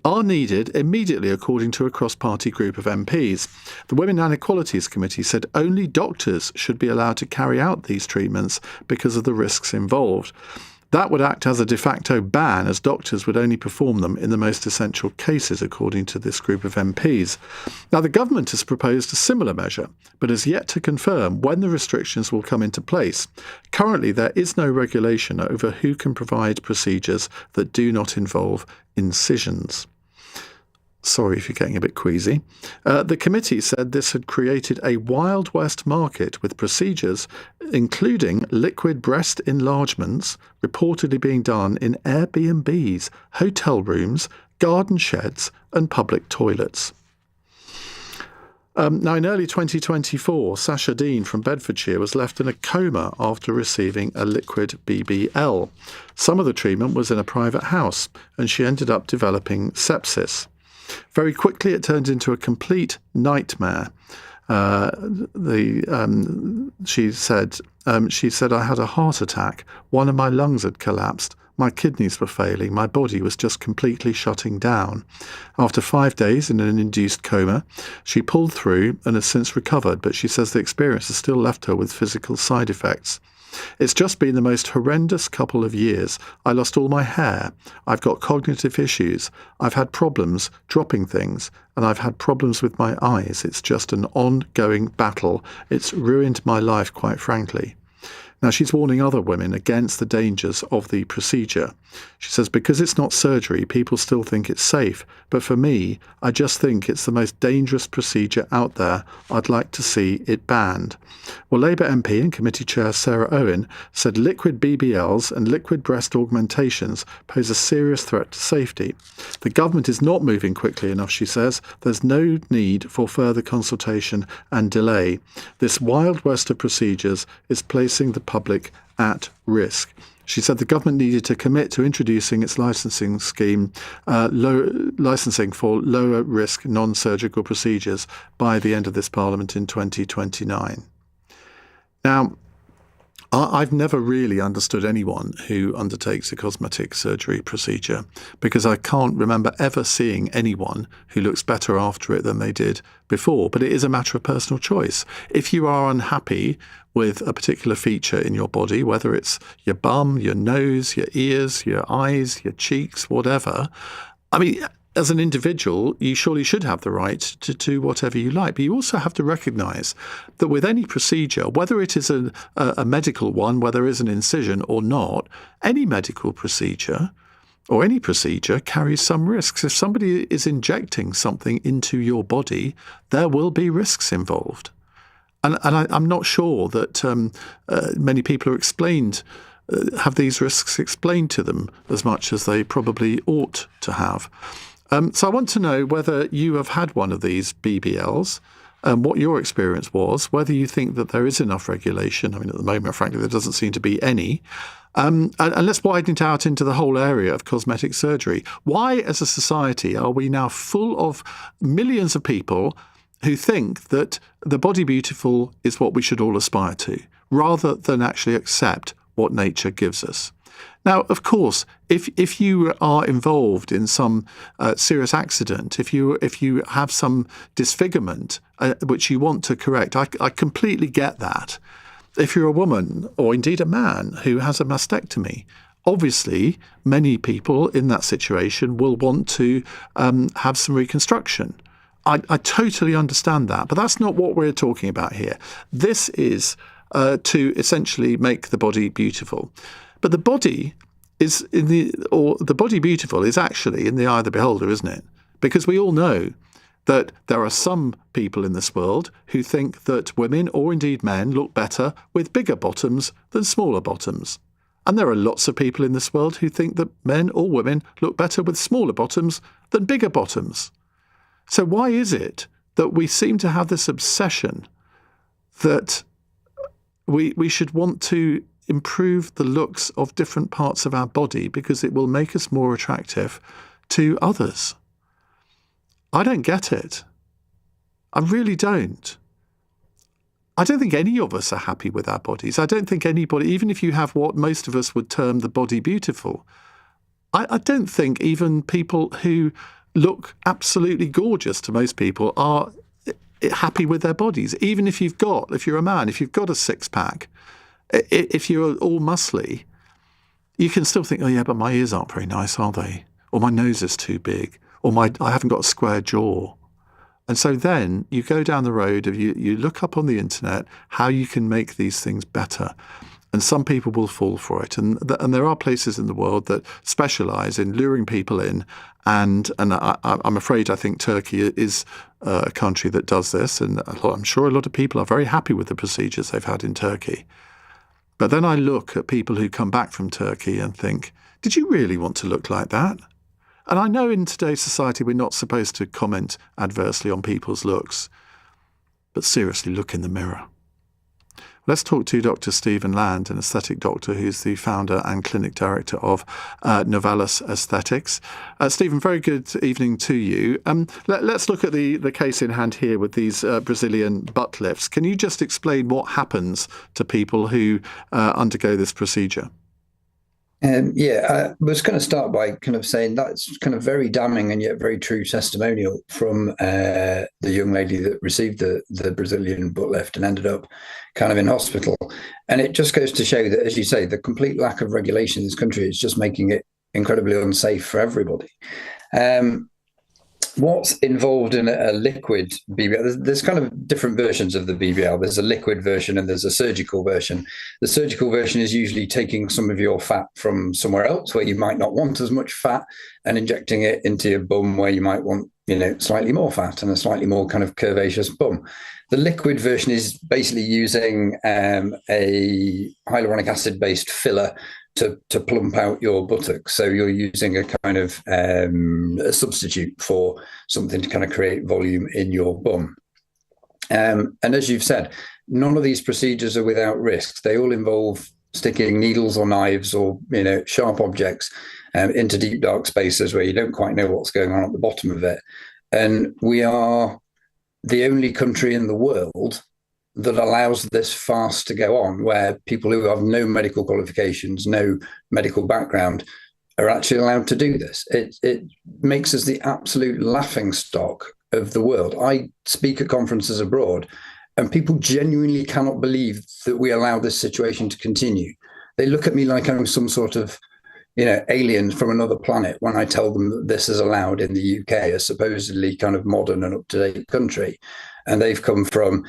are needed immediately, according to a cross-party group of MPs. The Women and Equalities Committee said only doctors should be allowed to carry out these treatments because of the risks involved. That would act as a de facto ban, as doctors would only perform them in the most essential cases, according to this group of MPs. Now, the government has proposed a similar measure, but has yet to confirm when the restrictions will come into place. Currently, there is no regulation over who can provide procedures that do not involve incisions. Sorry if you're getting a bit queasy. The committee said this had created a Wild West market with procedures including liquid breast enlargements reportedly being done in Airbnbs, hotel rooms, garden sheds and public toilets. Now, in early 2024, Sasha Dean from Bedfordshire was left in a coma after receiving a liquid BBL. Some of the treatment was in a private house, and she ended up developing sepsis. Very quickly, it turned into a complete nightmare. She said, I had a heart attack. One of my lungs had collapsed. My kidneys were failing. My body was just completely shutting down. After 5 days in an induced coma, she pulled through and has since recovered, but she says the experience has still left her with physical side effects. It's just been the most horrendous couple of years. I lost all my hair. I've got cognitive issues. I've had problems dropping things, and I've had problems with my eyes. It's just an ongoing battle. It's ruined my life, quite frankly. Now, she's warning other women against the dangers of the procedure. She says, because it's not surgery, people still think it's safe. But for me, I just think it's the most dangerous procedure out there. I'd like to see it banned. Well, Labour MP and committee chair Sarah Owen said liquid BBLs and liquid breast augmentations pose a serious threat to safety. The government is not moving quickly enough, she says. There's no need for further consultation and delay. This wild west of procedures is placing the public at risk. She said the government needed to commit to introducing its licensing scheme, licensing for lower risk non-surgical procedures by the end of this Parliament in 2029. Now, I've never really understood anyone who undertakes a cosmetic surgery procedure, because I can't remember ever seeing anyone who looks better after it than they did before. But it is a matter of personal choice. If you are unhappy with a particular feature in your body, whether it's your bum, your nose, your ears, your eyes, your cheeks, whatever, I mean, as an individual, you surely should have the right to do whatever you like. But you also have to recognise that with any procedure, whether it is a medical one, whether there is an incision or not, any medical procedure or any procedure carries some risks. If somebody is injecting something into your body, there will be risks involved. And I'm not sure that many people are have these risks explained to them as much as they probably ought to have. So I want to know whether you have had one of these BBLs. what your experience was, whether you think that there is enough regulation. I mean, at the moment, frankly, there doesn't seem to be any. And let's widen it out into the whole area of cosmetic surgery. Why, as a society, are we now full of millions of people who think that the body beautiful is what we should all aspire to, rather than actually accept what nature gives us? Now, of course, if you are involved in some serious accident, if you have some disfigurement which you want to correct, I completely get that. If you're a woman, or indeed a man, who has a mastectomy, obviously many people in that situation will want to have some reconstruction. I totally understand that, but that's not what we're talking about here. This is to essentially make the body beautiful. But the body the body beautiful is actually in the eye of the beholder, isn't it? Because we all know that there are some people in this world who think that women, or indeed men, look better with bigger bottoms than smaller bottoms. And there are lots of people in this world who think that men or women look better with smaller bottoms than bigger bottoms. So why is it that we seem to have this obsession that we should want to improve the looks of different parts of our body because it will make us more attractive to others? I don't get it. I really don't. I don't think any of us are happy with our bodies. I don't think anybody, even if you have what most of us would term the body beautiful, I don't think even people who look absolutely gorgeous to most people are happy with their bodies. Even if you're a man, if you've got a six-pack, if you're all muscly, you can still think, oh yeah, but my ears aren't very nice, are they? Or my nose is too big. Or I haven't got a square jaw. And so then you go down the road of you look up on the internet how you can make these things better. And some people will fall for it. And there are places in the world that specialise in luring people in. And I'm afraid I think Turkey is a country that does this. And I'm sure a lot of people are very happy with the procedures they've had in Turkey. But then I look at people who come back from Turkey and think, did you really want to look like that? And I know in today's society we're not supposed to comment adversely on people's looks, but seriously, look in the mirror. Let's talk to Dr. Stephen Land, an aesthetic doctor who's the founder and clinic director of Novalis Aesthetics. Stephen, very good evening to you. Let's look at the case in hand here with these Brazilian butt lifts. Can you just explain what happens to people who undergo this procedure? I was going to start by kind of saying that's kind of very damning and yet very true testimonial from the young lady that received the Brazilian butt lift and ended up kind of in hospital. And it just goes to show that, as you say, the complete lack of regulation in this country is just making it incredibly unsafe for everybody. What's involved in a liquid BBL? There's kind of different versions of the BBL. There's a liquid version and there's a surgical version. The surgical version is usually taking some of your fat from somewhere else where you might not want as much fat and injecting it into your bum where you might want, slightly more fat and a slightly more kind of curvaceous bum. The liquid version is basically using a hyaluronic acid-based filler to plump out your buttocks. So you're using a kind of a substitute for something to kind of create volume in your bum. And as you've said, none of these procedures are without risks. They all involve sticking needles or knives or, sharp objects into deep, dark spaces where you don't quite know what's going on at the bottom of it. And we are the only country in the world that allows this farce to go on, where people who have no medical qualifications, no medical background, are actually allowed to do this. It makes us the absolute laughingstock of the world. I speak at conferences abroad, and people genuinely cannot believe that we allow this situation to continue. They look at me like I'm some sort of, alien from another planet when I tell them that this is allowed in the UK, a supposedly kind of modern and up-to-date country. And they've come from,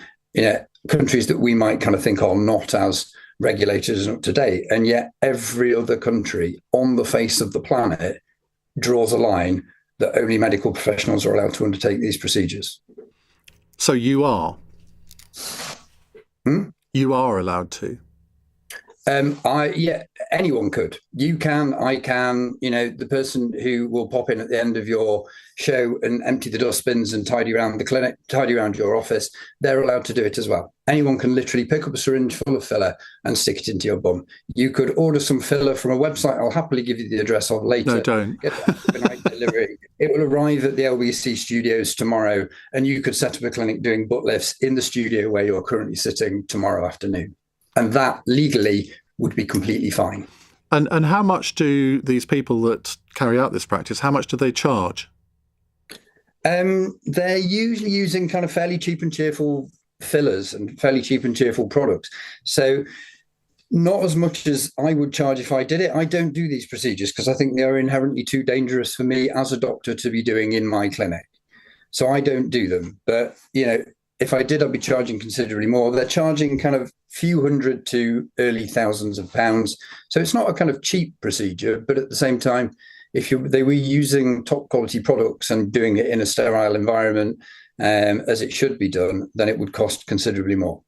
countries that we might kind of think are not as regulated and up to date. And yet every other country on the face of the planet draws a line that only medical professionals are allowed to undertake these procedures. So you are? You are allowed to? Anyone could. You can, I can, the person who will pop in at the end of your show and empty the dustbins and tidy around the clinic, tidy around your office, they're allowed to do it as well. Anyone can literally pick up a syringe full of filler and stick it into your bum. You could order some filler from a website I'll happily give you the address of later. No, don't. Get that overnight delivery. It will arrive at the LBC studios tomorrow, and you could set up a clinic doing butt lifts in the studio where you're currently sitting tomorrow afternoon. And that legally would be completely fine. And how much do these people that carry out this practice, how much do they charge? They're usually using kind of fairly cheap and cheerful fillers and fairly cheap and cheerful products. So not as much as I would charge if I did it. I don't do these procedures because I think they are inherently too dangerous for me as a doctor to be doing in my clinic. So I don't do them. But, if I did, I'd be charging considerably more. They're charging kind of few hundred to early thousands of pounds. So it's not a kind of cheap procedure, but at the same time, if they were using top quality products and doing it in a sterile environment, as it should be done, then it would cost considerably more.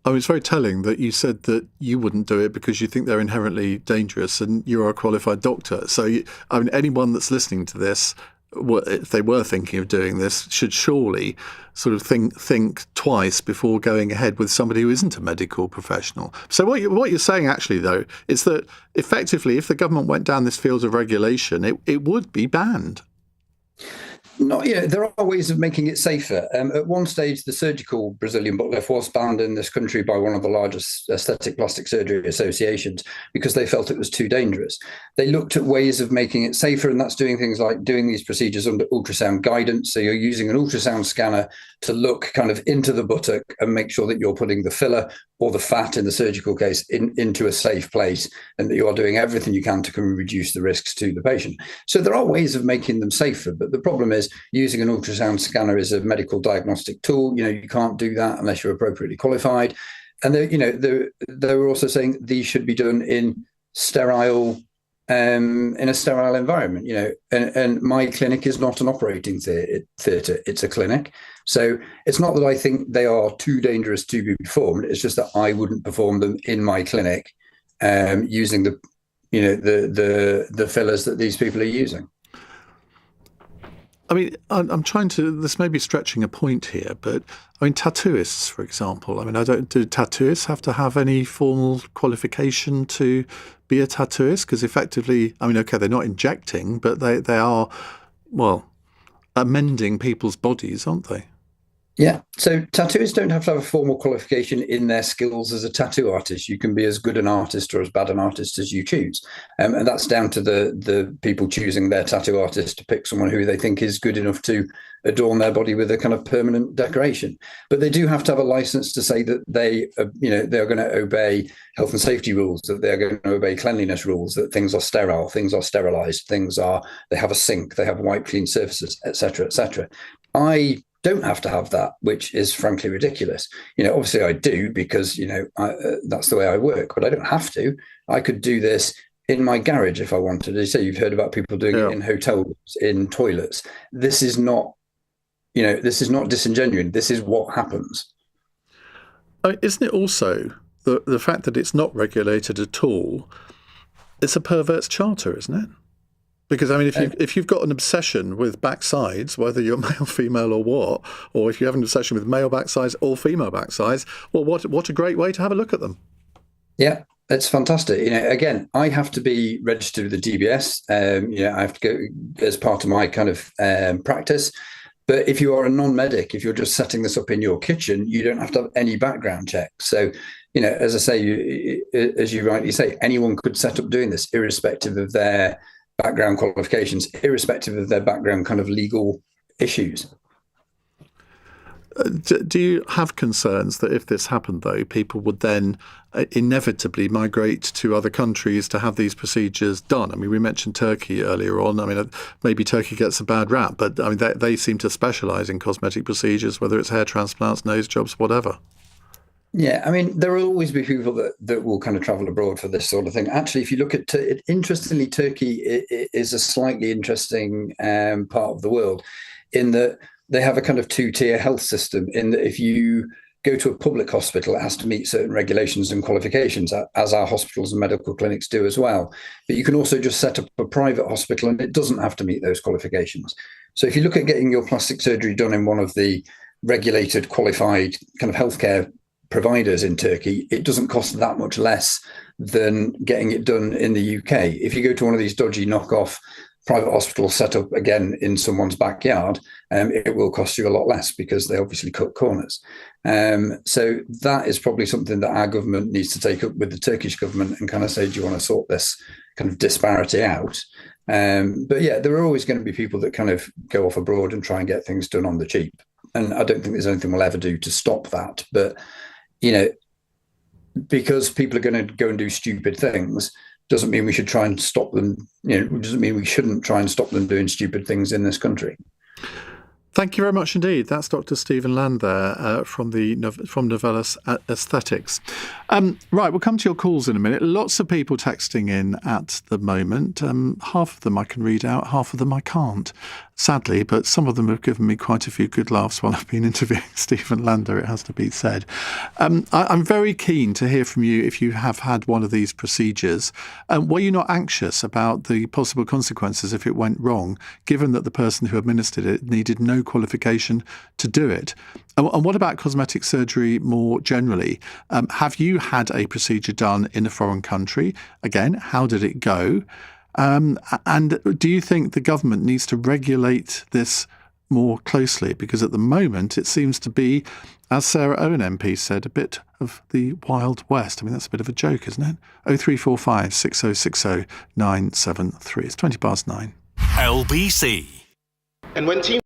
Oh, it's very telling that you said that you wouldn't do it because you think they're inherently dangerous and you are a qualified doctor. So, anyone that's listening to this, if they were thinking of doing this, should surely sort of think twice before going ahead with somebody who isn't a medical professional. So what you're saying actually, though, is that effectively, if the government went down this field of regulation, it would be banned. There are ways of making it safer. At one stage, the surgical Brazilian butt lift was banned in this country by one of the largest aesthetic plastic surgery associations because they felt it was too dangerous. They looked at ways of making it safer, and that's doing things like doing these procedures under ultrasound guidance. So you're using an ultrasound scanner to look kind of into the buttock and make sure that you're putting the filler or the fat in the surgical case into a safe place, and that you are doing everything you can to reduce the risks to the patient. So there are ways of making them safer, but the problem is using an ultrasound scanner is a medical diagnostic tool. You can't do that unless you're appropriately qualified. And they were also saying these should be done in sterile, in a sterile environment. And my clinic is not an operating theatre; it's a clinic. So it's not that I think they are too dangerous to be performed. It's just that I wouldn't perform them in my clinic using the fillers that these people are using. I'm trying to, this may be stretching a point here, but tattooists, for example, do tattooists have to have any formal qualification to be a tattooist? Because effectively, they're not injecting, but they are, amending people's bodies, aren't they? Yeah. So tattooists don't have to have a formal qualification in their skills as a tattoo artist. You can be as good an artist or as bad an artist as you choose. And that's down to the people choosing their tattoo artist to pick someone who they think is good enough to adorn their body with a kind of permanent decoration. But they do have to have a license to say that they are going to obey health and safety rules, that they're going to obey cleanliness rules, that things are sterile, things are sterilized, they have a sink, they have wiped clean surfaces, etc., etc. I don't have to have that, which is frankly ridiculous. Obviously I do because, that's the way I work, but I don't have to. I could do this in my garage if I wanted. As you say, you've heard about people doing it in hotel rooms, in toilets. This is not disingenuine. This is what happens. Isn't it also the fact that it's not regulated at all? It's a perverse charter, isn't it? Because, if you've got an obsession with backsides, whether you're male, female or what, or if you have an obsession with male backsides or female backsides, well, what a great way to have a look at them. Yeah, it's fantastic. Again, I have to be registered with the DBS. I have to go as part of my kind of practice. But if you are a non-medic, if you're just setting this up in your kitchen, you don't have to have any background check. So, as I say, as you rightly say, anyone could set up doing this, irrespective of their background qualifications, irrespective of their background kind of legal issues. Do you have concerns that if this happened, though, people would then inevitably migrate to other countries to have these procedures done? We mentioned Turkey earlier on. Maybe Turkey gets a bad rap, but they seem to specialise in cosmetic procedures, whether it's hair transplants, nose jobs, whatever. Yeah, there will always be people that will kind of travel abroad for this sort of thing. Actually, if you look at it, interestingly, Turkey is a slightly interesting part of the world in that they have a kind of two-tier health system, in that if you go to a public hospital, it has to meet certain regulations and qualifications, as our hospitals and medical clinics do as well. But you can also just set up a private hospital and it doesn't have to meet those qualifications. So if you look at getting your plastic surgery done in one of the regulated, qualified kind of healthcare providers in Turkey, it doesn't cost that much less than getting it done in the UK. If you go to one of these dodgy knockoff private hospitals set up again in someone's backyard, it will cost you a lot less because they obviously cut corners. So that is probably something that our government needs to take up with the Turkish government and kind of say, do you want to sort this kind of disparity out? But yeah, there are always going to be people that kind of go off abroad and try and get things done on the cheap. And I don't think there's anything we'll ever do to stop that. But, you know, because people are going to go and do stupid things doesn't mean we should try and stop them. You know, doesn't mean we shouldn't try and stop them doing stupid things in this country. Thank you very much indeed. That's Dr. Stephen Land there from Novellus Aesthetics. Right, we'll come to your calls in a minute. Lots of people texting in at the moment. Half of them I can read out, half of them I can't, sadly, but some of them have given me quite a few good laughs while I've been interviewing Stephen Lander, it has to be said. I'm very keen to hear from you if you have had one of these procedures. Were you not anxious about the possible consequences if it went wrong, given that the person who administered it needed no qualification to do it? And what about cosmetic surgery more generally? Have you had a procedure done in a foreign country? Again, how did it go? And do you think the government needs to regulate this more closely? Because at the moment it seems to be, as Sarah Owen MP said, a bit of the Wild West. I mean, that's a bit of a joke, isn't it? 0345 6060 973. It's 9:20. LBC. And when team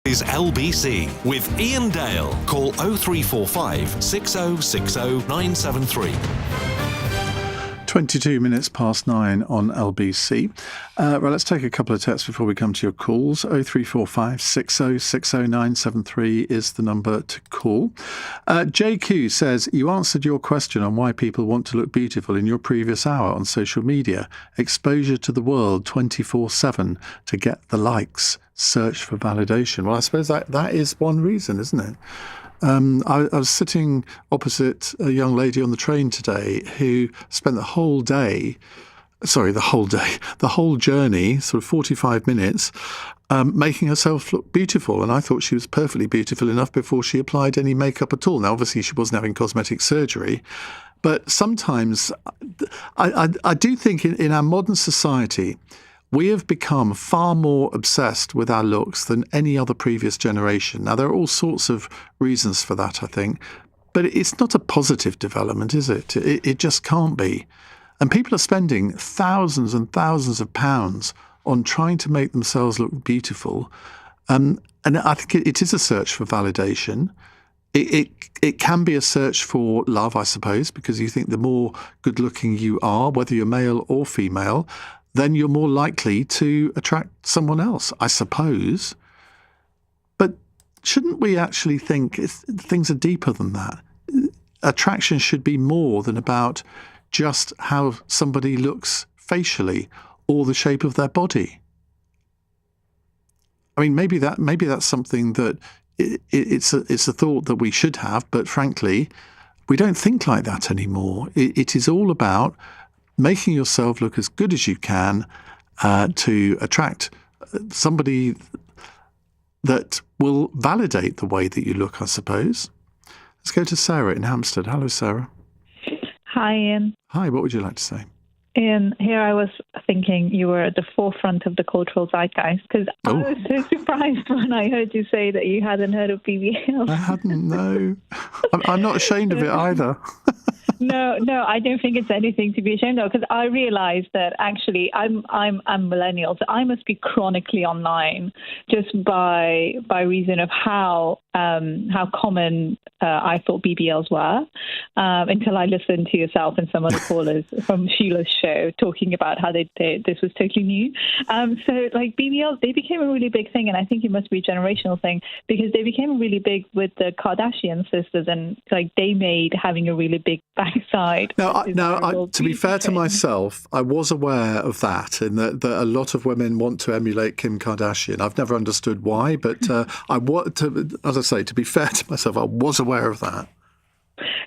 is LBC with Iain Dale. Call 0345 6060 973. 9:22 on LBC. Right, let's take a couple of texts before we come to your calls. 0345 6060 973 is the number to call. JQ says, you answered your question on why people want to look beautiful in your previous hour on social media. Exposure to the world 24/7 to get the likes. Search for validation. Well, I suppose that is one reason, isn't it? I was sitting opposite a young lady on the train today who spent the whole journey, sort of 45 minutes, making herself look beautiful. And I thought she was perfectly beautiful enough before she applied any makeup at all. Now, obviously, she wasn't having cosmetic surgery. But sometimes I do think in our modern society, we have become far more obsessed with our looks than any other previous generation. Now, there are all sorts of reasons for that, I think, but it's not a positive development, is it? It just can't be. And people are spending thousands and thousands of pounds on trying to make themselves look beautiful. And I think it is a search for validation. It can be a search for love, I suppose, because you think the more good-looking you are, whether you're male or female, then you're more likely to attract someone else, I suppose. But shouldn't we actually think things are deeper than that? attraction should be more than about just how somebody looks facially or the shape of their body. I mean, maybe that's something that it's a thought that we should have, but frankly, we don't think like that anymore. It is all about making yourself look as good as you can to attract somebody that will validate the way that you look, I suppose. Let's go to Sarah in Hampstead. Hello, Sarah. Hi, Ian. Hi, what would you like to say? Ian, here I was thinking you were at the forefront of the cultural zeitgeist, because I was so surprised when I heard you say that you hadn't heard of BBL. I hadn't, no. I'm not ashamed of it either. No, I don't think it's anything to be ashamed of, because I realised that actually I'm millennial, so I must be chronically online just by reason of how common I thought BBLs were, until I listened to yourself and some other callers from Sheila's show talking about how this was totally new. So like BBLs, they became a really big thing, and I think it must be a generational thing, because they became really big with the Kardashian sisters, and like they made having a really big backside. To be fair to myself, I was aware of that, and that a lot of women want to emulate Kim Kardashian. I've never understood why, but as I say, to be fair to myself, I was aware of that.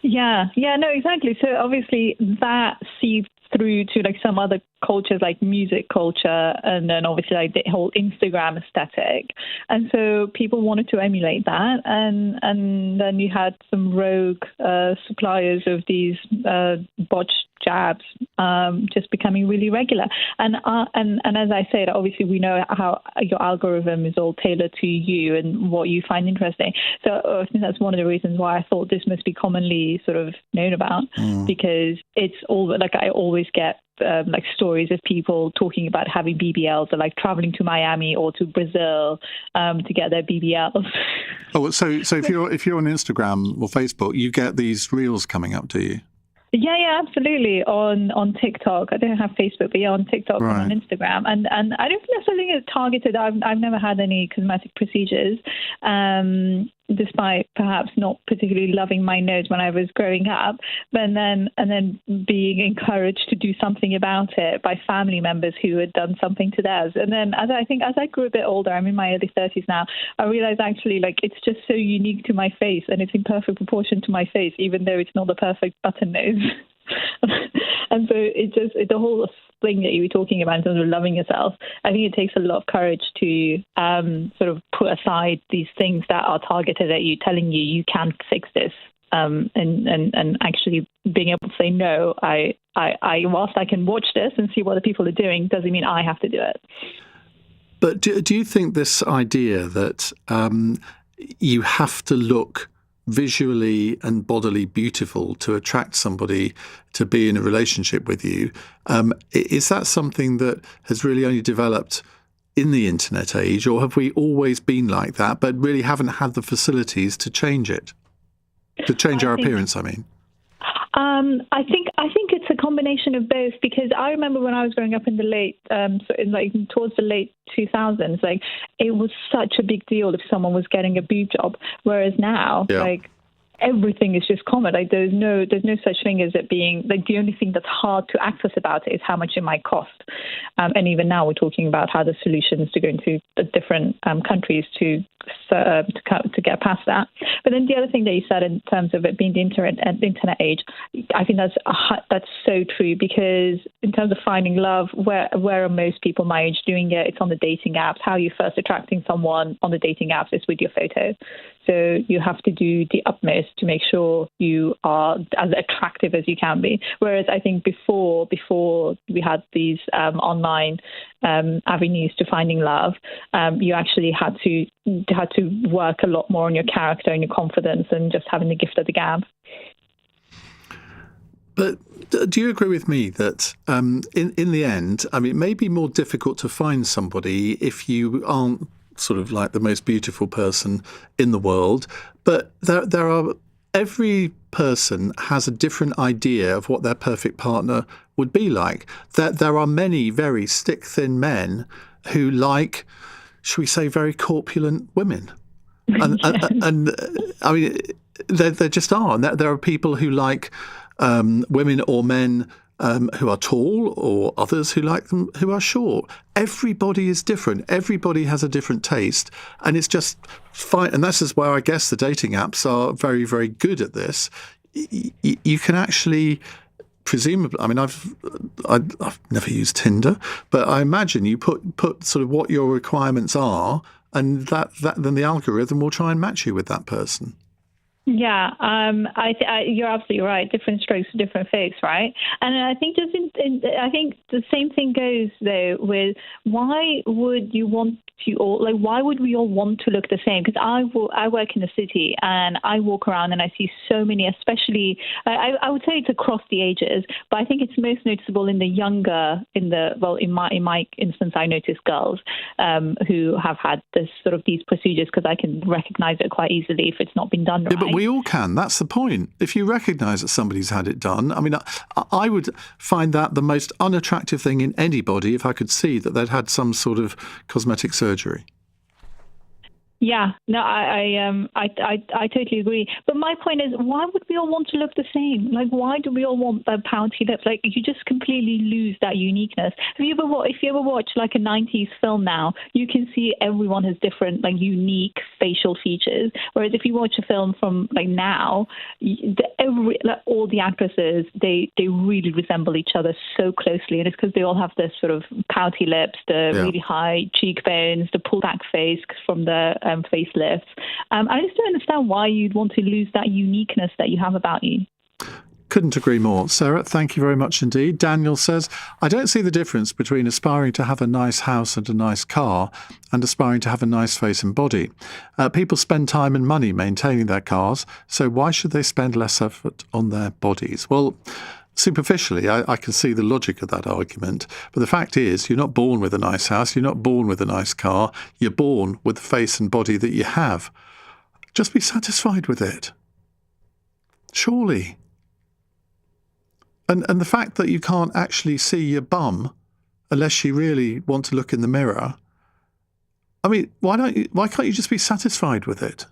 Yeah, no, exactly. So obviously that seeped through to like some other cultures like music culture, and then obviously like the whole Instagram aesthetic, and so people wanted to emulate that, and then you had some rogue suppliers of these botched jabs just becoming really regular, and as I said, obviously we know how your algorithm is all tailored to you and what you find interesting. So I think that's one of the reasons why I thought this must be commonly sort of known about, because it's all like I always get like stories of people talking about having BBLs, or like traveling to Miami or to Brazil to get their BBLs. Oh, so if you're on Instagram or Facebook, you get these reels coming up, do you? Yeah, absolutely. On TikTok, I don't have Facebook, but on TikTok and on Instagram, and I don't necessarily think it's targeted. I've never had any cosmetic procedures, despite perhaps not particularly loving my nose when I was growing up, and then being encouraged to do something about it by family members who had done something to theirs. And then as I grew a bit older, I'm in my early 30s now, I realized actually like it's just so unique to my face, and it's in perfect proportion to my face, even though it's not the perfect button nose. And so the whole thing that you were talking about in terms of loving yourself, I think it takes a lot of courage to sort of put aside these things that are targeted at you, telling you can't fix this, and actually being able to say no. I whilst I can watch this and see what the people are doing, doesn't mean I have to do it. But do you think this idea that you have to look visually and bodily beautiful to attract somebody to be in a relationship with you, is that something that has really only developed in the internet age, or have we always been like that but really haven't had the facilities to change it, to change our appearance, I mean? I think it's a combination of both, because I remember when I was growing up in the late, towards the late 2000s, like it was such a big deal if someone was getting a boob job, whereas now, like everything is just common. Like there's no such thing as it being like the only thing that's hard to access about it is how much it might cost. And even now we're talking about how the solutions to going to the different countries to get past that. But then the other thing that you said in terms of it being the internet age, I think that's so true, because in terms of finding love, where are most people my age doing it? It's on the dating apps. How are you first attracting someone on the dating apps is with your photo. So you have to do the utmost to make sure you are as attractive as you can be. Whereas I think before we had these online avenues to finding love, you actually had to work a lot more on your character and your confidence and just having the gift of the gab. But do you agree with me that in the end, I mean, it may be more difficult to find somebody if you aren't sort of like the most beautiful person in the world, but there are, every person has a different idea of what their perfect partner would be like. There are many very stick-thin men who like, should we say, very corpulent women. And I mean, there just are. And there are people who like women or men who are tall, or others who like them who are short. Everybody is different. Everybody has a different taste, and it's just fine. And this is where I guess the dating apps are very, very good at this. You can actually, presumably, I mean, I've never used Tinder, but I imagine you put sort of what your requirements are, and that then the algorithm will try and match you with that person. Yeah, you're absolutely right. Different strokes for different folks, right? And I think I think the same thing goes though with why would you want to all why would we all want to look the same? Because I work in the city and I walk around and I see so many, especially I would say it's across the ages, but I think it's most noticeable in the younger, in my instance, I notice girls who have had this sort of these procedures because I can recognize it quite easily if it's not been done right. Yeah, but we all can. That's the point. If you recognise that somebody's had it done, I mean, I would find that the most unattractive thing in anybody if I could see that they'd had some sort of cosmetic surgery. Yeah, no, I totally agree. But my point is, why would we all want to look the same? Like, why do we all want the pouty lips? Like, you just completely lose that uniqueness. If you ever watch like a 90s film now, you can see everyone has different, like, unique facial features. Whereas if you watch a film from like now, all the actresses, they really resemble each other so closely, and it's because they all have this sort of pouty lips, the really high cheekbones, the pulled back face from the facelifts. I just don't understand why you'd want to lose that uniqueness that you have about you. Couldn't agree more. Sarah, thank you very much indeed. Daniel says, I don't see the difference between aspiring to have a nice house and a nice car and aspiring to have a nice face and body. People spend time and money maintaining their cars, so why should they spend less effort on their bodies? Well, superficially, I can see the logic of that argument. But the fact is, you're not born with a nice house. You're not born with a nice car. You're born with the face and body that you have. Just be satisfied with it. Surely. And the fact that you can't actually see your bum unless you really want to look in the mirror. I mean, why can't you just be satisfied with it?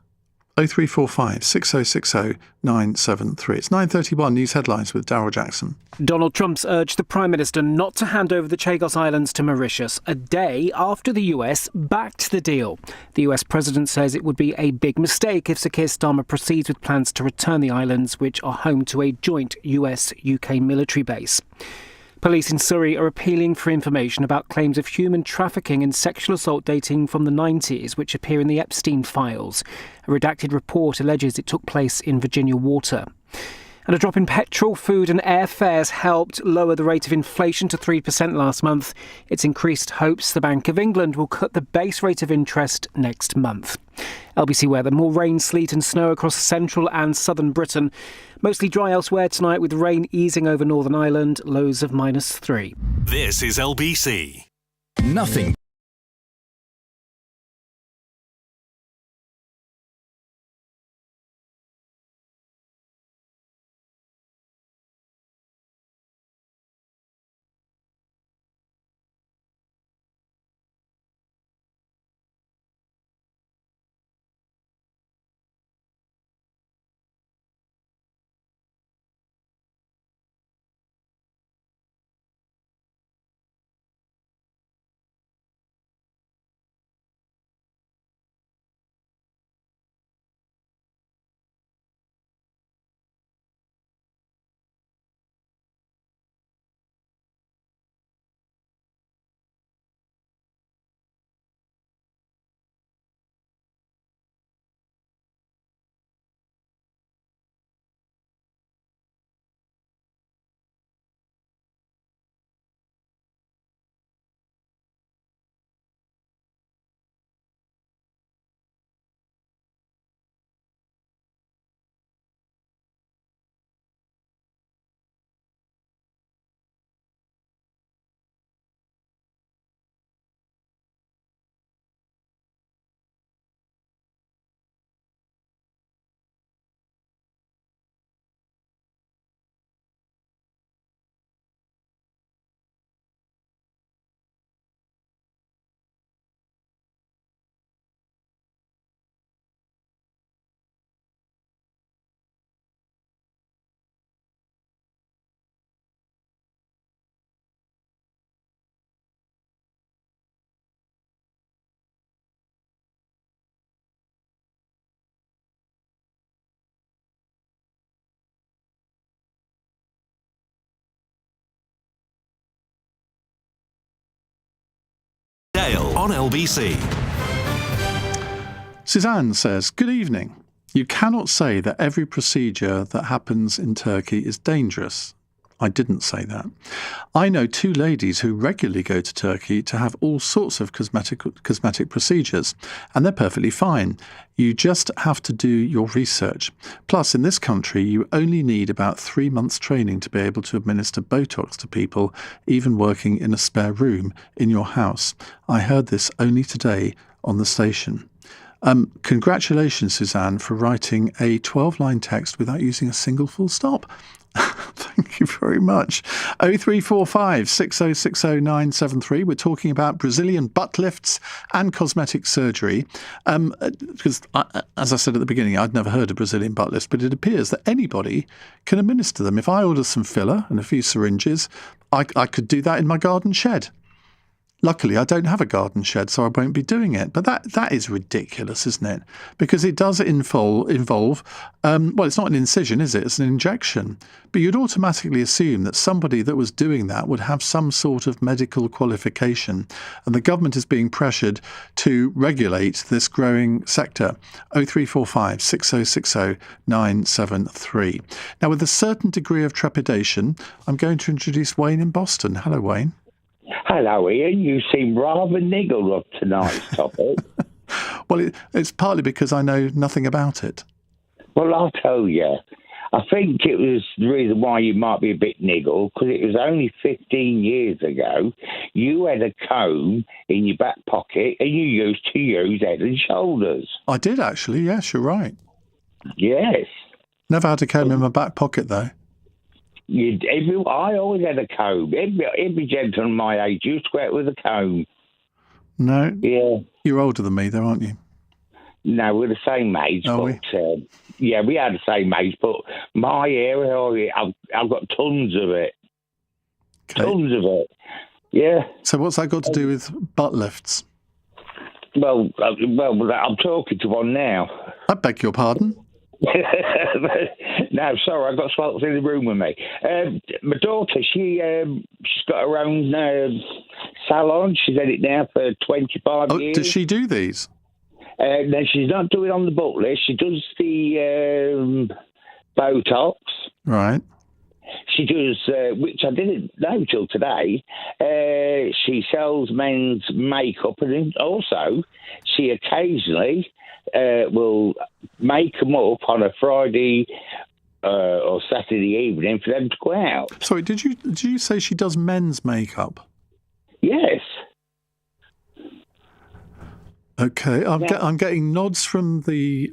0345 6060 973. It's 9:31 news headlines with Daryl Jackson. Donald Trump's urged the Prime Minister not to hand over the Chagos Islands to Mauritius a day after the US backed the deal. The US President says it would be a big mistake if Sir Keir Starmer proceeds with plans to return the islands, which are home to a joint US-UK military base. Police in Surrey are appealing for information about claims of human trafficking and sexual assault dating from the 90s, which appear in the Epstein files. A redacted report alleges it took place in Virginia Water. And a drop in petrol, food and airfares helped lower the rate of inflation to 3% last month. It's increased hopes the Bank of England will cut the base rate of interest next month. LBC weather, more rain, sleet and snow across central and southern Britain. Mostly dry elsewhere tonight with rain easing over Northern Ireland, lows of -3. This is LBC. Nothing on LBC. Suzanne says, good evening. You cannot say that every procedure that happens in Turkey is dangerous. I didn't say that. I know two ladies who regularly go to Turkey to have all sorts of cosmetic procedures, and they're perfectly fine. You just have to do your research. Plus, in this country, you only need about 3 months training to be able to administer Botox to people, even working in a spare room in your house. I heard this only today on the station. Congratulations, Suzanne, for writing a 12-line text without using a single full stop. Thank you very much. 0345 6060 973. We're talking about Brazilian butt lifts and cosmetic surgery. Because, as I said at the beginning, I'd never heard of Brazilian butt lifts, but it appears that anybody can administer them. If I order some filler and a few syringes, I could do that in my garden shed. Luckily, I don't have a garden shed, so I won't be doing it. But that is ridiculous, isn't it? Because it does involve well, it's not an incision, is it? It's an injection. But you'd automatically assume that somebody that was doing that would have some sort of medical qualification. And the government is being pressured to regulate this growing sector. 0345 6060 973. Now, with a certain degree of trepidation, I'm going to introduce Wayne in Boston. Hello, Wayne. Hello, Ian. You seem rather niggled of tonight's topic. Well, it's partly because I know nothing about it. Well, I'll tell you. I think it was the reason why you might be a bit niggled, because it was only 15 years ago you had a comb in your back pocket and you used to use Head and Shoulders. I did, actually. Yes, you're right. Yes. Never had a comb in my back pocket, though. I always had a comb. Every gentleman my age used to go out with a comb. No. Yeah. You're older than me, though, aren't you? No, we're the same age. Are we? Yeah, we are the same age, but my hair, I've got tons of it. Okay. Tons of it. Yeah. So what's that got to do with butt lifts? Well, I'm talking to one now. I beg your pardon? No, sorry, I've got spots in the room with me. My daughter, she's got her own salon. She's had it now for 25 years. Does she do these? No, she's not doing on the book list. She does the Botox. Right. She does, which I didn't know till today. She sells men's makeup, and also she occasionally will make them up on a Friday or Saturday evening for them to go out. Sorry, did you say she does men's makeup? Yes. Okay, I'm getting nods from the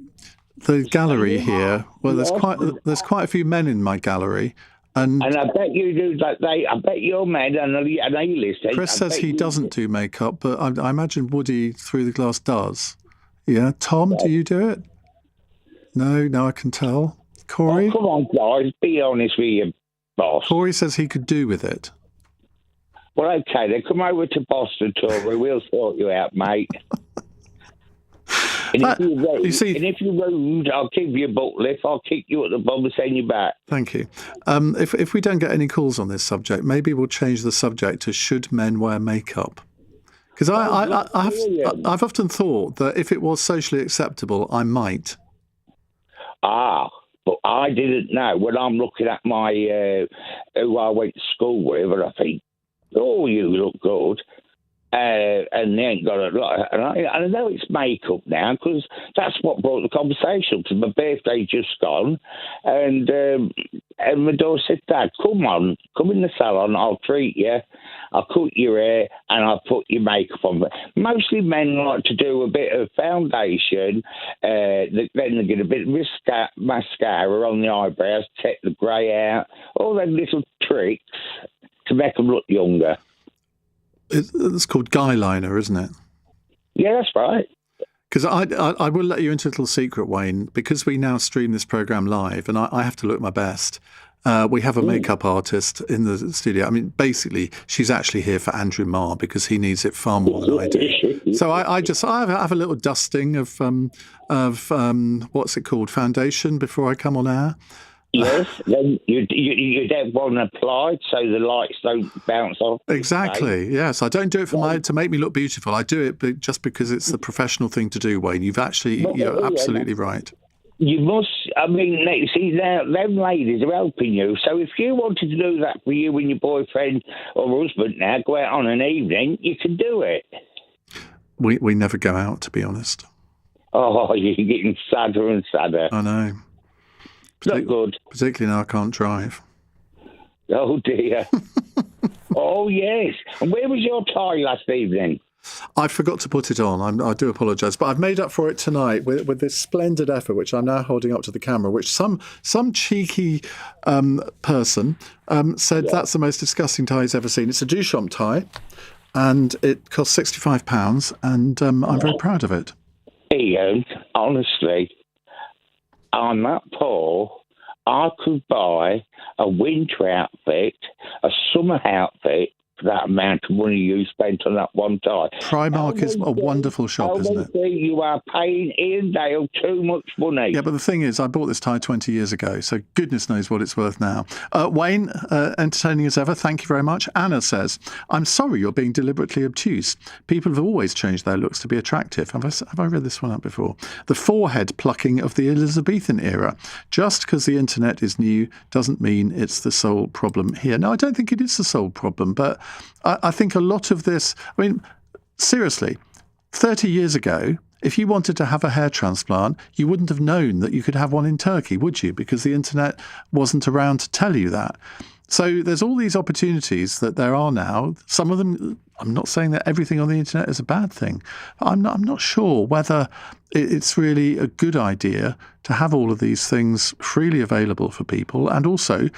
gallery here. Well, there's quite a few men in my gallery. And I bet you do that. I bet you're men and A-list. Chris says he doesn't do makeup, but I imagine Woody through the glass does. Yeah, Tom, do you do it? No, I can tell. Corey? Oh, come on, guys, be honest with your boss. Corey says he could do with it. Well, okay, then come over to Boston, Tory. We'll sort you out, mate. And if you're rude, I'll give you a butt lift. I'll kick you at the bum and send you back. Thank you. If we don't get any calls on this subject, maybe we'll change the subject to should men wear makeup? Because I've often thought that if it was socially acceptable, I might. But I didn't know. When I'm looking at my who I went to school with, and I think, oh, you look good. And they ain't got a lot. And I know it's makeup now, because that's what brought the conversation. Because my birthday's just gone, and my daughter said, Dad, come in the salon, I'll treat you, I'll cut your hair, and I'll put your makeup on. But mostly men like to do a bit of foundation, then they get a bit of mascara on the eyebrows, take the grey out, all them little tricks to make them look younger. It's called guy liner, isn't it? Yeah, that's right. Because I will let you into a little secret, Wayne, because we now stream this programme live and I have to look my best. We have a makeup artist in the studio. I mean, basically, she's actually here for Andrew Marr because he needs it far more than I do. So I have a little dusting of what's it called, foundation before I come on air. Yes, then you don't want to apply so the lights don't bounce off. Exactly. Yes, I don't do it to make me look beautiful. I do it just because it's the professional thing to do, Wayne. You're absolutely right. You must. I mean, see, now them ladies are helping you. So if you wanted to do that for you and your boyfriend or husband, now go out on an evening, you can do it. We never go out, to be honest. Oh, you're getting sadder and sadder. I know. Not good. Particularly now I can't drive. Oh, dear. Oh, yes. And where was your tie last evening? I forgot to put it on. I do apologise, but I've made up for it tonight with this splendid effort, which I'm now holding up to the camera, which some cheeky person said that's the most disgusting tie he's ever seen. It's a Duchamp tie, and it costs £65, and I'm very proud of it. Iain, honestly, I'm that poor, I could buy a winter outfit, a summer outfit, for that amount of money you spent on that one tie. Primark is a wonderful shop, isn't it? You are paying Iain Dale too much money. Yeah, but the thing is, I bought this tie 20 years ago, so goodness knows what it's worth now. Wayne, entertaining as ever, thank you very much. Anna says, I'm sorry you're being deliberately obtuse. People have always changed their looks to be attractive. Have I read this one out before? The forehead plucking of the Elizabethan era. Just because the internet is new doesn't mean it's the sole problem here. No, I don't think it is the sole problem, but I think a lot of this, I mean, seriously, 30 years ago, if you wanted to have a hair transplant, you wouldn't have known that you could have one in Turkey, would you? Because the internet wasn't around to tell you that. So there's all these opportunities that there are now. Some of them, I'm not saying that everything on the internet is a bad thing. I'm not sure whether it's really a good idea to have all of these things freely available for people and also,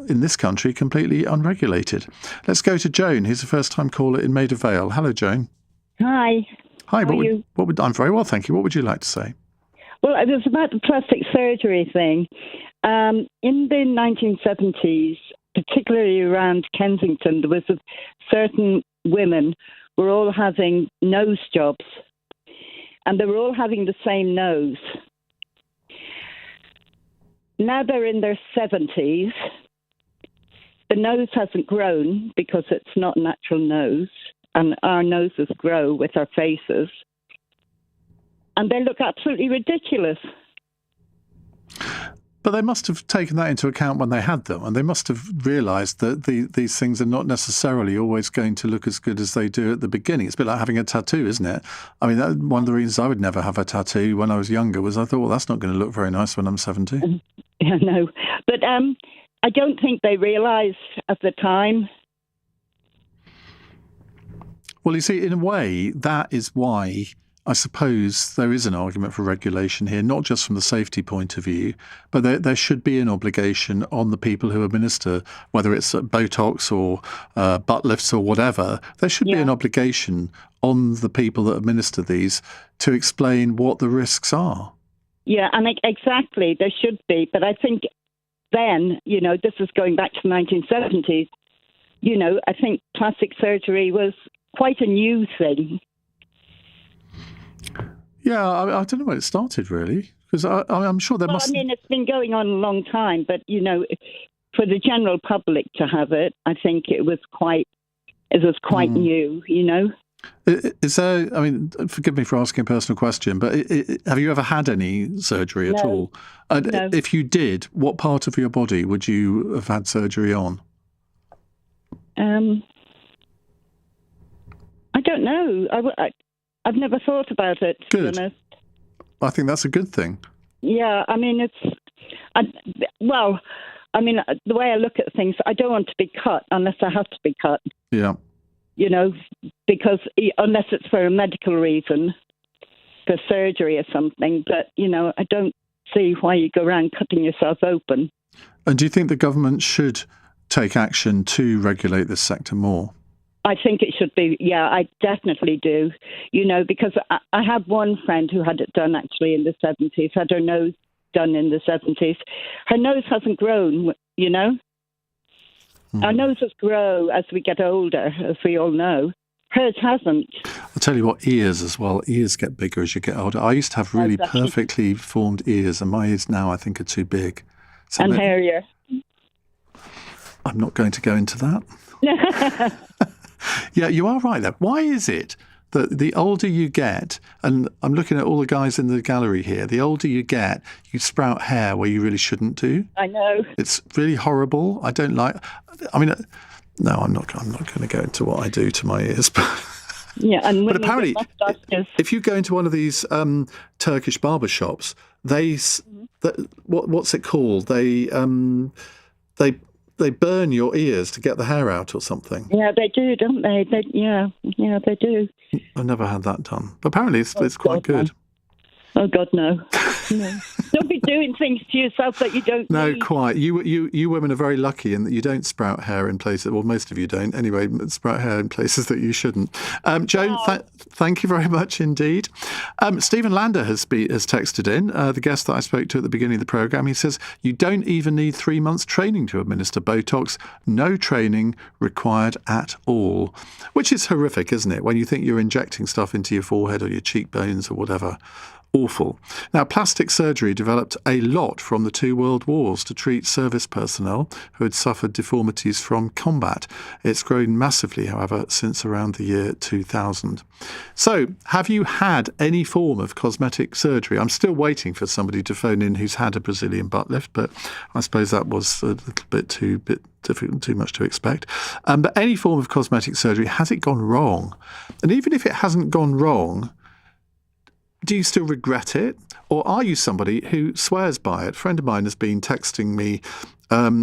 in this country, completely unregulated. Let's go to Joan, who's a first-time caller in Maida Vale. Hello, Joan. Hi. Hi, How are you? I'm very well, thank you. What would you like to say? Well, it was about the plastic surgery thing. In the 1970s, particularly around Kensington, there was certain women were all having nose jobs, and they were all having the same nose. Now they're in their 70s. The nose hasn't grown because it's not a natural nose, and our noses grow with our faces. And they look absolutely ridiculous. But they must have taken that into account when they had them, and they must have realised that these things are not necessarily always going to look as good as they do at the beginning. It's a bit like having a tattoo, isn't it? I mean, one of the reasons I would never have a tattoo when I was younger was I thought, well, that's not going to look very nice when I'm 70. Yeah, no. But I don't think they realised at the time. Well, you see, in a way, that is why I suppose there is an argument for regulation here, not just from the safety point of view, but there should be an obligation on the people who administer, whether it's Botox or butt lifts or whatever, there should be an obligation on the people that administer these to explain what the risks are. Yeah, and exactly, there should be. But I think then, this is going back to the 1970s, I think plastic surgery was quite a new thing. Yeah, I don't know when it started, really, because I'm sure there must... I mean, it's been going on a long time, but, for the general public to have it, I think it was quite new, Is there, I mean, forgive me for asking a personal question, but have you ever had any surgery at all? No. If you did, what part of your body would you have had surgery on? I don't know. I've never thought about it, to be honest. I think that's a good thing. Yeah, I mean, the way I look at things, I don't want to be cut unless I have to be cut. Yeah. Because unless it's for a medical reason, for surgery or something, but, I don't see why you go around cutting yourself open. And do you think the government should take action to regulate this sector more? I think it should be, yeah, I definitely do, because I have one friend who had it done actually in the 70s, had her nose done in the 70s. Her nose hasn't grown, Our noses grow as we get older, as we all know. Hers hasn't. I'll tell you what, ears as well. Ears get bigger as you get older. I used to have really perfectly formed ears, and my ears now I think are too big. So and hairier. I'm not going to go into that. Yeah, you are right there. Why is it that the older you get, and I'm looking at all the guys in the gallery here, the older you get, you sprout hair where you really shouldn't do? I know. It's really horrible. I don't like... I mean, no, I'm not going to go into what I do to my ears, but... Yeah, and but apparently, if you go into one of these Turkish barber shops, what's it called? They burn your ears to get the hair out or something. Yeah, they do, don't they? They do. I've never had that done, but apparently it's quite good. Oh God, no. No. Don't be doing things to yourself that you don't need. Quite. You women are very lucky in that you don't sprout hair in places, well, most of you don't anyway, sprout hair in places that you shouldn't. Joan, thank you very much indeed. Stephen Lander has texted in, the guest that I spoke to at the beginning of the programme. He says, you don't even need 3 months training to administer Botox. No training required at all. Which is horrific, isn't it? When you think you're injecting stuff into your forehead or your cheekbones or whatever. Awful. Now, plastic surgery developed a lot from the 2 world wars to treat service personnel who had suffered deformities from combat. It's grown massively, however, since around the year 2000. So, have you had any form of cosmetic surgery? I'm still waiting for somebody to phone in who's had a Brazilian butt lift, but I suppose that was a little bit too much to expect. But any form of cosmetic surgery, has it gone wrong? And even if it hasn't gone wrong, do you still regret it? Or are you somebody who swears by it? A friend of mine has been texting me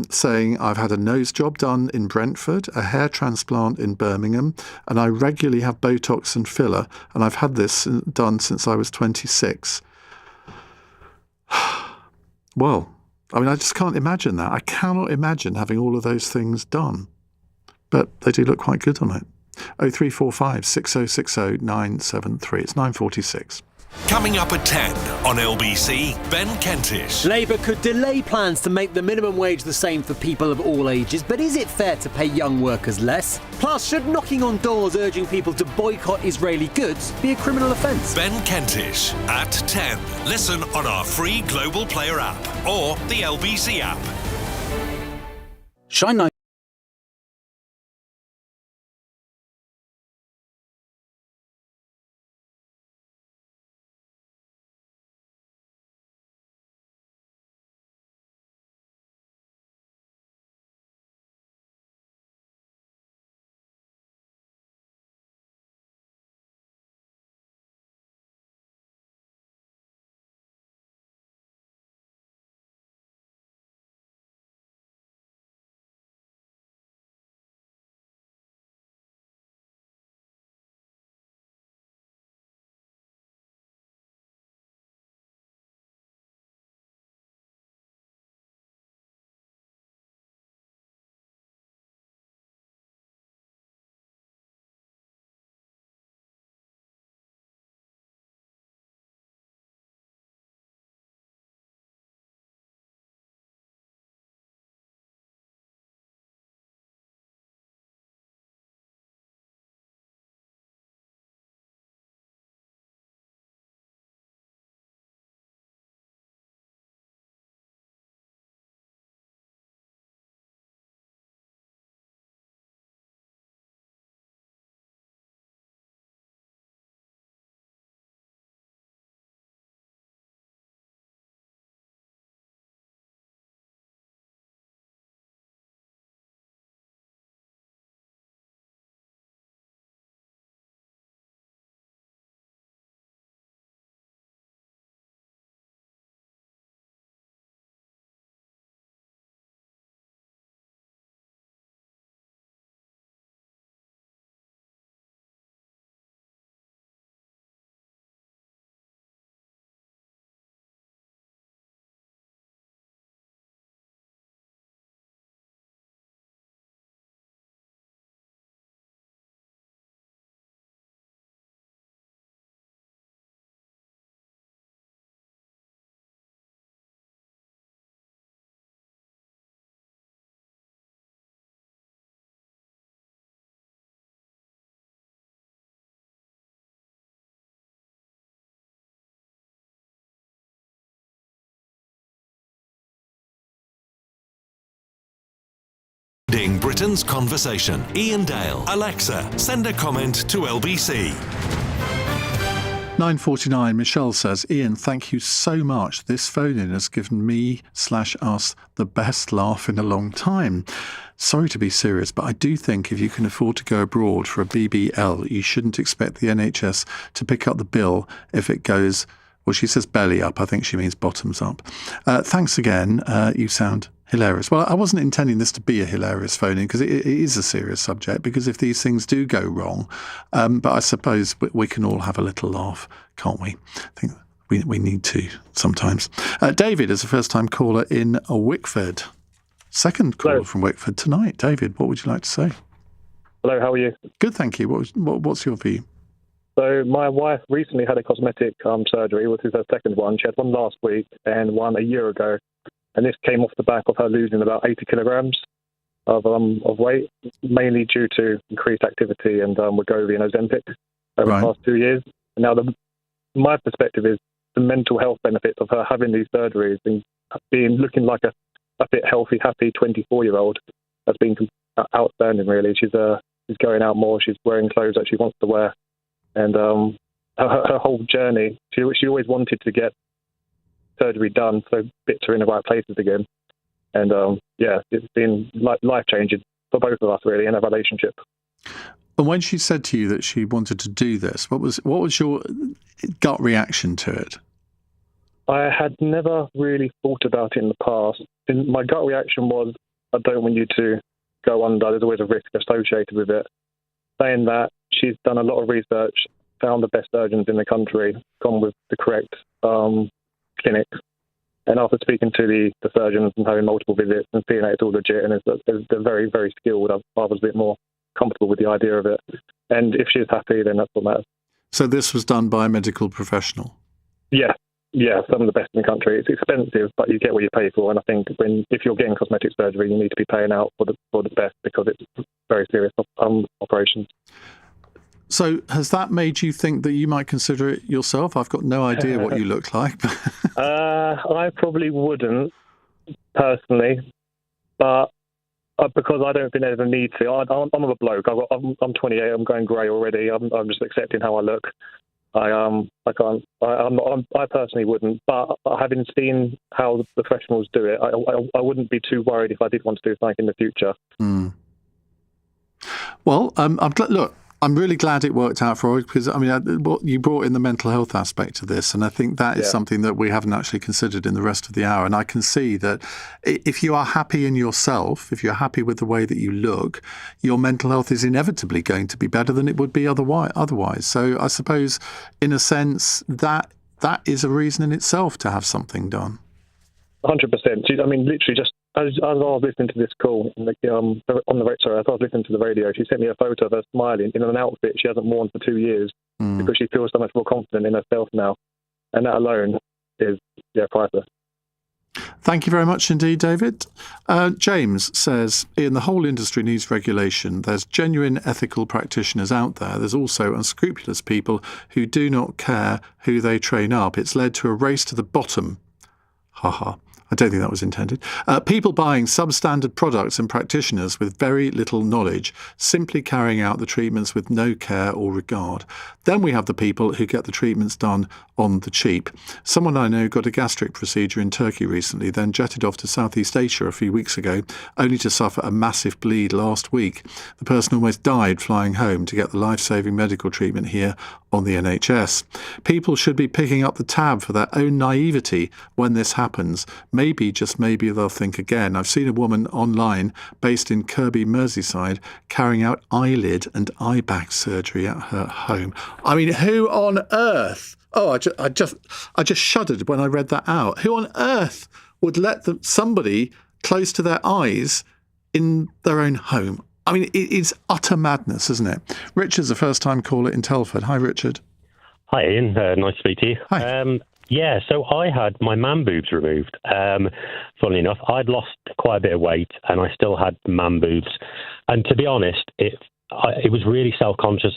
saying, I've had a nose job done in Brentford, a hair transplant in Birmingham, and I regularly have Botox and filler, and I've had this done since I was 26. Well, I mean, I just can't imagine that. I cannot imagine having all of those things done. But they do look quite good on it. 0345 6060 973. It's 9:46. Coming up at 10 on LBC, Ben Kentish. Labour could delay plans to make the minimum wage the same for people of all ages, but is it fair to pay young workers less? Plus, should knocking on doors urging people to boycott Israeli goods be a criminal offence? Ben Kentish at 10. Listen on our free Global Player app or the LBC app. Shine Britain's conversation. Iain Dale. Alexa, send a comment to LBC. 9:49, Michelle says, Iain, thank you so much. This phone-in has given me/us the best laugh in a long time. Sorry to be serious, but I do think if you can afford to go abroad for a BBL, you shouldn't expect the NHS to pick up the bill if it goes, well, she says belly up. I think she means bottoms up. Thanks again. You sound hilarious. Well, I wasn't intending this to be a hilarious phone-in because it is a serious subject, because if these things do go wrong, but I suppose we can all have a little laugh, can't we? I think we need to sometimes. David is a first-time caller in Wickford. Second caller from Wickford tonight. David, what would you like to say? Hello, how are you? Good, thank you. What's your view? So my wife recently had a cosmetic surgery. This is her second one. She had one last week and one a year ago. And this came off the back of her losing about 80 kilograms of weight, mainly due to increased activity and Wegovy and Ozempic over the past 2 years. And now my perspective is the mental health benefits of her having these surgeries and looking like a fit, healthy, happy 24-year-old has been outstanding, really. She's going out more. She's wearing clothes that she wants to wear. And her whole journey, she always wanted to get surgery done, so bits are in the right places again. And it's been life-changing for both of us, really, in our relationship. And when she said to you that she wanted to do this, what was your gut reaction to it? I had never really thought about it in the past. My gut reaction was, I don't want you to go under. There's always a risk associated with it. Saying that, she's done a lot of research, found the best surgeons in the country, gone with the correct clinic. And after speaking to the surgeons and having multiple visits and seeing that it's all legit and they're very, very skilled, I was a bit more comfortable with the idea of it. And if she's happy, then that's what matters. So this was done by a medical professional? Yeah, some of the best in the country. It's expensive, but you get what you pay for. And I think if you're getting cosmetic surgery, you need to be paying out for the best, because it's very serious operations. So has that made you think that you might consider it yourself? I've got no idea what you look like. I probably wouldn't, personally, but because I don't think there's a need to. I'm a bloke. I'm 28. I'm going grey already. I'm just accepting how I look. I personally wouldn't. But having seen how the professionals do it, I wouldn't be too worried if I did want to do something in the future. Mm. Well, I'm really glad it worked out for you, because, what you brought in the mental health aspect of this, and I think that is something that we haven't actually considered in the rest of the hour. And I can see that if you are happy in yourself, if you're happy with the way that you look, your mental health is inevitably going to be better than it would be otherwise. So I suppose, in a sense, that is a reason in itself to have something done. 100%. Literally just as I was listening to this call as I was listening to the radio, she sent me a photo of her smiling in an outfit she hasn't worn for 2 years because she feels so much more confident in herself now. And that alone is priceless. Thank you very much indeed, David. James says, Iain, the whole industry needs regulation. There's genuine ethical practitioners out there. There's also unscrupulous people who do not care who they train up. It's led to a race to the bottom. Ha. I don't think that was intended. People buying substandard products and practitioners with very little knowledge, simply carrying out the treatments with no care or regard. Then we have the people who get the treatments done on the cheap. Someone I know got a gastric procedure in Turkey recently, then jetted off to Southeast Asia a few weeks ago, only to suffer a massive bleed last week. The person almost died flying home to get the life-saving medical treatment here on the NHS. People should be picking up the tab for their own naivety when this happens. Maybe, just maybe, they'll think again. I've seen a woman online based in Kirby, Merseyside, carrying out eyelid and eye bag surgery at her home. Who on earth? Oh, I just shuddered when I read that out. Who on earth would let somebody close to their eyes in their own home? It's utter madness, isn't it? Richard's a first-time caller in Telford. Hi, Richard. Hi, Iain. Nice to speak to you. Hi. So I had my man boobs removed. Funnily enough, I'd lost quite a bit of weight and I still had man boobs. And to be honest, it was really self-conscious.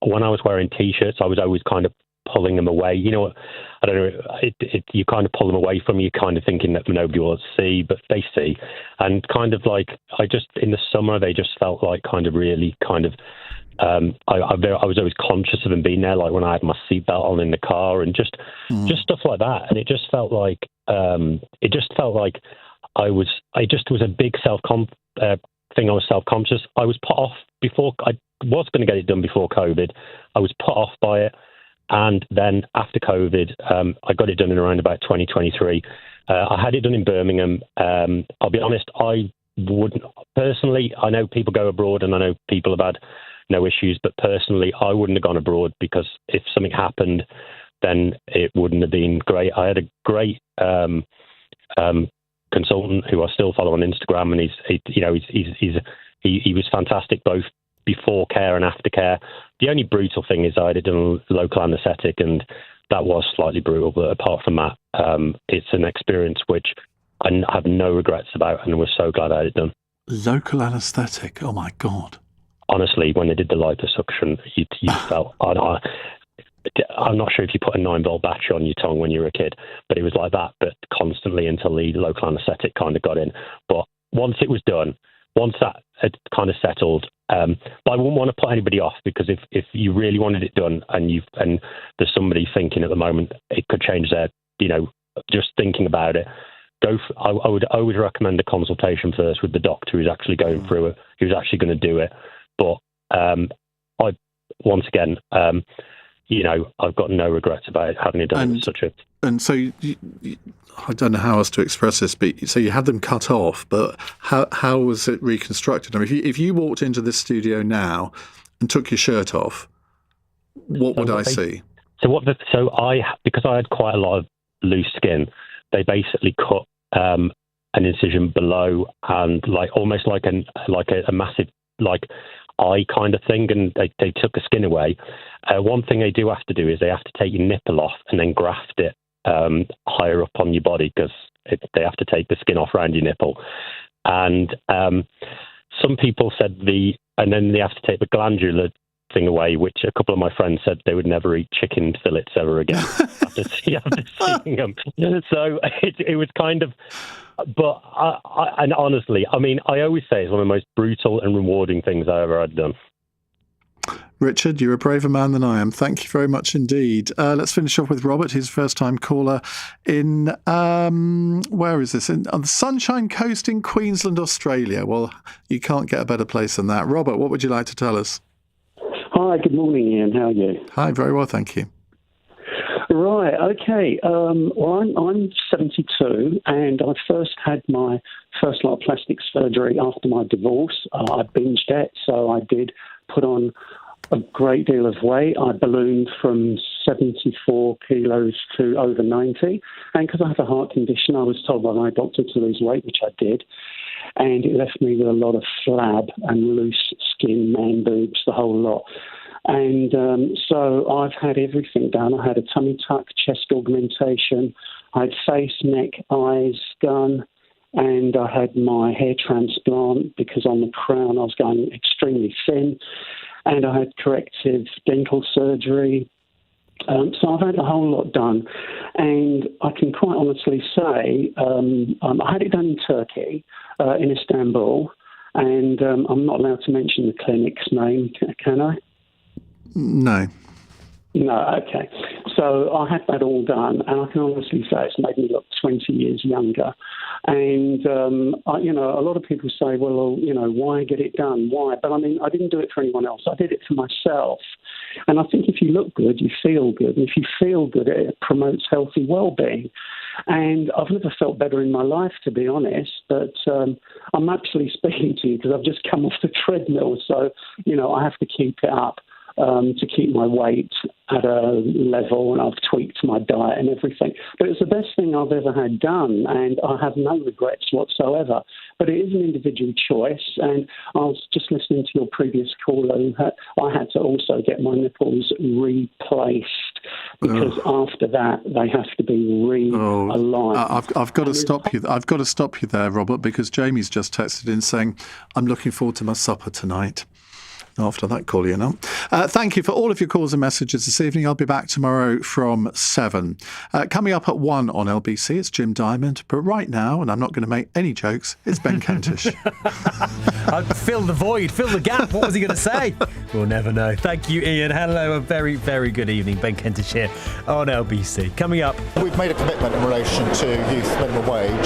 When I was wearing T-shirts, I was always kind of pulling them away. You know, I don't know, you kind of pull them away from you, kind of thinking that nobody will see, but they see. And kind of like, in the summer, they just felt like kind of really kind of, I was always conscious of them being there, like when I had my seatbelt on in the car and just stuff like that. And it just felt like, it was a big thing. I was self-conscious. I was put off before. I was going to get it done before COVID. I was put off by it. And then after COVID, I got it done in around about 2023. I had it done in Birmingham. I'll be honest, I wouldn't personally. I know people go abroad and I know people have had no issues, but personally, I wouldn't have gone abroad because if something happened, then it wouldn't have been great. I had a great consultant who I still follow on Instagram, and he was fantastic both before care and after care. The only brutal thing is I did a local anaesthetic, and that was slightly brutal. But apart from that, it's an experience which I have no regrets about, and I was so glad I had it done. Local anaesthetic? Oh my God! Honestly, when they did the liposuction, you felt. I'm not sure if you put a 9-volt battery on your tongue when you were a kid, but it was like that, but constantly until the local anaesthetic kind of got in. But once it was done, once that had kind of settled, but I wouldn't want to put anybody off, because if you really wanted it done and there's somebody thinking at the moment it could change their, just thinking about it, I would always recommend a consultation first with the doctor who's actually going through it, who's actually going to do it. But I've got no regrets about having it done. And so I don't know how else to express this, but so you had them cut off, but how was it reconstructed? I mean, if you walked into this studio now and took your shirt off, what would I see? Because I had quite a lot of loose skin, they basically cut an incision below and almost like a massive eye kind of thing, and they took the skin away. One thing they do have to do is they have to take your nipple off and then graft it higher up on your body, because they have to take the skin off around your nipple. And some people said and then they have to take the glandular thing away, which a couple of my friends said they would never eat chicken fillets ever again after seeing them. So it was kind of. But and honestly, I mean, I always say it's one of the most brutal and rewarding things I ever had done. Richard, you're a braver man than I am. Thank you very much indeed. Let's finish off with Robert, his first-time caller in, where is this? On the Sunshine Coast in Queensland, Australia. Well, you can't get a better place than that. Robert, what would you like to tell us? Hi, good morning, Ian. How are you? Hi, very well, thank you. Right, okay. Well, I'm 72, and I first had my first lot of plastic surgery after my divorce. I binged it, so I did put on a great deal of weight. I ballooned from 74 kilos to over 90, and because I have a heart condition, I was told by my doctor to lose weight, which I did, and it left me with a lot of flab and loose skin, man boobs, the whole lot. And so I've had everything done. I had a tummy tuck, chest augmentation, I had face, neck, eyes done, and I had my hair transplant because on the crown I was going extremely thin, and I had corrective dental surgery. So I've had a whole lot done, and I can quite honestly say I had it done in Turkey, in Istanbul, and I'm not allowed to mention the clinic's name, can I? No. No, okay. So I had that all done, and I can honestly say it's made me look 20 years younger. And, a lot of people say, well, why get it done? Why? But, I mean, I didn't do it for anyone else. I did it for myself. And I think if you look good, you feel good. And if you feel good, it promotes healthy well-being. And I've never felt better in my life, to be honest. But I'm actually speaking to you because I've just come off the treadmill. So, I have to keep it up. To keep my weight at a level, and I've tweaked my diet and everything. But it's the best thing I've ever had done, and I have no regrets whatsoever. But it is an individual choice, and I was just listening to your previous caller. I had to also get my nipples replaced because after that they have to be realigned. I've got to stop you. I've got to stop you there, Robert, because Jamie's just texted in saying, "I'm looking forward to my supper tonight." after that call, you know. Thank you for all of your calls and messages this evening. I'll be back tomorrow from 7. Coming up at 1 on LBC, it's Jim Diamond. But right now, and I'm not going to make any jokes, it's Ben Kentish. Fill the void, fill the gap. What was he going to say? We'll never know. Thank you, Ian. Hello, a very, very good evening. Ben Kentish here on LBC. Coming up. We've made a commitment in relation to youth minimum wage.